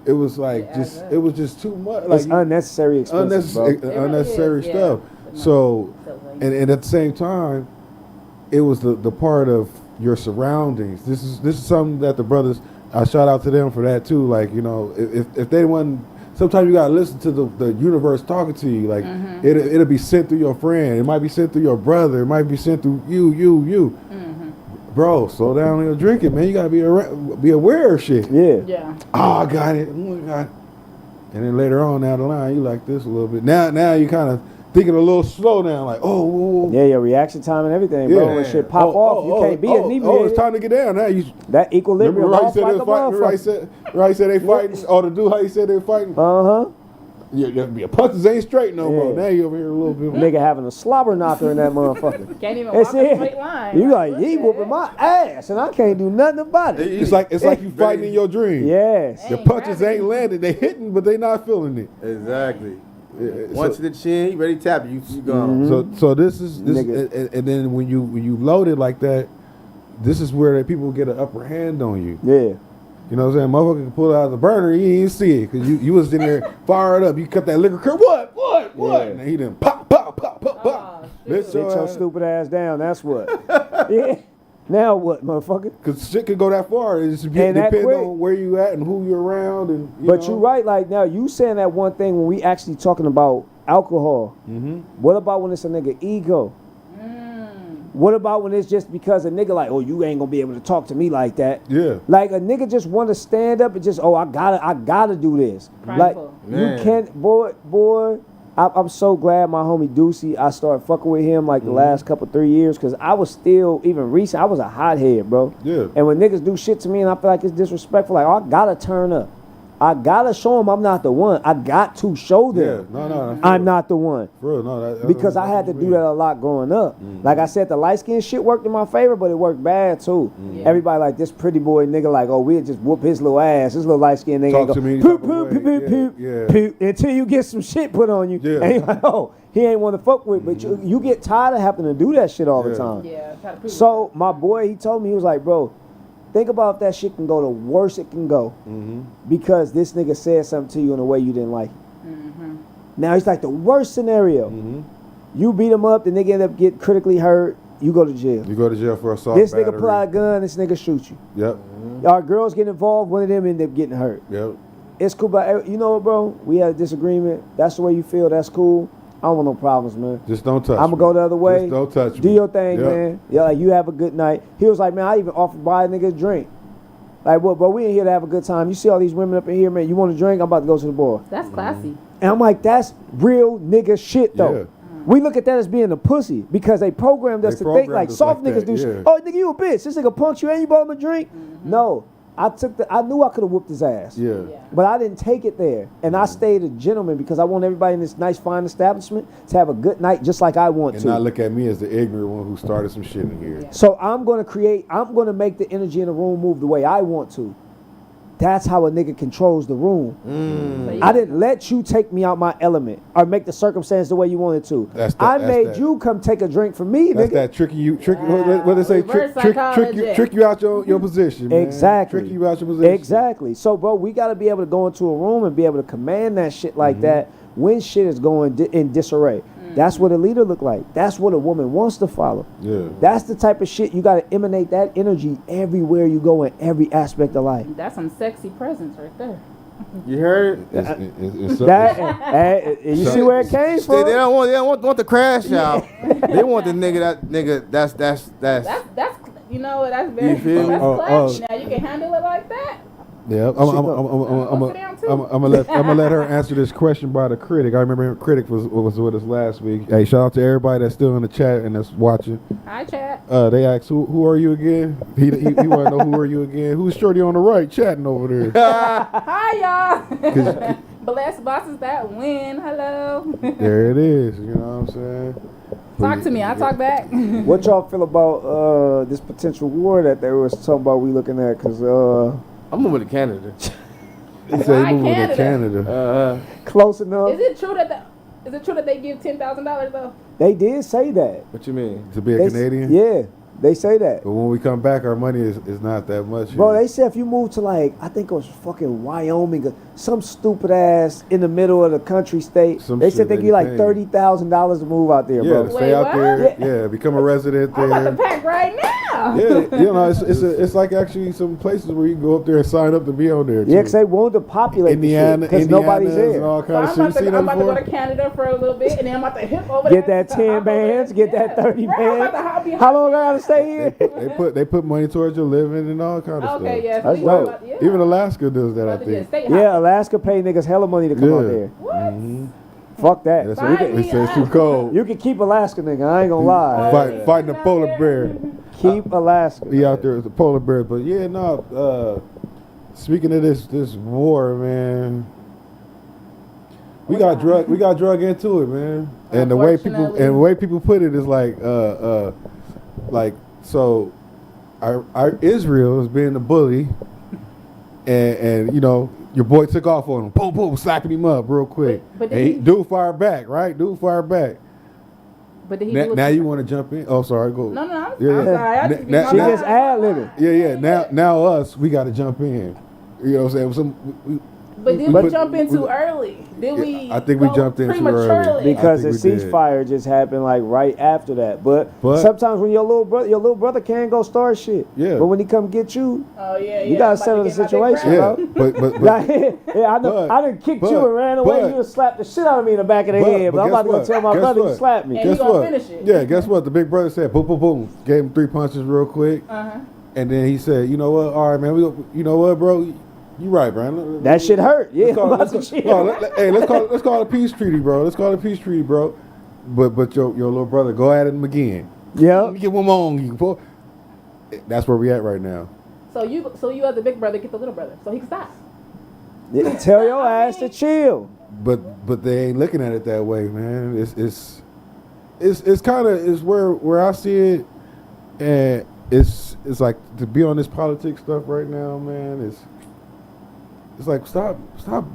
it was like it was just too much. Like, it's unnecessary expenses, unnecessary stuff. So, and at the same time, it was the part of your surroundings. This is something that the brothers. I shout out to them for that too. Like, you know, if they wasn't, sometimes you gotta listen to the universe talking to you. Like, it'll be sent through your friend. It might be sent through your brother. It might be sent through you. Bro, slow down on your drinking, man. You gotta be aware of shit. Yeah. Oh, I got it. Oh my God. And then later on down the line, you like this a little bit. Now you kind of thinking a little slow down, like, yeah, your reaction time and everything, bro. When shit pop off, you can't be inebriated. Oh, it's time to get down. Now that equilibrium off like a motherfucker. Right, he said they fighting. Oh, the dude, how he said they fighting? Your punches ain't straight no more. Yeah. Now you over here a little bit. Nigga having a slobber knocker in that motherfucker. Can't even That's walk a it. straight line. You like, what he the whooping heck? my ass, and I can't do nothing about it. It's like you fighting in your dream. Yes. The Ain't punches gravity. ain't landing. They hitting, but they not feeling it. Exactly. Yeah, Once to the chin, he ready to tap you. You gone. So this is Nigga. and then when you load it like that, this is where the people get an upper hand on you. Yeah. You know what I'm saying? Motherfucker can pull it out of the burner, you ain't see it because you was in there fired up. You cut that liquor curve. What? Yeah. And he done pop. Oh, Bitch, shoot. Sit your stupid ass down. That's what. Yeah. Now what, motherfucker? Because shit could go that far. It just And that depends quick. on where you at and who you're around. And But you're right. Like now, you saying that one thing when we actually talking about alcohol. Mm-hmm. What about when it's a nigga ego? What about when it's just because a nigga like, oh, you ain't gonna be able to talk to me like that? Yeah. Like a nigga just want to stand up and just, oh, I gotta do this. Prideful. Like you can't, boy. I'm so glad my homie Deucey, I started fucking with him like the last couple 3 years because I was still even recent. I was a hothead, bro. Yeah. And when niggas do shit to me and I feel like it's disrespectful, like, oh, I gotta turn up. I gotta show them I'm not the one. I got to show them No. I'm not the one. For real, no. Because I had to do that a lot growing up. Like I said, the light skin shit worked in my favor, but it worked bad too. Yeah. Everybody like this pretty boy nigga like, oh, we'll just whoop his little ass. His little light skin nigga Talk ain't go, to me poop, type of poop, way. poop, poop, Yeah. poop, until you get some shit put on you. Yeah. And you're like, oh, he ain't want to fuck with, but you get tired of having to do that shit all the Yeah. time. Yeah. Try to prove So my boy, he told me, he was like, bro, think about if that shit can go the worst it can go because this nigga said something to you in a way you didn't like. Now he's like the worst scenario. You beat him up, the nigga end up getting critically hurt, you go to jail. You go to jail for assault. This nigga battery. pull out a gun, this nigga shoot you. Yep. Our girls get involved, one of them end up getting hurt. Yep. It's cool, but you know what, bro? We had a disagreement. That's the way you feel. That's cool. I don't want no problems, man. Just don't touch I'm me. gonna go the other way. Just don't touch me. Do your thing, Yep. man. Yeah, like you have a good night. He was like, man, I even offered to buy a nigga a drink. Like, well, but we ain't here to have a good time. You see all these women up in here, man. You want a drink? I'm about to go to the bar. That's classy. And I'm like, that's real nigga shit, though. Yeah. We look at that as being a pussy because they programmed us They to think programmed like us soft like niggas that, do shit. yeah. Oh, nigga, you a bitch. This nigga punked you and you bought him a drink? No. I knew I could have whooped his ass. Yeah. But I didn't take it there. And I stayed a gentleman because I want everybody in this nice, fine establishment to have a good night just like I want And to. not look at me as the ignorant one who started some shit in here. So I'm going to make the energy in the room move the way I want to. That's how a nigga controls the room. So you- I didn't let you take me out my element or make the circumstance the way you wanted to. I made you come take a drink from me, That's nigga. that tricky you trick. Wow. What they say? Reverse Trick psychology. you out your position. Man. Exactly. Trick you out your position. Exactly. So, bro, we got to be able to go into a room and be able to command that shit like that when shit is going in disarray. That's what a leader look like. That's what a woman wants to follow. Yeah. That's the type of shit you got to emanate that energy everywhere you go in every aspect of life. That's some sexy presence right there. You heard it? It's That and you see where it came They from? don't want the crash out. They want the nigga that's That's you know that's very You feel me? that's Oh, classy. Now you can handle it like that. Yeah, I'm gonna let her answer this question by the critic. I remember her critic was with us last week. Hey, shout out to everybody that's still in the chat and that's watching. Hi, chat. They asked who are you again? He want to know who are you again? Who's shorty on the right chatting over there? Hi, y'all. Blessed bosses that win. Hello. There it is. You know what I'm saying? Talk to me. I talk back. What y'all feel about this potential war that they was talking about we looking at? Because I'm moving to Canada. He said Why he moving to Canada? Canada. close enough. Is it true that they give $10,000 though? They did say that. What you mean? To be a They Canadian? Yeah, they say that. But when we come back, our money is not that much. Bro, here. they said if you move to like, I think it was fucking Wyoming, or some stupid ass in the middle of the country state. Some They shit said they they give you like paying. $30,000 to move out there, Yeah, bro. to stay out Wait, there. what? Yeah, become a resident I'm about to there. pack right now. Yeah, you know, it's like actually some places where you can go up there and sign up to be on there. Yeah, too. because they wanted to populate Indiana, because nobody's Indianas and there. all So kind of shit. You seen I'm that about to go before? to Canada for a little bit, and then I'm about to hip over Get there. that 10 bands, get that 30 Right, I'm about bands. to How long I gotta stay here? They put money towards your living and all kind of Okay, stuff. yeah. That's so dope. about- yeah. Even Alaska does that, I About to just think. stay Yeah, hot. Alaska pay niggas hella money to come out Yeah. there. What? Fuck that. That's Sign what me they say it's up. too cold. You can keep Alaska, nigga. I ain't gonna lie. Fighting a polar bear. Keep Alaska. Be out there with the polar bear. But yeah, no. Speaking of this war, man, We got drug into it, man. And the way people put it is like so our Israel is being the bully, and you know your boy took off on him, boom boom, slapping him up real quick. But dude fired back, right? Dude fired back. But did he Now you want to jump in? Oh, sorry, go. No, I'm Yeah. sorry. I just She just ad-libbing. Yeah. Now us, we got to jump in. You know what I'm saying? But did we jump in too early? Did we? I think we jumped in too early. prematurely? Because the I think we ceasefire just happened like right after that. But sometimes when your little brother can go start shit. Yeah. But when he come get you, Oh yeah. you gotta settle the situation, Yeah, bro. but Like, I know. I done kicked you and ran away. You done slapped the shit out of me in the back of the head. But I'm about to go tell my brother you slapped me. And guess he gonna what? finish it. Yeah, guess what? The big brother said, boom, boom, boom. Gave him 3 punches real quick. And then he said, you know what? All right, man. You know what, bro? You right, Brian. That shit hurt. Yeah. Let's call it a peace treaty, bro. Let's call it a peace treaty, bro. But your little brother, go at him again. Yeah. Let me get one more on you. That's where we at right now. So you as the big brother get the little brother, so he can stop. Yeah, tell your ass to chill. But they ain't looking at it that way, man. It's kind of where I see it, and it's like to be on this politics stuff right now, man. It's like stop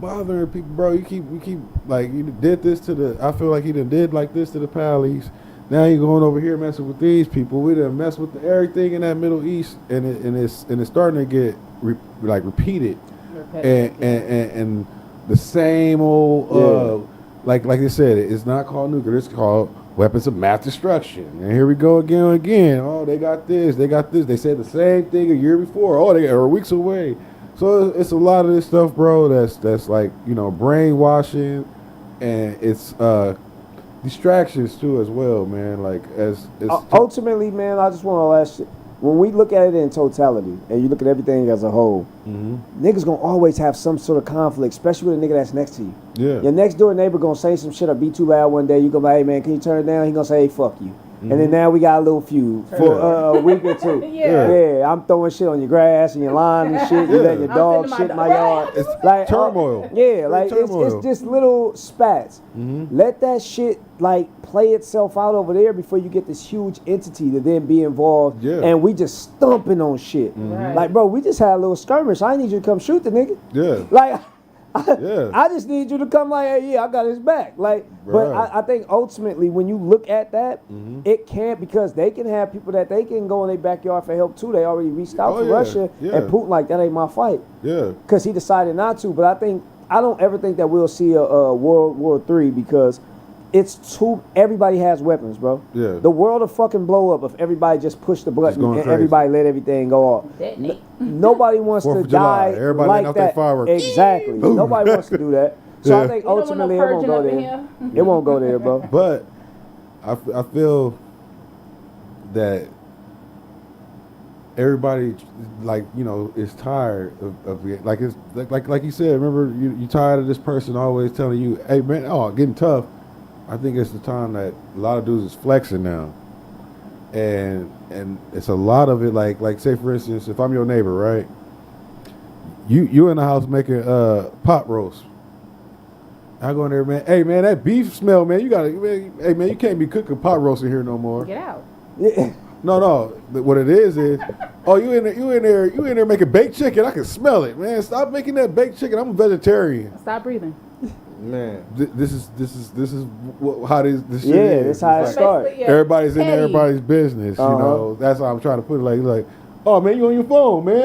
bothering people, bro. You keep like you did this to the. I feel like he did like this to the Pallies. Now you're going over here messing with these people. We done mess with everything in that Middle East, and it's starting to get repeated, and the same old like they said, it's not called nuclear. It's called weapons of mass destruction. And here we go again. Oh, they got this. They said the same thing a year before. Oh, they are weeks away. So it's a lot of this stuff, bro. That's like brainwashing, and it's distractions too as well, man. Like Ultimately, man, I just want to last shit. When we look at it in totality, and you look at everything as a whole, niggas gonna always have some sort of conflict, especially with a nigga that's next to you. Yeah. Your next door neighbor gonna say some shit or be too loud one day. You gonna be like, hey man, can you turn it down? He gonna say, hey, fuck you. And then now we got a little feud for a week or two. Yeah, I'm throwing shit on your grass and your lawn and shit. You let your dog shit in my yard. It's like turmoil. It's just little spats. Let that shit like play itself out over there before you get this huge entity to then be involved. Yeah. And we just stumping on shit. Like, bro, we just had a little skirmish. I need you to come shoot the nigga. Yeah. Like, I just need you to come like, hey, yeah, I got his back. Like, but I think ultimately when you look at that, it can't, because they can have people that they can go in their backyard for help too. They already reached out to Russia, and Putin like, that ain't my fight. Yeah. Because he decided not to. But I don't ever think that we'll see a World War III, because it's too, everybody has weapons, bro. Yeah. The world will fucking blow up if everybody just push the button and everybody let everything go off. Nobody wants to die everybody like that. Exactly. Nobody wants to do that. So I think ultimately it won't go there. It won't go there, bro. But I feel that everybody is tired of it. Like it's like you said. Remember, you tired of this person always telling you, "Hey man, getting tough." I think it's the time that a lot of dudes is flexing now, and it's a lot of it. Like say for instance, if I'm your neighbor, right? You in the house making pot roast. I go in there, man. Hey man, that beef smell, man. Hey man, you can't be cooking pot roast in here no more. Get out. Yeah. No. What it is, oh, you in there making baked chicken. I can smell it, man. Stop making that baked chicken. I'm a vegetarian. Stop breathing. Man, this is how this shit is. Yeah, that's how it starts. Everybody's in everybody's business, you know. That's how I'm trying to put it. Like, oh man, you on your phone, man.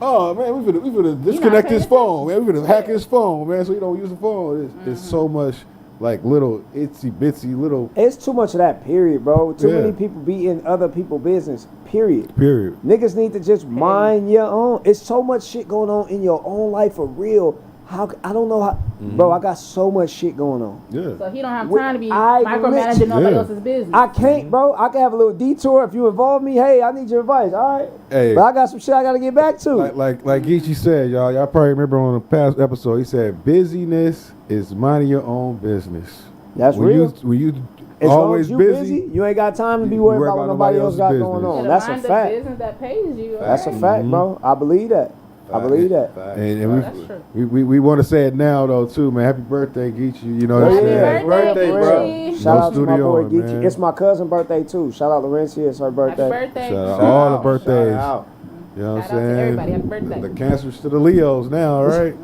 Oh man, we finna disconnect his phone, man. We finna hack his phone, man, so you don't use the phone. It's so much like little itsy bitsy little. It's too much of that, period, bro. Too many people be in other people's business, period. Niggas need to just mind your own. It's so much shit going on in your own life for real. I don't know how, bro. I got so much shit going on. Yeah. So he don't have time to be micromanaging nobody else's business. I can't, bro. I can have a little detour if you involve me. Hey, I need your advice. All right. Hey, but I got some shit I got to get back to. Like Geechi said, y'all probably remember on a past episode. He said, "Busyness is minding your own business." That's real. When you as always long as you busy, you ain't got time to be worried about what nobody else got going on. That's a fact. Business that pays you. That's a fact, bro. I believe that. I believe that. And That's true. we want to say it now though too, man. Happy birthday, Geechi. You know what I'm Happy saying? birthday, bro. Geechi. Shout out to my studio boy on, Geechi. man. It's my cousin's birthday too. Shout out Laurencia. It's her Happy birthday. birthday. Shout out all the birthdays. Shout out. You know what I'm Shout out to saying? everybody. Happy birthday. The cancers to the Leos now, right?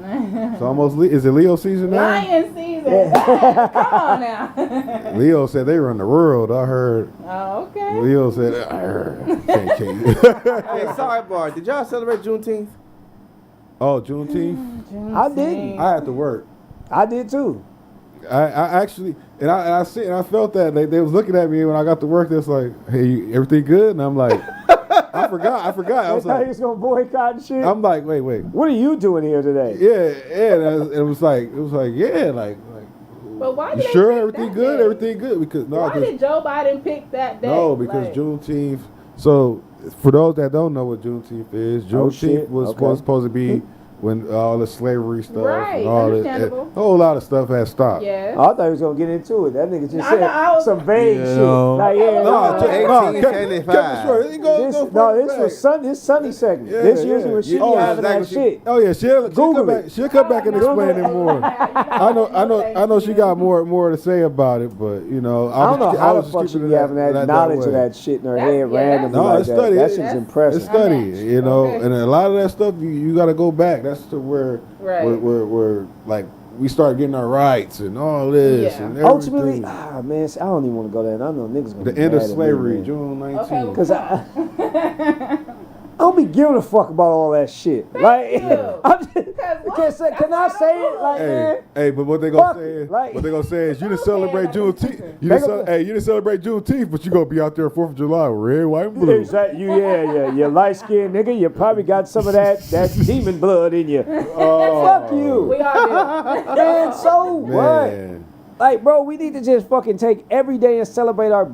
It's almost is it Leo season now? Lion season. Come on now. Leo said they run the world. I heard. Oh, okay. Leo said, can't. Hey, sidebar. Did y'all celebrate Juneteenth? Oh, Juneteenth. I didn't. I had to work. I did too. I actually, and I felt that they was looking at me when I got to work. They was like, "Hey, everything good?" And I'm like, I forgot. I was They thought he like, was gonna boycott and shit. I'm like, wait. What are you doing here today? Yeah. And it was like, yeah, like. But why You did they sure pick everything that good? day? Everything good? Because Why did Joe Biden pick that day? No, because Like, Juneteenth. So for those that don't know what Juneteenth is, Juneteenth shit. was Okay. supposed to be when all the slavery stuff, Right, and all understandable. a whole lot of stuff had stopped. Yes. I thought he was gonna get into it. That nigga just No, said no, I was- some vague You shit. know. Like, yeah, No, nah, just- no, 1875. kept it short. It this was Sunny segment. Yeah, This usually yeah. when she Yeah. be Oh, having that exactly. shit. Oh yeah, she'll Google come it. back. She'll come back and explain it more. I know she got more to say about it, but you know, I don't know how the was fuck just she keeping be it having that knowledge of way. that shit in her That's- head yeah, randomly No, like it's that. study. That It- shit's that's- impressive. It's study, you know, Okay. and a lot of that stuff you got to go back. That's to where Right. where like we start getting our rights and all this Yeah. and everything. Ultimately, man, see, I don't even want to go there. And I know niggas gonna The be end of mad at me, slavery, man. June 19th. Okay, well, Cause I don't be giving a fuck about all that shit. Like, you. I'm just, what? can I say it? Like, man, Hey, but what they gonna Fuck say it, is, right. what they gonna say is, you didn't celebrate like, Juneteenth. You They didn't, gonna- you didn't celebrate Juneteenth, but you gonna be out there 4th of July, red, white, and blue. exactly. You light skinned nigga. You probably got some of that demon blood in you. Fuck you. We all do. Man, so what? Man. Like, bro, we need to just fucking take every day and celebrate our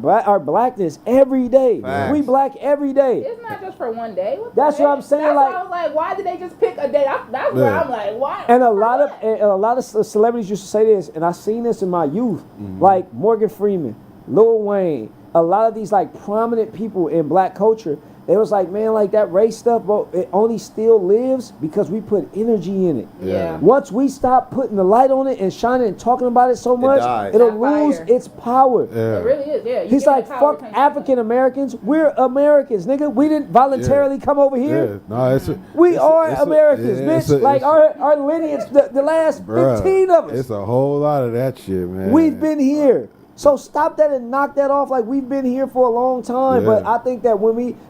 blackness every day. Facts. We black every day. It's not just for one day. What the That's what heck? I'm saying, That's like- why I was like, why did they just pick a day? That's where Yeah. I'm like, why? And a for lot what? of celebrities used to say this, and I seen this in my youth, Mm-hmm. like Morgan Freeman, Lil Wayne, a lot of these like prominent people in black culture. They was like, man, like that race stuff, but it only still lives because we put energy in it. Yeah. Once we stop putting the light on it and shining and talking about it so much, dies. it'll That lose fire. its power. Yeah. It really is, yeah. You He's get like, the power, fuck can't African Americans. We're Americans, nigga. We didn't voluntarily come over Yeah, here. no, it's a, We it's a- are it's a- Americans, yeah, bitch. it's a- Like it's- our lineage, the last bruh, 15 of us. It's a whole lot of that shit, man. We've been here. So stop that and knock that off. Like, we've been here for a long time. Yeah. But I think that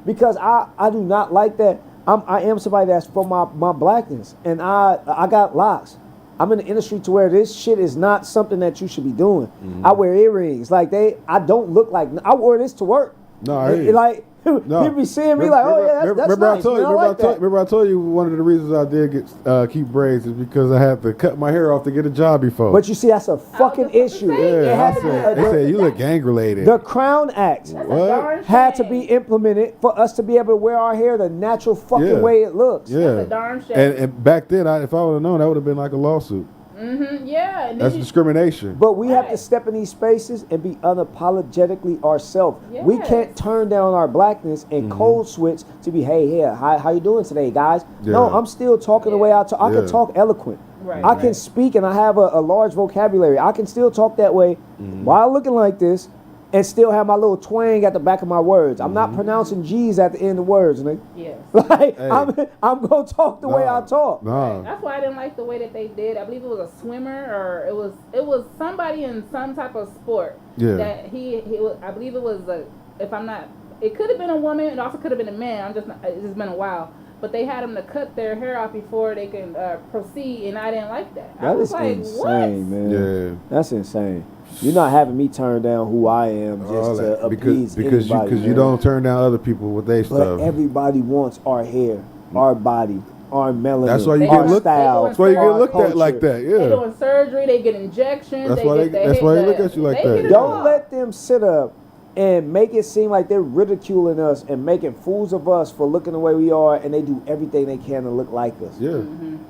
because I do not like that. I am somebody that's for my blackness. And I got locks. I'm in the industry to where this shit is not something that you should be doing. I wear earrings. Like, I don't look like, I wore this to work. No, I hear you. Like, No. people be seeing me like, oh yeah, that's remember nice. I told you. man. I like that. Remember I told you one of the reasons I did get keep braids is because I had to cut my hair off to get a job before. But you see, that's a fucking just issue. about to say, It yeah, had I to be said, they said you look gang related. the Crown Act That's a What? darn had to shame. be implemented for us to be able to wear our hair the natural fucking Yeah. way it looks. Yeah, That's a darn shame. and back then, if I would have known, that would have been like a lawsuit. Yeah. And then That's you- discrimination. But we have to Right. step in these spaces and be unapologetically ourselves. We Yes. can't turn down our blackness and code switch to be, hey, here, how you doing today, guys? No, Yeah. I'm still talking the way I talk. I Yeah. can talk eloquent. Right, I can right. speak and I have a large vocabulary. I can still talk that way while looking like this and still have my little twang at the back of my words. I'm not pronouncing G's at the end of words, nigga. Yes. Like, Hey. I'm going to talk the way I talk. No. That's why I didn't like the way that they did. I believe it was a swimmer or it was somebody in some type of sport. Yeah. That he was, I believe it was if I'm not, it could have been a woman. It also could have been a man. It's just been a while. But they had them to cut their hair off before they can proceed, and I didn't like that. I That was is like, insane, man. Yeah. That's insane. You're not having me turn down who I am just All to that. appease because anybody, you man. don't turn down other people with their But stuff. everybody wants our hair, our body, our melanin, That's why you our get looked- style. That's why you Our get looked at like culture. that. They Yeah. doing surgery, they get injections. That's they why get they look at you like they that. get it Don't all. let them sit up and make it seem like they're ridiculing us and making fools of us for looking the way we are, and they do everything they can to look like us. Yeah.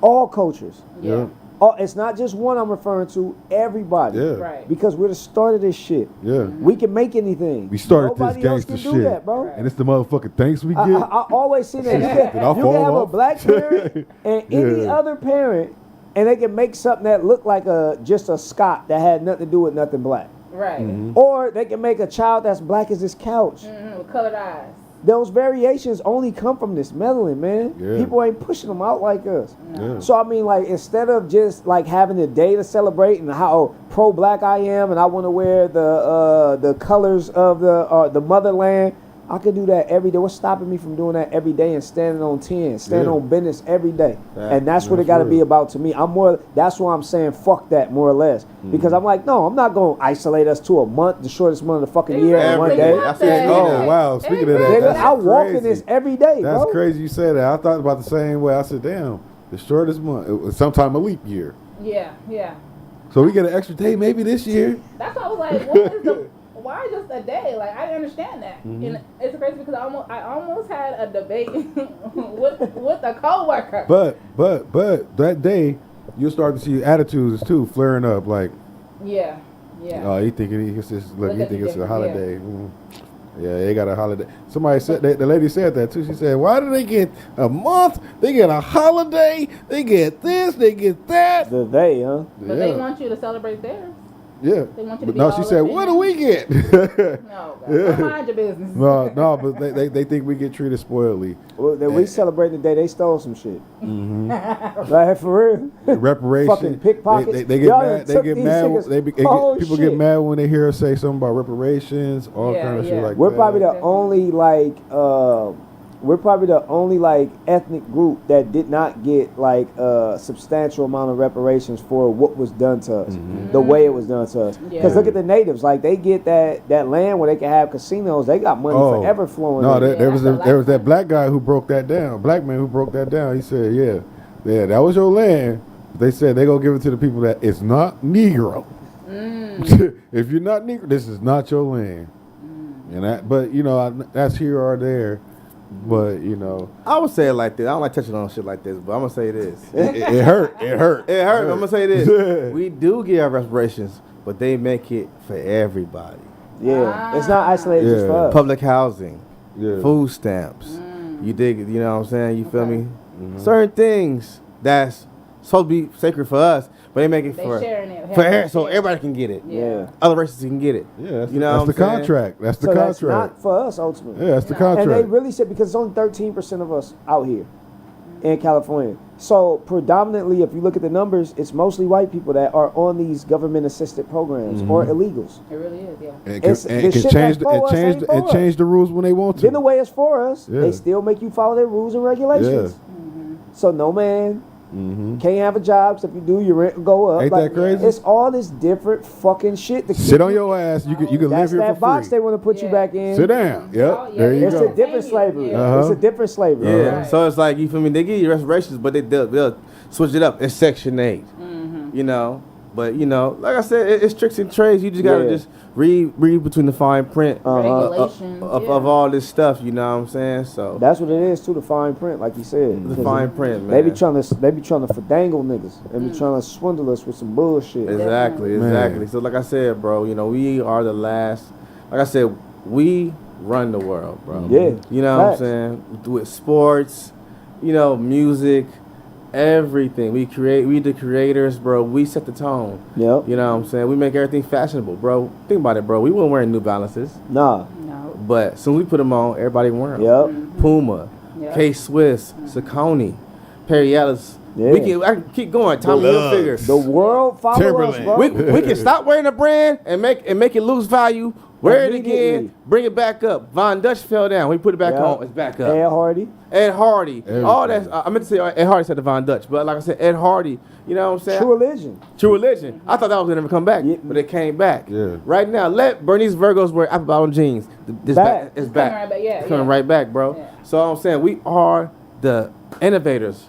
All cultures. Yeah. Oh, it's not just one I'm referring to. Everybody. Yeah. Right. Because we're the start of this shit. Yeah. We can make anything. We started Nobody this else gangster can do shit. that, bro. And it's the motherfucking thanks we get. I always say that. You Did I can fall have a off? black parent and any Yeah. other parent, and they can make something that looked like just a Scott that had nothing to do with nothing black. Right. Mm-hmm. Or they can make a child that's black as this couch. With colored eyes. Those variations only come from this melanin, man. Yeah. People ain't pushing them out like us. Yeah. So I mean, like, instead of just like having a day to celebrate and how pro-black I am, and I want to wear the colors of the motherland, I could do that every day. What's stopping me from doing that every day and standing on 10, standing Yeah. on business every day? Yeah. And that's what it That's got to be real. about to me. That's why I'm saying fuck that, more or less. Because I'm like, no, I'm not going to isolate us to a month, the shortest month of the fucking year in one Exactly. day. That's That's it. Oh, wow. Speaking of that, Nigga, that's I walk in crazy. this every day, That's bro. crazy you say that. I thought about the same way. I said, damn, the shortest month. It was sometime a leap year. Yeah, yeah. So we get an extra day maybe this year. That's why I was like, what is the why just a day? Like I didn't understand that. And it's crazy because I almost had a debate with a coworker. But that day, you'll start to see attitudes too flaring up. Like, Yeah. oh, he thinking he Look at think the it's a difference, holiday. Yeah, they got a holiday. Somebody said the lady said that too. She said, "Why do they get a month? They get a holiday. They get this. They get that." The they, huh? But they want you to celebrate theirs. Yeah. They want you to But be no, all she up said, in "What it." do we get?" No, God, mind your business. no, but they think we get treated spoiledly. Well, then we celebrate the day they stole some shit. Like, for real. Reparations. Fucking pickpockets. They get Y'all mad. done They took get these mad. niggas' People shit. get mad when they hear us say something about reparations, all Yeah, kind of yeah. shit like We're that. probably the only ethnic group that did not get like a substantial amount of reparations for what was done to us, the way it was done to us. Because Yeah. look at the natives, like they get that land where they can have casinos. They got money forever flowing. No, in. there was that's a there was that lifetime. black guy who broke that down. Black man who broke that down. He said, "Yeah, that was your land." They said they gonna give it to the people that it's not Negro. If you're not Negro, this is not your land. And that, but you know, that's here or there. But you know, I would say it like this. I don't like touching on shit like this, but I'm gonna say this. it hurt. It hurt. It hurt. I'm gonna say this. We do give our reparations, but they make it for everybody. Yeah, it's not isolated just Yeah. for us. Public housing, Yeah. food stamps. You dig? You know what I'm saying? You feel me? Certain things that's supposed to be sacred for us, but they make it They for sharing it. so everybody can get it. Yeah. Other races can get it. Yeah, that's, You know that's what the I'm saying? contract. That's the So that's contract. not for us ultimately. Yeah, that's the No. contract. And they really said because it's only 13% of us out here in California. So predominantly, if you look at the numbers, it's mostly white people that are on these government-assisted programs or illegals. It really is, yeah. And It's- and the can shit change that's for us ain't for us. change the rules when they want to. Then the way it's for us, Yeah. they still make you follow their rules and regulations. So no man can't have a job. So if you do, your rent will go up. Ain't that crazy? It's all this different fucking shit. To Sit on your ass. You can live That's here that for box free. they want to put you Yeah. back in. Sit down. Yep. Oh, yeah, There you It's go. a different slavery. Yeah. It's a different slavery. Yeah. Right. So it's like, you feel me? They give you reparations, but they'll switch it up. It's Section 8. You know? But, you know, like I said, it's tricks and trades. You just got to Yeah. just read between the fine print Regulations. of all this stuff. You know what I'm saying? So That's what it is too. The fine print, like you said. the fine print, man. They be trying to fandangle niggas. They be trying to swindle us with some bullshit. Exactly, Man. exactly. So like I said, bro, you know, we are the last. Like I said, we run the world, bro. Yeah, You know facts. what I'm saying? With sports, you know, music, everything. We the creators, bro. We set the tone. Yep. You know what I'm saying? We make everything fashionable, bro. Think about it, bro. We weren't wearing New Balances, Nah. No. but as soon as we put them on, everybody wearing them. Yep. Puma, Yep. K-Swiss, Saucony, Perry Ellis. Yeah. I can keep going. Tommy Hilfiger. The world follow us, Timberland. bro. We can stop wearing a brand and make it lose value. Wear it Immediately. again, bring it back up. Von Dutch fell down. We put it back Yep. on. It's back up. Ed Hardy. Ed Hardy. All Everything. that. I meant to say Ed Hardy said the Von Dutch, but like I said, Ed Hardy. You know what I'm saying? True Religion. True Religion. I thought that was gonna come back, Yeah. but it came back. Yeah. Right now, let Bernice Virgos wear apple bottom jeans. This Back. It's It's back. coming right back, yeah, It's coming yeah. right back, bro. Yeah. So I'm saying we are the innovators.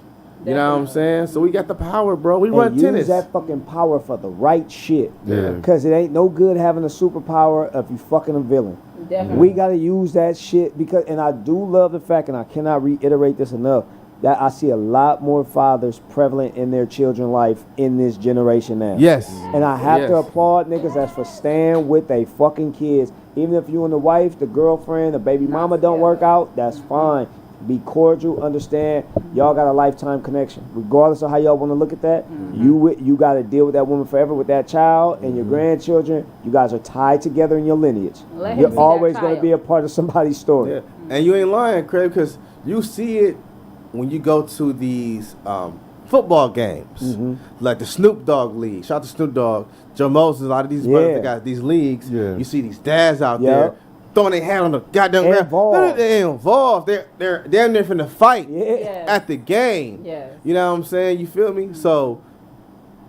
You know what I'm saying? So we got the power, bro. We run And tennis. use that fucking power for the right shit. Yeah. Because it ain't no good having a superpower if you fucking a villain. Definitely. We got to use that shit because, and I do love the fact, and I cannot reiterate this enough, that I see a lot more fathers prevalent in their children's life in this generation now. Yes. And I have to Yes. applaud niggas that's for staying with they fucking kids. Even if you and the wife, the girlfriend, the baby mama don't work out, that's fine. Be cordial, understand, y'all got a lifetime connection. Regardless of how y'all want to look at that, you got to deal with that woman forever with that child and your grandchildren. You guys are tied together in your lineage. Let him see You're that always going to child. be a part of somebody's story. Yeah. And you ain't lying, Craig, because you see it when you go to these football games, like the Snoop Dogg League. Shout out to Snoop Dogg, Joe Moses, a lot of these brothers that got these leagues. Yeah. You see these dads out Yep. there throwing their hand on the goddamn ground. Involved. They're involved. They're damn near finna fight Yes. at the game. Yes. You know what I'm saying? You feel me? So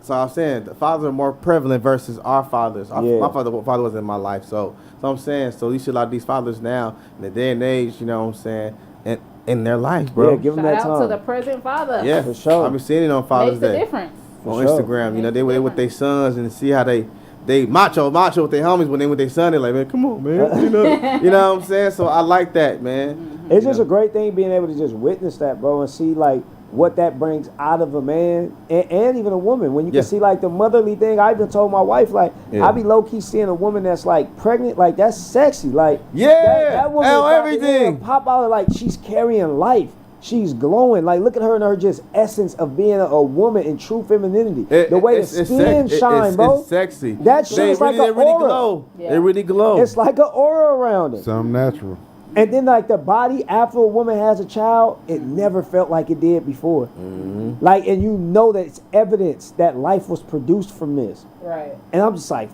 I'm saying the fathers are more prevalent versus our fathers. Yeah. My father wasn't in my life, so I'm saying, so you see a lot of these fathers now in the day and age, you know what I'm saying, and in their life, bro. Yeah, give them Shout that out time. to the present father. Yeah, For sure. I've been seeing it on Father's Makes a Day difference. on For sure. Instagram. You know, Makes they a with their difference. sons and see how they macho with their homies when they with their son. They're like, man, come on, man. You know what I'm saying? So I like that, man. It's You just know? a great thing being able to just witness that, bro, and see like what that brings out of a man and even a woman. When you Yeah. can see like the motherly thing, I even told my wife like Yeah. I be low key seeing a woman that's like pregnant, like that's sexy, like Yeah, that woman hell, got the everything. hair pop out of, like she's carrying life. She's glowing. Like look at her and her just essence of being a woman in true femininity. The way the skin shine, bro. It's sexy. That shit is like they an really aura. glow. Yeah. They really glow. It's like an aura around it. Something natural. And then like the body after a woman has a child, it never felt like it did before. Like, and you know that it's evidence that life was produced from this. Right. And I'm just like,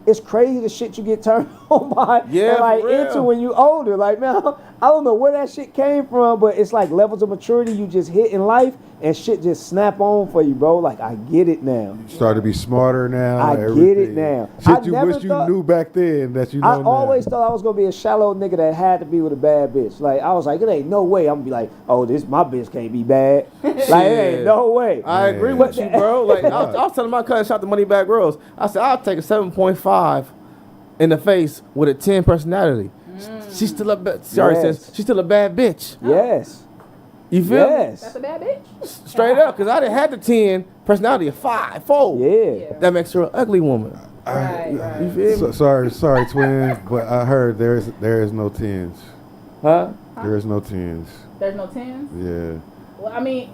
it's crazy the shit you get turned on by Yeah, and like for real. into when you older. Like, man, I don't know where that shit came from, but it's like levels of maturity you just hit in life and shit just snap on for you, bro. Like, I get it now. You start to be smarter now. I get it everything. now. Shit I you never wish you thought- knew back then that you know I now. always thought I was gonna be a shallow nigga that had to be with a bad bitch. Like I was like, it ain't no way I'm gonna be like, oh, my bitch can't be bad. Like it ain't no way. I agree Man. with you, bro. Like I was telling my cousin, shout the Money Back Rose. I said I'll take a 7.5 in the face with a 10 personality. She's still Yes. she's still a bad bitch. Yes. You feel me? Yes. That's a bad bitch. Straight up, because I done had the 10 personality of 5, 4. Yeah. That makes her an ugly woman. Right. You feel me? Sorry, twin, but I heard there is no tens. Huh? There is no tens. There's no tens. Yeah. Well, I mean,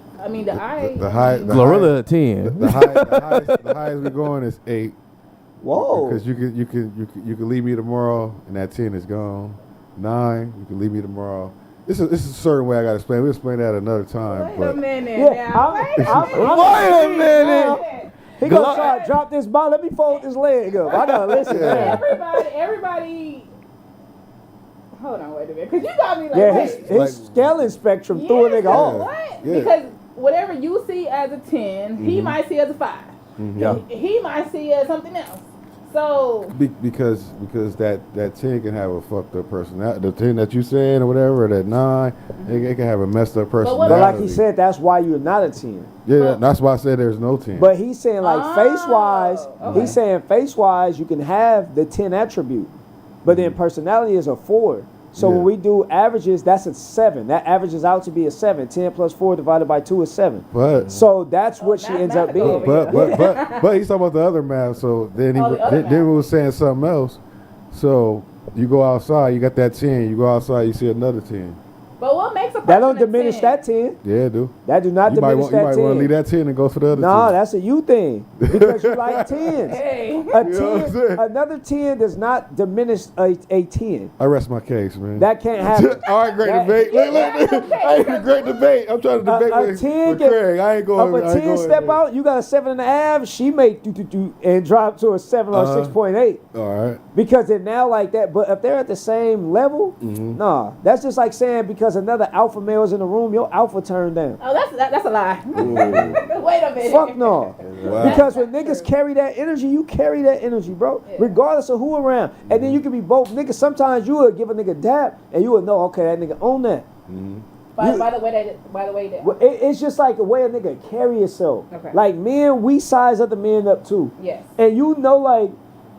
the eye. The high, the Glorilla high, a 10. the highest we're going is 8. Whoa. Because you could leave me tomorrow and that 10 is gone. 9, you can leave me tomorrow. This is a certain way I gotta explain. We'll explain that another time. Wait a But minute. Yeah. now. Wait Wait a minute. He gonna try to drop this ball. Let me fold this leg up. I gotta listen. Yeah. Everybody. Hold on, wait a minute, because you got me like, Yeah, wait. his scaling spectrum threw a nigga Yeah, off. What? Yeah. Because whatever you see as a 10, he might see as a 5. Yeah. He might see as something else. So because that 10 can have a fucked up personality. The 10 that you saying or whatever, or that 9, it can have a messed up what personality. But like he said, that's why you're not a 10. Yeah, that's why I said there's no 10. But he's saying like face wise, okay. he's saying face wise you can have the 10 attribute, but then personality is a 4. So Yeah. when we do averages, that's a 7. That averages out to be a 7. 10 plus 4 divided by 2 is 7. but So that's what she ends up being. but he's talking about the other math. So then Oh, the other then we math. was saying something else. So you go outside, you got that 10. You go outside, you see another 10. but what makes a person That don't a diminish 10? that 10. Yeah, dude. That do not You might diminish want you that might 10. want to leave that 10 and go for the other 10. No, that's a you thing because you like 10s. Hey. A You know what I'm 10, saying? another 10 does not diminish a 10. I rest my case, man. That can't happen. All right, great That- debate. Look, I ain't a great debate. I'm trying to debate A with 10 with can, Craig. I ain't going. If a 10 step out, you got a 7.5. She may do and drop to a 7 or 6.8 All right. because they're now like that. But if they're at the same level, nah, that's just like saying because another alpha male is in the room, your alpha turned down. Oh, that's a lie. Wait a minute. Fuck no. Wow. Because when niggas carry that energy, you carry that energy, bro. Yeah. Regardless of who around. And then you can be both niggas. Sometimes you will give a nigga dap and you will know, okay, that nigga own that. By the way that. Well, it's just like the way a nigga carry himself. Okay. Like men, we size other men up too. Yes. And you know, like,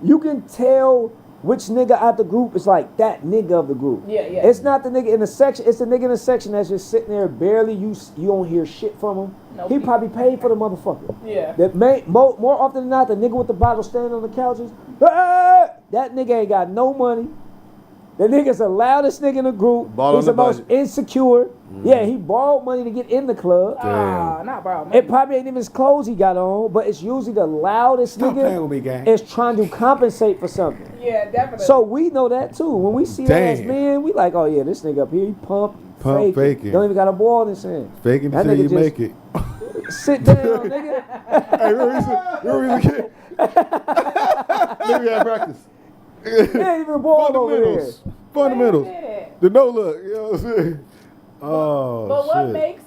you can tell which nigga out the group is like that nigga of the group. Yeah, yeah. It's not the nigga in the section. It's the nigga in the section that's just sitting there barely. You don't hear shit from him. Nope. He probably paid for the motherfucker. Yeah. That more often than not, the nigga with the bottle standing on the couches. That nigga ain't got no money. The nigga's the loudest nigga in the group. Ball He's on the the most budget. insecure. Yeah, he borrowed money to get in the club. Not borrowed. It probably ain't even his clothes he got on, but it's usually the loudest Stop playing nigga with me, gang. is trying to compensate for something. Yeah, definitely. So we know that too. When we see that as Damn. men, we like, oh yeah, this nigga up here, he pump faking. Don't even got a ball in his hand. Faking That until you nigga make it. Sit down, nigga. Hey, remember he's a kid? Look at practice. There ain't even a ball over there. Fundamentals. Wait a minute. The no look. You know what I'm saying? Oh, But what shit. makes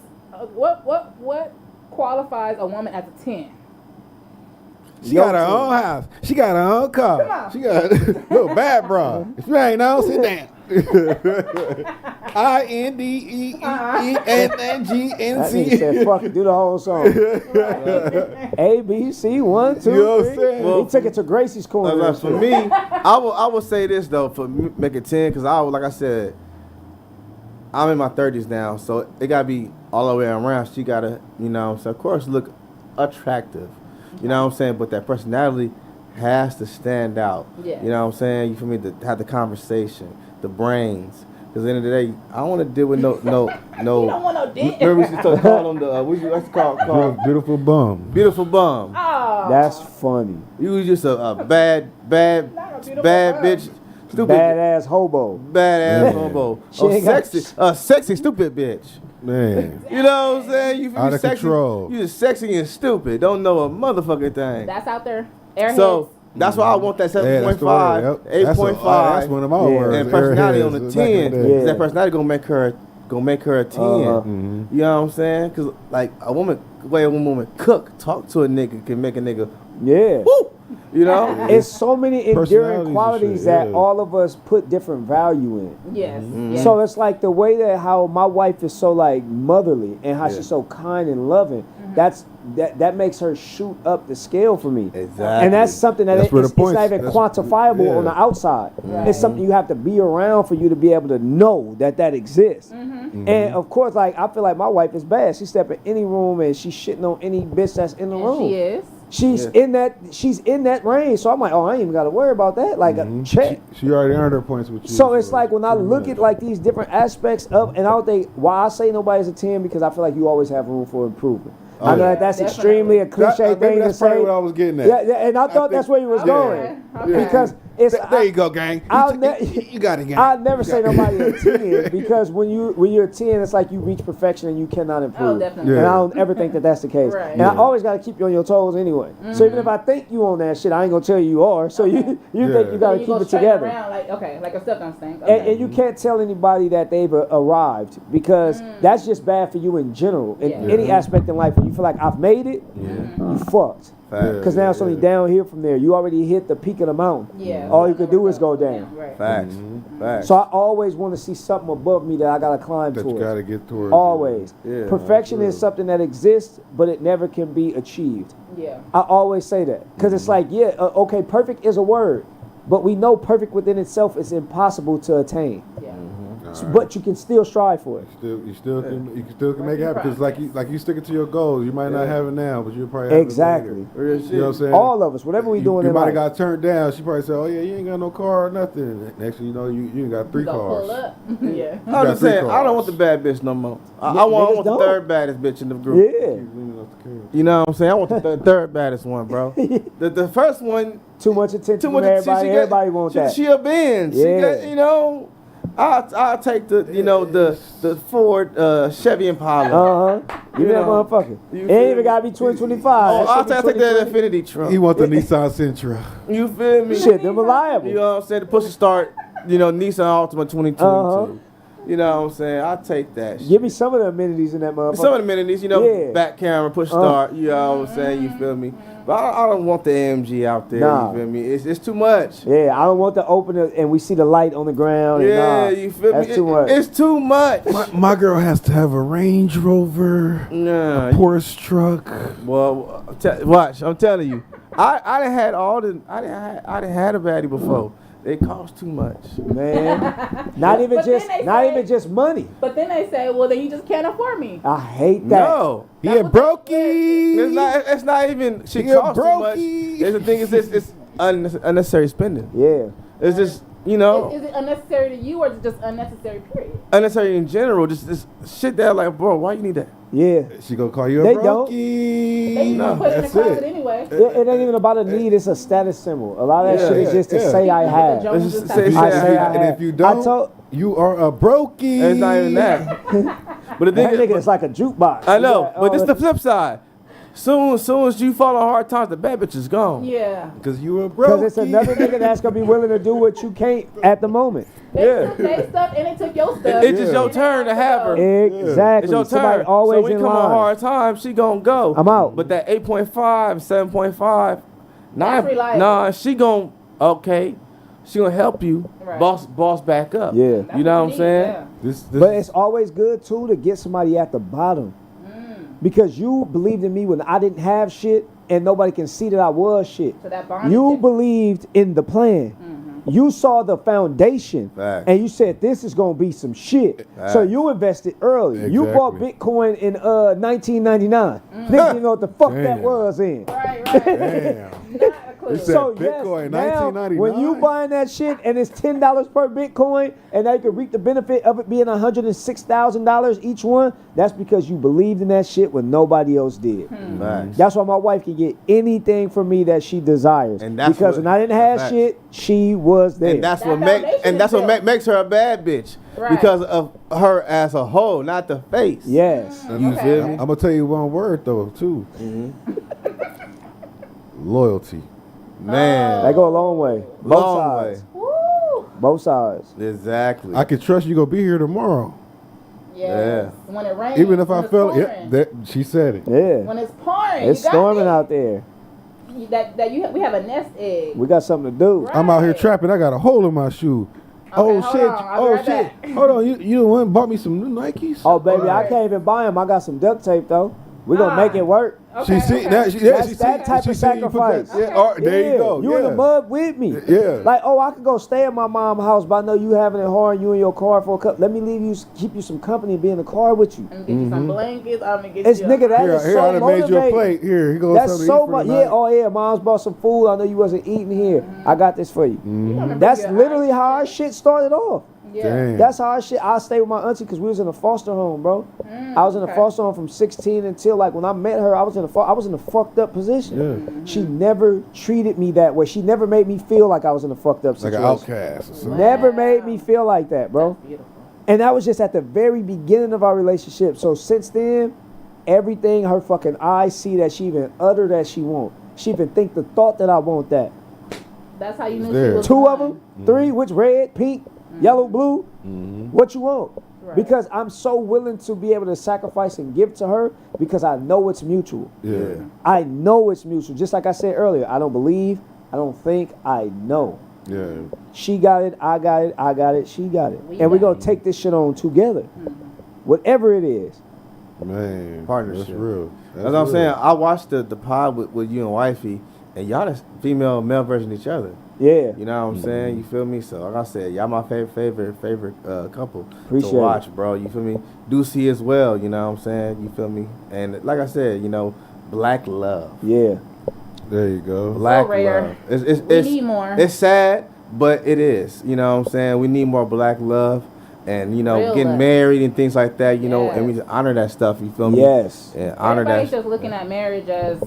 what qualifies a woman as a 10? She got her own house. She got her own car. Come on. She got a little bad bra. If you ain't know, sit down. INDEENGNC. That nigga said, fuck it, do the whole song. A, B, C, 1, 2, You know what I'm 3. saying? He took it to Gracie's corner. Like, and for shit. me, I will say this though, for me, make it 10, because like I said, I'm in my 30s now, so it gotta be all the way around. She gotta, so of course look attractive, you know what I'm saying, but that personality has to stand out. Yeah. You know what I'm saying? You feel me? To have the conversation, the brains. Because at the end of the day, I don't want to deal with no. You don't want no dick. Remember we used to call them the what you like to call Beautiful bum. beautiful bum. Oh, That's funny. You was just a bad Not a beautiful bum. bitch, stupid Badass hobo. badass homo. She ain't got- Sexy stupid bitch. Man. You know what I'm saying? You Out of sexy, control. You just sexy and stupid. Don't know a motherfucking thing. That's out there. Airheads. So that's why I want that Yeah, that's the 7.5, word. Yep. 8.5. That's one of my Yeah. words. And personality on the Airheads, back in 10. the day. Yeah. 'Cause that personality gonna make her a 10. Uh-huh. You know what I'm saying? Cause like a woman, the way a woman cook, talk to a nigga can make a nigga Yeah. woo. You know? It's so many Personalities enduring and qualities shit, that yeah. all of us put different value in. yes. Mm-hmm. yes. So it's like the way that how my wife is so like motherly and how Yeah. she's so kind and loving. That makes her shoot up the scale for me. Exactly. And that's something that That's where the it's not points- even that's- quantifiable yeah. on the outside. Right. It's something you have to be around for you to be able to know that exists. Mm-hmm. And of course, like I feel like my wife is bad. She step in any room and she's shitting on any bitch that's in the And room. she is. She's Yeah. she's in that range. So I'm like, oh, I ain't even got to worry about that. Like, check. She already earned her points with you. So it's like when I look at like these different aspects of, and I don't think why I say nobody's a 10 because I feel like you always have room for improvement. I know yeah. that that's Definitely. extremely a cliche maybe thing to that's probably say. what I was getting at. Yeah, yeah, and I thought think- that's where you was Yeah. going Okay. because it's. There you go, gang. I'll You ne- got it, gang. I'll never say nobody a 10 because when you're a 10, it's like you reach perfection and you cannot improve. Oh, definitely. Yeah. And I don't ever think that that's the case. Right. And I Yeah. always got to keep you on your toes anyway. So even if I think you on that shit, I ain't gonna tell you are. So you think you got to Then you keep go it straight together. Around, like, okay, like a step on thing. And you can't tell anybody that they've arrived because that's just bad for you in general. In Yeah. any aspect in life, when you feel like I've made it, you fucked. Facts. Because now it's only downhill from there. You already hit the peak of the mountain. Yeah. All you could do is go down. Right. Facts. Facts. So I always want to see something above me that I gotta climb that you towards. got to get towards. Always. Yeah. Perfection is something that exists, but it never can be achieved. Yeah. I always say that because it's like, yeah, okay, perfect is a word, but we know perfect within itself is impossible to attain. Yeah. But you can still strive for it. You still can make it happen because like you sticking to your goals. You might not Yeah. have it now, but you'll probably have Exactly. it later. Real shit. You know what I'm saying? All of us, whatever we doing You in might have life. got turned down. She probably said, "Oh yeah, you ain't got no car or nothing." Next thing you know, you ain't got 3 Go cars. pull up. Yeah. I'm got just 3 saying, I cars. don't want the bad bitch no more. I Niggas want the don't. third baddest bitch in the group. Yeah. Keep leaning off the curb. You know what I'm saying? I want the third baddest one, bro. The first one, Too much attention too from much. everybody. Everybody wants that. She a Benz. She Yeah. got, you know. I'll take the the Ford Chevy Impala. You You that know, motherfucker. you It feel ain't even me? gotta be 2025. Oh, That I'll shit be take that 2020. Infinity truck. He want the Nissan Sentra. You feel me? Shit, them reliable. You know what I'm saying? The push to start, Nissan Altima 2022. Uh-huh. You know what I'm saying? I'll take that shit. Give me some of the amenities in that motherfucker. Some of the amenities, Yeah. back camera, push start, you know what I'm saying? You feel me? But I don't want the AMG out there, Nah. you feel me? It's too much. Yeah, I don't want to open it and we see the light on the ground. And Yeah, you feel that's me? too much. It's too much. My girl has to have a Range Rover, Nah, Porsche truck. well, watch. I'm telling you, I done had all the. I done had a baddie before. They cost too much. Man, not even But then just they not say- even just money. But then they say, well, then you just can't afford me. I hate that. No. He a brokey. It's not even she He a costs too much. brokey. The thing is, it's unnecessary spending. Yeah. It's just, you know, Is it unnecessary to you or is it just unnecessary, period? unnecessary in general. Just this shit that, like, bro, why you need that? Yeah. She gonna call you a They don't. brokey. They just gonna put it in the That's closet it. anyway. It ain't even about a need, it's a status symbol. A lot of that Yeah, shit is just to yeah. say I have. Jones It's just just say- have- I say say I have. have. And if you don't, I told you are a brokey. It's not even that. But the that thing nigga is, is like a jukebox. I know, Yeah, but this is the flip side. Soon as you fall on hard times, the bad bitch is gone. Yeah. Because you a brokey. because it's another nigga that's gonna be willing to do what you can't at the moment. They Yeah. took their stuff and they took your stuff. It's just your turn to have her. Exactly. It's your Somebody turn. always so when in you come on line. hard times, she gonna go. I'm out. But that 8.5, 7.5, That's reliable. nah, she gonna she gonna help you Right. boss back up. Yeah. That's You know what I'm you need, saying? yeah. This But it's always good too to get somebody at the bottom. Because you believed in me when I didn't have shit and nobody can see that I was shit. So that bond You is- believed in the plan. You saw the foundation Facts. and you said this is gonna be some shit. So Facts. you invested early. You bought Exactly. Bitcoin in 1999. Niggas didn't know what the fuck that Damn. was in. Right, right. Damn. Not a clue. It's that So Bitcoin, yes, now 1999. when you buying that shit and it's $10 per Bitcoin, and now you can reap the benefit of it being $106,000 each one, that's because you believed in that shit when nobody else did. Facts. That's why my wife can get anything from me that she desires. And that's because what- when I didn't have facts. shit, she was there. And that's That what foundation is built. makes her a bad bitch. Right. Because of her as a whole, not the face. yes. You Okay. feel me? I'm gonna tell you one word though too. Loyalty. Man. That go a long way. Both Long sides. way. Woo! Both sides. Exactly. I can trust you gonna be here tomorrow, Yes. When it rains. even if when I it's felt. pouring. Yeah, that she said it. Yeah. When it's pouring. It's you got storming me. out there. We have a nest egg. We got something to do. Right. I'm out here trapping. I got a hole in my shoe. hold shit! on, I'll be right back. Hold on! You the one bought me some new Nikes? Oh, baby, I Alright. can't even buy them. I got some duct tape, though. We're going to make it work. Okay, She see okay. now. That's She that see, type she of see you put that- sacrifice. Yeah, there you go. You in the mud with me. Yeah. Like, oh, I could go stay at my mom's house, but I know you having it hard, you in your car for a couple. Let me leave you, keep you some company and be in the car with you. I'm gonna get you some blankets. I'm gonna get It's you. nigga, that Here, is here, so I done made you a motivating. plate. Here goes That's something to so eat for much. tonight. Yeah, oh yeah, mom's bought some food. I know you wasn't eating here. I got this for you. Mm-hmm. That's literally how our shit started off. Yeah. Damn. That's how our shit. I stayed with my auntie because we was in a foster home, bro. I was in a okay. foster home from 16 until like when I met her, I was in a fucked up position. Yeah. She never treated me that way. She never made me feel like I was in a fucked up Like situation. an outcast or something. Never made me feel like that, bro. Beautiful. And that was just at the very beginning of our relationship. So since then, everything her fucking eyes see that she even utter that she want. She even think the thought that I want that. That's how you knew There. she was Two the of one. them, three, which red, pink, yellow, blue. What you want? Right. Because I'm so willing to be able to sacrifice and give to her because I know it's mutual. Yeah. I know it's mutual. Just like I said earlier, I don't believe, I don't think, I know. Yeah. She got it, I got it, I got it, she got it. We And we're got going to take this shit on together. Whatever it is. Man. Partnership. That's real. That's what I'm saying. I watched the pod with you and wifey, and y'all the female male version of each other. Yeah. You know what I'm saying? You feel me? So like I said, y'all my favorite couple Appreciate to watch, it. bro. You feel me? Ducey as well. You know what I'm saying? You feel me? And like I said, you know, black love, Yeah. There you go. black rare. love. It's We need more. It's sad, but it is. You know what I'm saying? We need more black love, and you know, Real getting love. married and things like that. You know, and we Yes. honor that stuff. You feel me? Yes. And honor Everybody's that. just looking at marriage as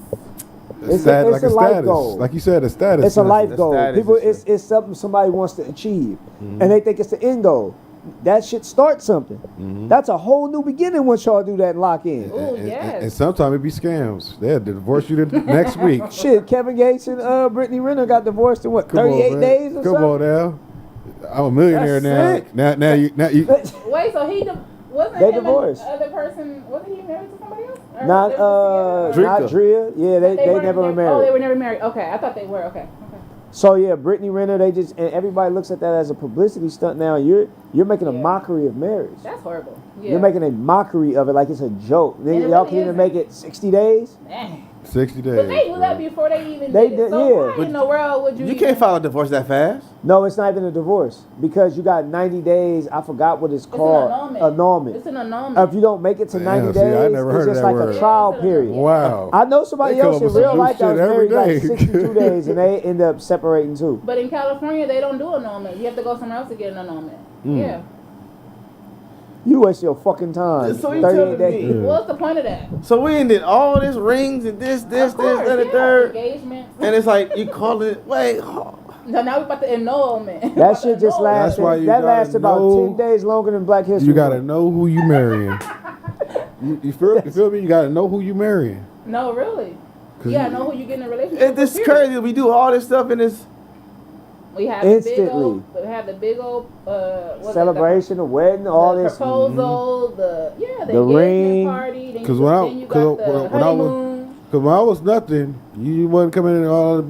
It's Stat- a like a life status. goal. Like you said, a status. It's a life the goal. status People, and shit. it's something somebody wants to achieve, and they think it's the end goal. That shit starts something. That's a whole new beginning once y'all do that and lock in. ooh And yes. sometimes it be scams. They'll divorce you the next week. Shit, Kevin Gates and Brittany Renner got divorced in what, Come on, 38 man. days or Come something? on now. I'm a millionaire That's now. sick. Now you. Wait, so wasn't They him divorced. and the other person? Wasn't he married to somebody else? Or Not they were just together? not Drea. Yeah, they weren't never were married. Oh, they were never married. Okay, I thought they were. Okay. So yeah, Brittany Renner, they just, and everybody looks at that as a publicity stunt now. You're making a Yeah. mockery of marriage. That's horrible. Yeah. You're making a mockery of it like it's a joke. it Y'all really can even isn't. make it 60 days. Dang. 60 days. But they knew that bro. before they even They did did, it. So yeah. why in the world would you You even... can't file a divorce that fast. No, it's not even a divorce because you got 90 days. I forgot what it's called. Annulment. It's an annulment. If you don't make it to 90 see, I days, never it's heard of just that like word. a trial Yeah. period. Wow. I know somebody They come else up in with some real new life that shit was every married like day. 62 days and they end up separating too. But in California, they don't do annulment. You have to go somewhere else to get an annulment. Yeah. You waste your fucking time. So you 38 telling days. me? Yeah. What's the point of that? So we did all this rings and this, Of that, course, and the yeah. third. Engagement. And it's like, you call it, wait, No, now we're about to annulment. That shit just That's why lasted. you That gotta lasted about know- 10 days longer than Black History You gotta Month. know who you marrying. you feel me? You gotta know who you marrying. No, really. 'Cause You gotta you- know who you get in a relationship it's with, crazy. period. We do all this stuff and it's, We have Instantly. the big old what's Celebration, the wedding, all the this. proposal, the The engagement ring. party. Then 'Cause you, when I- then you 'cause got the when I was- honeymoon. Cause when I was nothing, you wasn't coming in all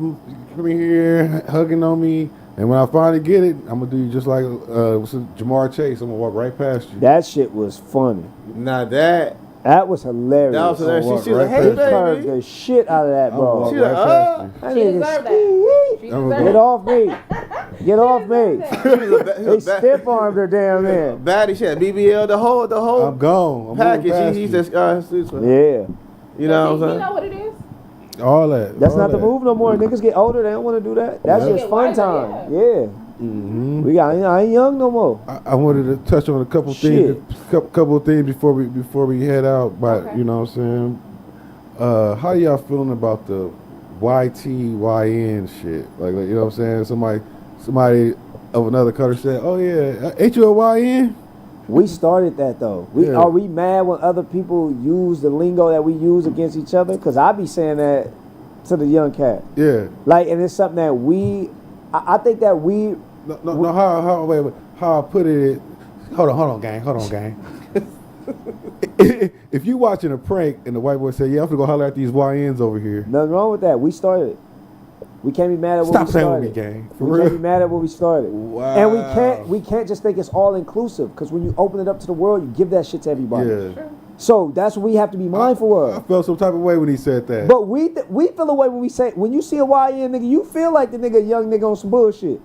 coming here hugging on me. And when I finally get it, I'm gonna do you just like Jamar Chase. I'm gonna walk right past you. That shit was funny. not that. That was hilarious. That was hilarious. walk She was like, right hey, past He curved baby. the shit out of that, I'm gonna bro. walk She right like, past you. That She nigga deserved that. ski. She I'm deserved Get that. off me. Get off me. They She stiff armed her down there. Baddie, she had BBL, the whole I'm gone. I'm moving package. past He's you. just, Yeah. you know what I'm You saying? know what it is? all that. That's all not the that. move no more. Niggas get older, they don't want to do that. That's Yeah. just Get fun wiser, time. Yeah. Mhm. We got. I ain't young no more. I wanted to touch on a couple Shit. things, couple of things before we head out. But Okay. you know what I'm saying. How y'all feeling about the YTYN shit? Like you know what I'm saying. Somebody of another color said, "Oh yeah, ain't you a YN?" We started that though. Yeah. Are we mad when other people use the lingo that we use against each other? Cause I be saying that to the young cat. Yeah. Like, and it's something that I think that we. No. Wait. How I put it? Hold on, gang. If you watching a prank and the white boy say, "Yeah, I'm gonna go holler at these YNs over here," Nothing wrong with that. We started. We can't be mad at what stop we playing started. with me, gang. For We real. can't be mad at what we started. Wow. And we can't just think it's all inclusive. Because when you open it up to the world, you give that shit to everybody. Yeah. So that's what we have to be mindful I of. felt some type of way when he said that. But we feel a way when we say, when you see a YN nigga, you feel like the nigga, young nigga on some bullshit.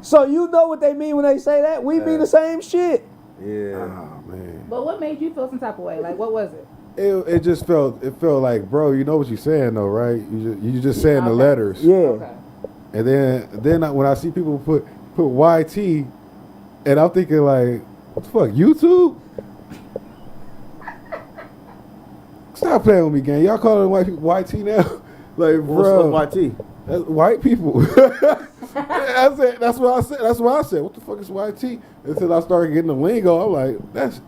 So you know what they mean when they say that. We mean the same shit. Yeah. Oh man. But what made you feel some type of way? Like, what was it? It just felt like, bro, you know what you're saying though, right? You just saying the Okay. letters. Okay. And then when I see people put YT, and I'm thinking like, what the fuck, YouTube? Stop playing with me, gang. Y'all calling white people YT now? Like, bro, What's YT? that's white people. That's what I said. That's what I said. What the fuck is YT? Until I started getting the lingo, I'm like, that's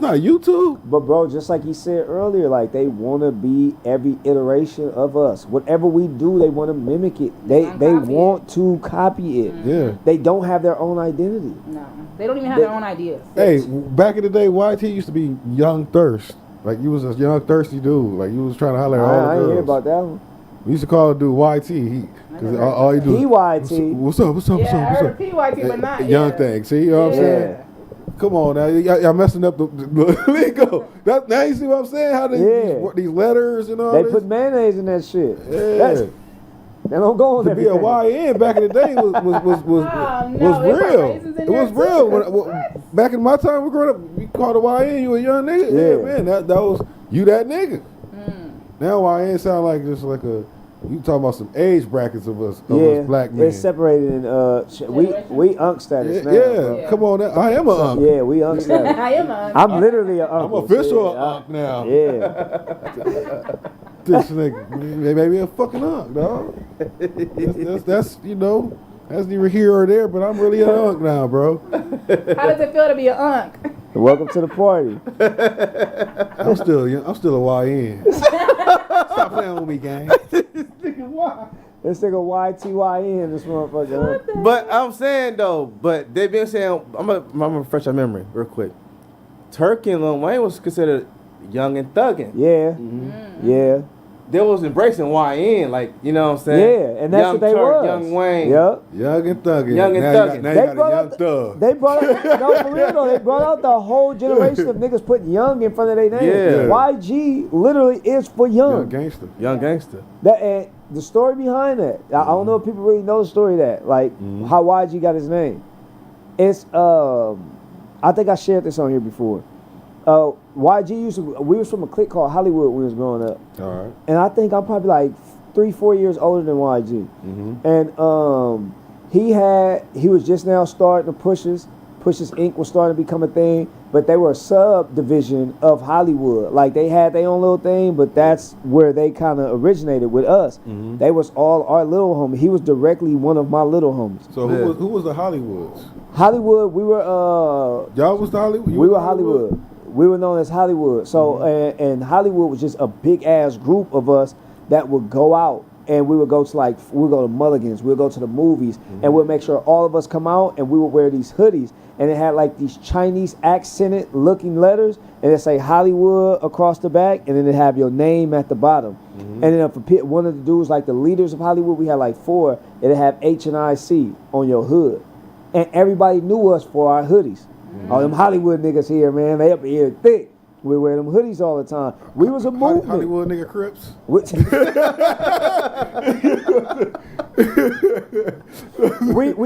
not YouTube. But bro, just like he said earlier, like they want to be every iteration of us. Whatever we do, they want to mimic it. They Copy want to copy it. Yeah. They don't have their own identity. No, they don't even have their own ideas. Hey, back in the day, YT used to be Young Thirst. Like you was a young thirsty dude. Like you was trying to holler at all the I ain't girls. hear about that one. We used to call the dude YT. Because all he do is, PYT. What's up? Yeah, I heard PYT, but not Young yeah. thing. See, you know what I'm saying? Yeah. Come on now, y'all messing up the lingo. Now you see what I'm saying? How these letters and all They this. put mayonnaise in that shit. Yeah. They don't go on To be a everything. YN back in the day was they put real. raisins in It there was too? real. What? Back in my time, we growing up, we called a YN, you a young nigga. Yeah. Yeah, man, that was you that nigga. Now YN sound like just like a you talking about some age brackets of us black men. It's separated in we unk status Yeah, now. yeah. bro. Come on, now. I am a unk. Yeah, we unk status. I am on. I'm literally an I'm uncle. official Yeah, unk now. Yeah. This nigga, maybe a fucking unk, dog. That's you know, that's neither here or there, but I'm really an unk now, bro. How does it feel to be an unk? Welcome to the party. I'm still a YN. Stop playing with me, gang. This nigga YTYN, this motherfucker. Huh? But I'm saying though, but they've been saying, I'm gonna refresh your memory real quick. Turk and Lil Wayne was considered young and thugging. Yeah. Yeah. they was embracing YN, like, you know what I'm saying? Yeah, and that's Young what they Turk, was. Young Wayne. Yep. Young and thugging. Young and thugging. Now you got a young thug. They brought out, no, for real though, they brought out the whole generation of niggas putting young in front of their name. Yeah. YG literally is for young. Young gangster. Young gangster. That and the story behind that, I don't know if people really know the story of that, like how YG got his name. It's I think I shared this on here before. YG we was from a clique called Hollywood when we was growing up. All right. And I think I'm probably like 3-4 years older than YG. And he was just now starting to Pushes Inc. was starting to become a thing, but they were a subdivision of Hollywood. Like they had their own little thing, but that's where they kind of originated with us. They was all our little homies. He was directly one of my little homies. So who was the Hollywoods? Hollywood, we were Y'all was the Hollywood? we were Hollywood. We were known as Hollywood. So and Hollywood was just a big ass group of us that would go out and we would go to we'd go to Mulligan's, we'd go to the movies, and we'd make sure all of us come out and we would wear these hoodies, and it had like these Chinese accented looking letters, and it say Hollywood across the back, and then it have your name at the bottom. And then for one of the dudes, like the leaders of Hollywood, we had like 4, it'd have H&IC on your hood. And everybody knew us for our hoodies. All them Hollywood niggas here, man, they up here thick. We wear them hoodies all the time. We was a movement. Hollywood nigga Crips. we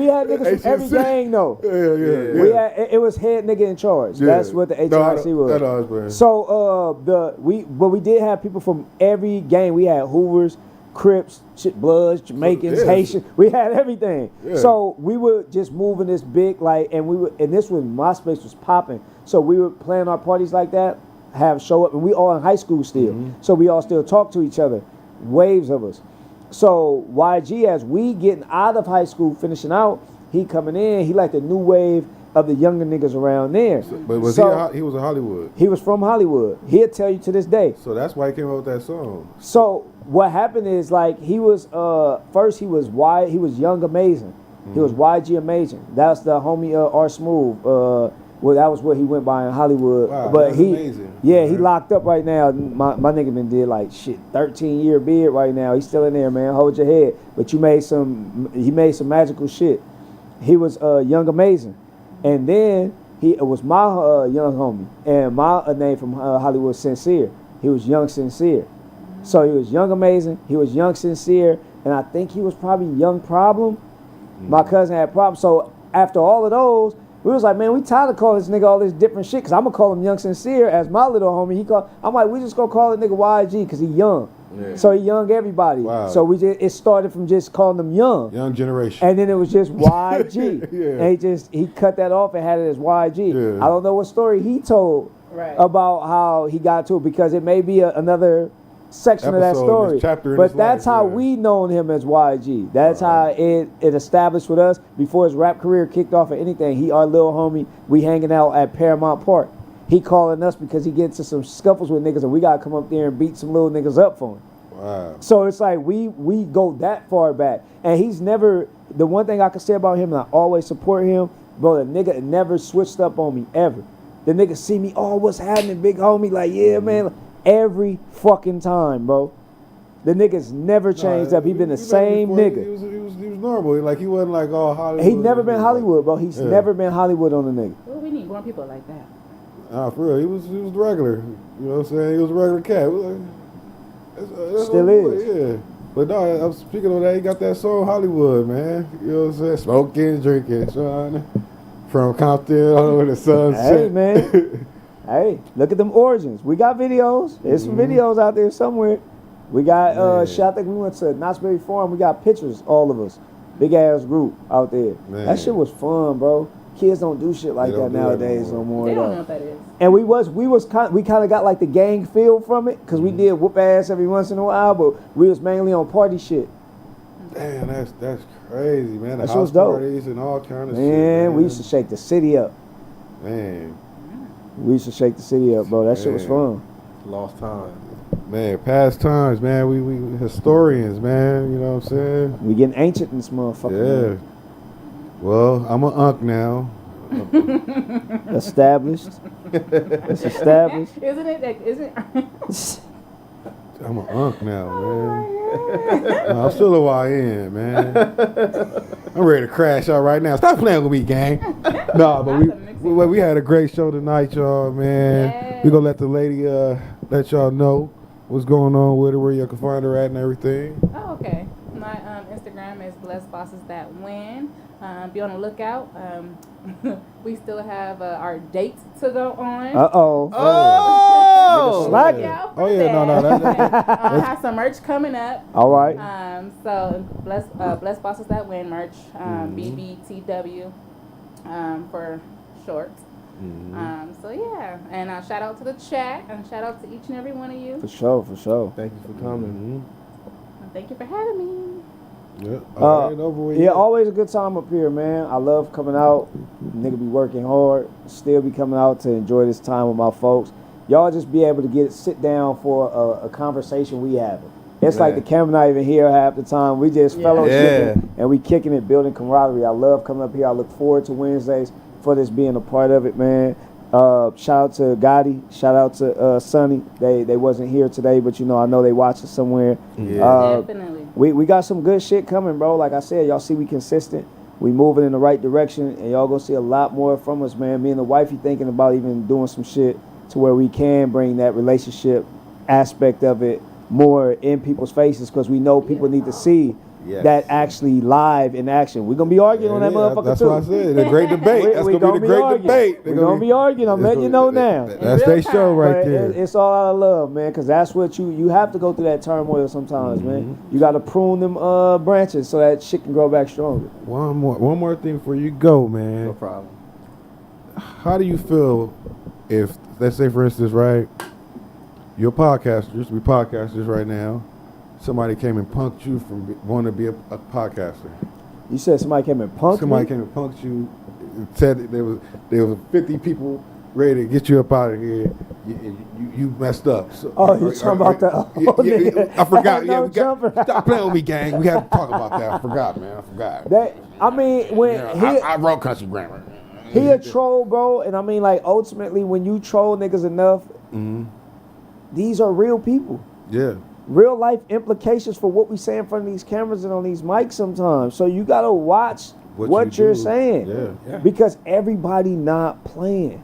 had niggas from every gang though. Yeah. We had it was head nigga in charge. Yeah. That's what the HRC was. So we did have people from every gang. We had Hoovers, Crips, Bloods, Jamaicans, Haitians. We had everything. Yeah. So we were just moving this big and this was MySpace was popping. So we were planning our parties like that, have show up, and we all in high school still. So we all still talk to each other, waves of us. So YG, as we getting out of high school, finishing out, he coming in, he like the new wave of the younger niggas around there. But he was a Hollywood? He was from Hollywood. He'll tell you to this day. So that's why he came up with that song. So what happened is like he was first he was Young Amazing. He was YG Amazing. That's the homie R Smooth. Well, that was what he went by in Hollywood. Wow, but that's he amazing. he locked up right now. My nigga been did like 13-year bid right now. He's still in there, man. Hold your head. But he made some magical shit. He was Young Amazing. And then it was my young homie. And my name from Hollywood, Sincere. He was Young Sincere. So he was Young Amazing. He was Young Sincere. And I think he was probably Young Problem. My cousin had Problem. So after all of those, we was like, man, we tired of calling this nigga all this different shit. Because I'm going to call him Young Sincere as my little homie. I'm like, we just going to call the nigga YG because he young. Yeah. So he young everybody. Wow. So it started from just calling them young. Young generation. And then it was just YG. And he cut that off and had it as YG. Yeah. I don't know what story he told about how he got to it, because it may be another section of that story. But that's how we known him as YG. That's how it established with us. Before his rap career kicked off or anything, he our little homie. We hanging out at Paramount Park. He calling us because he gets into some scuffles with niggas and we gotta come up there and beat some little niggas up for him. Wow. So it's like we go that far back. And he's never, the one thing I can say about him, and I always support him, bro, the nigga never switched up on me ever. The nigga see me, oh, what's happening, big homie? Like, yeah, man. Every fucking time, bro. The nigga's never changed up. He been the same nigga. He was normal. Like, he wasn't like all Hollywood. He never been Hollywood, bro. He's never been Hollywood on the nigga. Well, we need more people like that. Nah, for real. He was regular. You know what I'm saying? He was a regular cat. That's Still is. Yeah. But no, I'm speaking of that, he got that song Hollywood, man. You know what I'm saying? Smoking, drinking, son. From Compton all over the sunset. Hey, man. Hey, look at them origins. We got videos. There's some videos out there somewhere. We got I think we went to Knott's Berry Farm. We got pictures, all of us. Big ass group out there. Man. That shit was fun, bro. Kids don't do shit like that nowadays no more. They don't know what that is. And we kind of got like the gang feel from it, because we did whoop ass every once in a while, but we was mainly on party shit. Damn, that's crazy, man. The that house dope. Parties and all kind of shit. Man, we used to shake the city up. Man. We used to shake the city up, bro. That shit was fun. Lost time. Man, past times, man. We historians, man. You know what I'm saying? We getting ancient in this motherfucker. Yeah. Well, I'm an unk now. Established. It's established. Isn't it? I'm an unk now, man. No, I'm still a YN, man. I'm ready to crash out right now. Stop playing with me, gang. No, but we had a great show tonight, y'all, man. Yes. We gonna let the lady let y'all know what's going on with her, where you can find her at, and everything. Oh, okay. My Instagram is Blessed Bosses That Win. Be on the lookout. We still have our dates to go on. Uh-oh. Oh! Slack. Yeah, Oh, yeah, no, I have some merch coming up. All right. So Blessed Bosses That Win merch. BBTW for short. So yeah, and shout out to the chat and shout out to each and every one of you. For sure. Thank you for coming. And thank you for having me. Yeah, all right, over with. Yeah, always a good time up here, man. I love coming out. Nigga be working hard. Still be coming out to enjoy this time with my folks. Y'all just be able to sit down for a conversation we having. It's like the camera not even here half the time. We just fellowshipping and we kicking it, building camaraderie. I love coming up here. I look forward to Wednesdays for this being a part of it, man. Shout out to Gotti. Shout out to Sonny. They wasn't here today, but I know they watch it somewhere. Yeah. Definitely. We got some good shit coming, bro. Like I said, y'all see we consistent. We moving in the right direction, and y'all gonna see a lot more from us, man. Me and the wifey thinking about even doing some shit to where we can bring that relationship aspect of it more in people's faces, because we know people need to see that actually live in action. We're going to be arguing on that motherfucker that's too. what I said. The great debate. That's going to be the great debate. We're going to be arguing. I'm letting you know now. That's their show right there. It's all out of love, man, because that's what you have to go through that turmoil sometimes, man. You got to prune them branches so that shit can grow back stronger. One more thing before you go, man. No problem. How do you feel if, let's say for instance, right, you're podcasters, we podcasters right now, somebody came and punked you from wanting to be a podcaster. You said somebody came and punked Somebody me? came and punked you, said that there was 50 people ready to get you up out of here. You messed up. So, you talking about that? I forgot. No jumper. Stop playing with me, gang. We have to talk about that. I forgot, man. I forgot. I wrote country grammar. He a troll, bro, and I mean, like, ultimately, when you troll niggas enough, these are real people. Yeah. Real life implications for what we say in front of these cameras and on these mics sometimes. So you gotta watch what you're saying. Yeah. Because everybody not playing.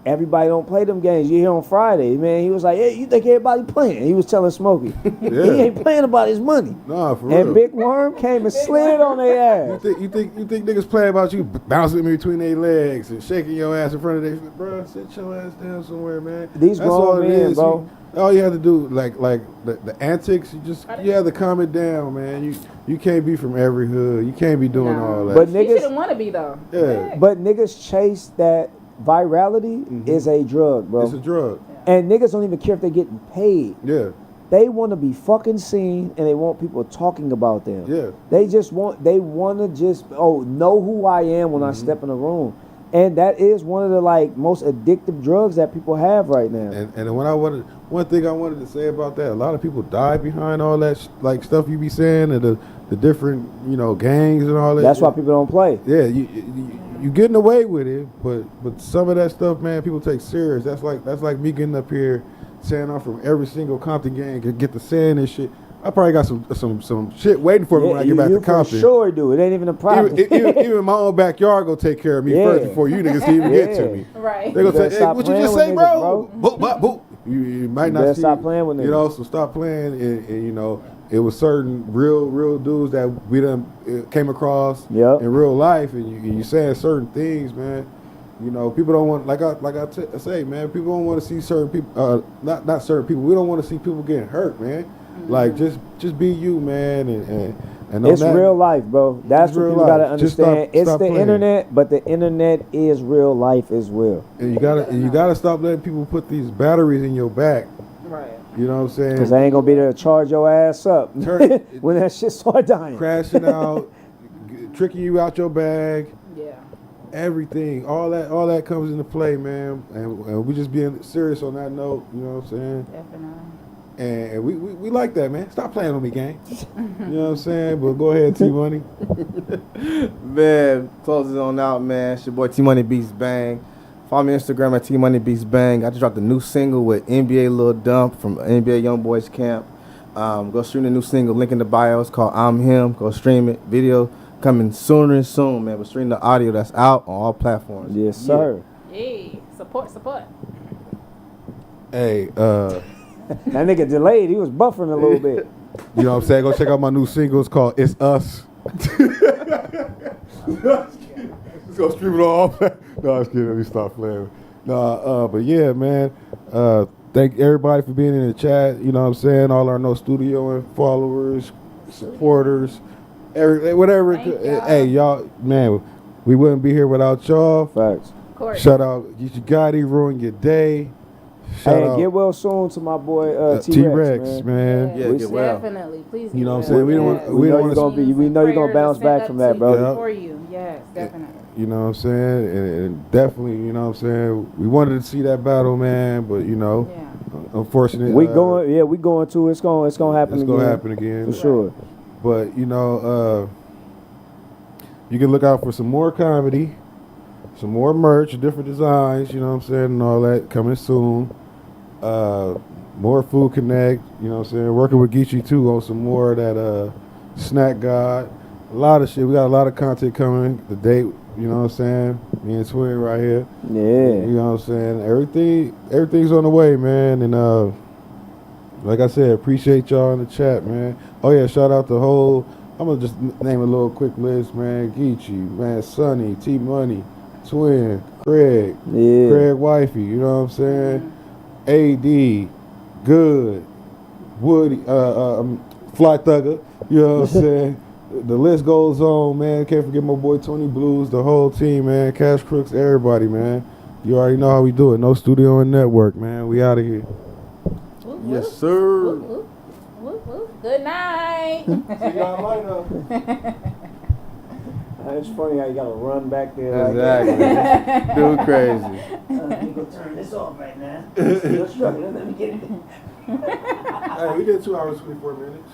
Everybody don't play them games. You hear on Friday, man, he was like, hey, you think everybody playing? He was telling Smokey. He ain't playing about his money. Nah, for real. And Big Worm came and slid on their ass. You think niggas play about you bouncing in between their legs and shaking your ass in front of their, bro? Sit your ass down somewhere, man. These grown men, bro. All you have to do, like the antics, you have to calm it down, man. You can't be from every hood. You can't be doing all that. But You niggas shouldn't want to be though. Yeah. But niggas chase that virality is a drug, bro. It's a drug. And niggas don't even care if they're getting paid. Yeah. They want to be fucking seen, and they want people talking about them. Yeah. They want to just know who I am when I step in a room. And that is one of the most addictive drugs that people have right now. And one thing I wanted to say about that, a lot of people die behind all that stuff you be saying, and the different gangs and all that. That's why people don't play. Yeah, you getting away with it, but some of that stuff, man, people take serious. That's like me getting up here saying I'm from every single Compton gang and get to saying this shit. I probably got some shit waiting for me when I get back to Compton. For sure do. It ain't even a problem. Even my own backyard gonna take care of me first before you niggas can even get to me. Right. They gonna say, hey, stop what you just playing say, with bro? niggas, Boop, boop. You might not better see. stop playing with niggas. So stop playing, and it was certain real dudes that we done came across in real life, and you saying certain things, man. People don't want, like I say, man. People don't want to see certain people, not certain people. We don't want to see people getting hurt, man. Like just be you, man, and it's real life, bro. That's what people gotta understand. It's the playing. internet, but the internet is real life as well. And you gotta stop letting people put these batteries in your back. Right. You know what I'm saying? Because they ain't gonna be there to charge your ass up when that shit start dying. Crashing out, tricking you out your bag. Yeah. Everything, all that comes into play, man. And we just being serious on that note. You know what I'm saying? Definitely. And we like that, man. Stop playing with me, gang. You know what I'm saying? But go ahead, T-Money. Man, closes on out, man. It's your boy T-Money Beats Bang. Follow me on Instagram at TMoneyBeatsBang. I just dropped a new single with NBA Lil Dump from NBA Young Boys Camp. Go stream the new single, link in the bio. It's called I'm Him. Go stream it. Video coming sooner and soon, man. But stream the audio that's out on all platforms. Yes, sir. Yay. Support. Hey, That nigga delayed. He was buffering a little bit. you know what I'm saying? Go check out my new single. It's called It's Us. Just go stream it all. No, I was kidding. Let me stop playing. No, but yeah, man. Thank everybody for being in the chat. You know what I'm saying? All our No Studio and followers, supporters, whatever. Thank y'all. Hey, y'all, man, we wouldn't be here without y'all. Facts. Of course. Shout out Geechi Gotti, ruin your day. Shout Hey, out get well soon to my boy T-Rex, man. Yeah, get well. Definitely. Please get You know what I'm well. saying? We don't want- Yes. we don't know wanna- we know you're gonna bounce back from that, bro. Yeah. For you. Yes, definitely. You know what I'm saying? And definitely, you know what I'm saying? We wanted to see that battle, man, but you know, Yeah. unfortunately, We going to. It's gonna happen it's again. gonna happen again. For sure. But you know, you can look out for some more comedy, some more merch, different designs. You know what I'm saying, and all that coming soon. More Food Connect. You know what I'm saying? Working with Geechi too on some more of that Snack God. A lot of shit. We got a lot of content coming. The date. You know what I'm saying? Me and Twin right here. Yeah. You know what I'm saying? Everything's on the way, man. And like I said, appreciate y'all in the chat, man. Oh yeah, shout out the whole. I'm gonna just name a little quick list, man. Geechi, man, Sonny, T Money, Twin, Craig, Yeah. Craig Wifey. You know what I'm saying? AD, Good, Woody, Fly Thugger. You know what I'm saying? The list goes on, man. Can't forget my boy Tony Blues, the whole team, man. Cash Crooks, everybody, man. You already know how we do it. No Studio and Network, man. We out of here. Whoop, Yes, whoop. sir. Whoop, whoop. Whoop, whoop. Good night. See y'all later. It's funny how you gotta run back there. Exactly. Dude crazy. You gonna turn this off right now. Still struggling. Let me get it. Hey, we did 2 hours 24 minutes.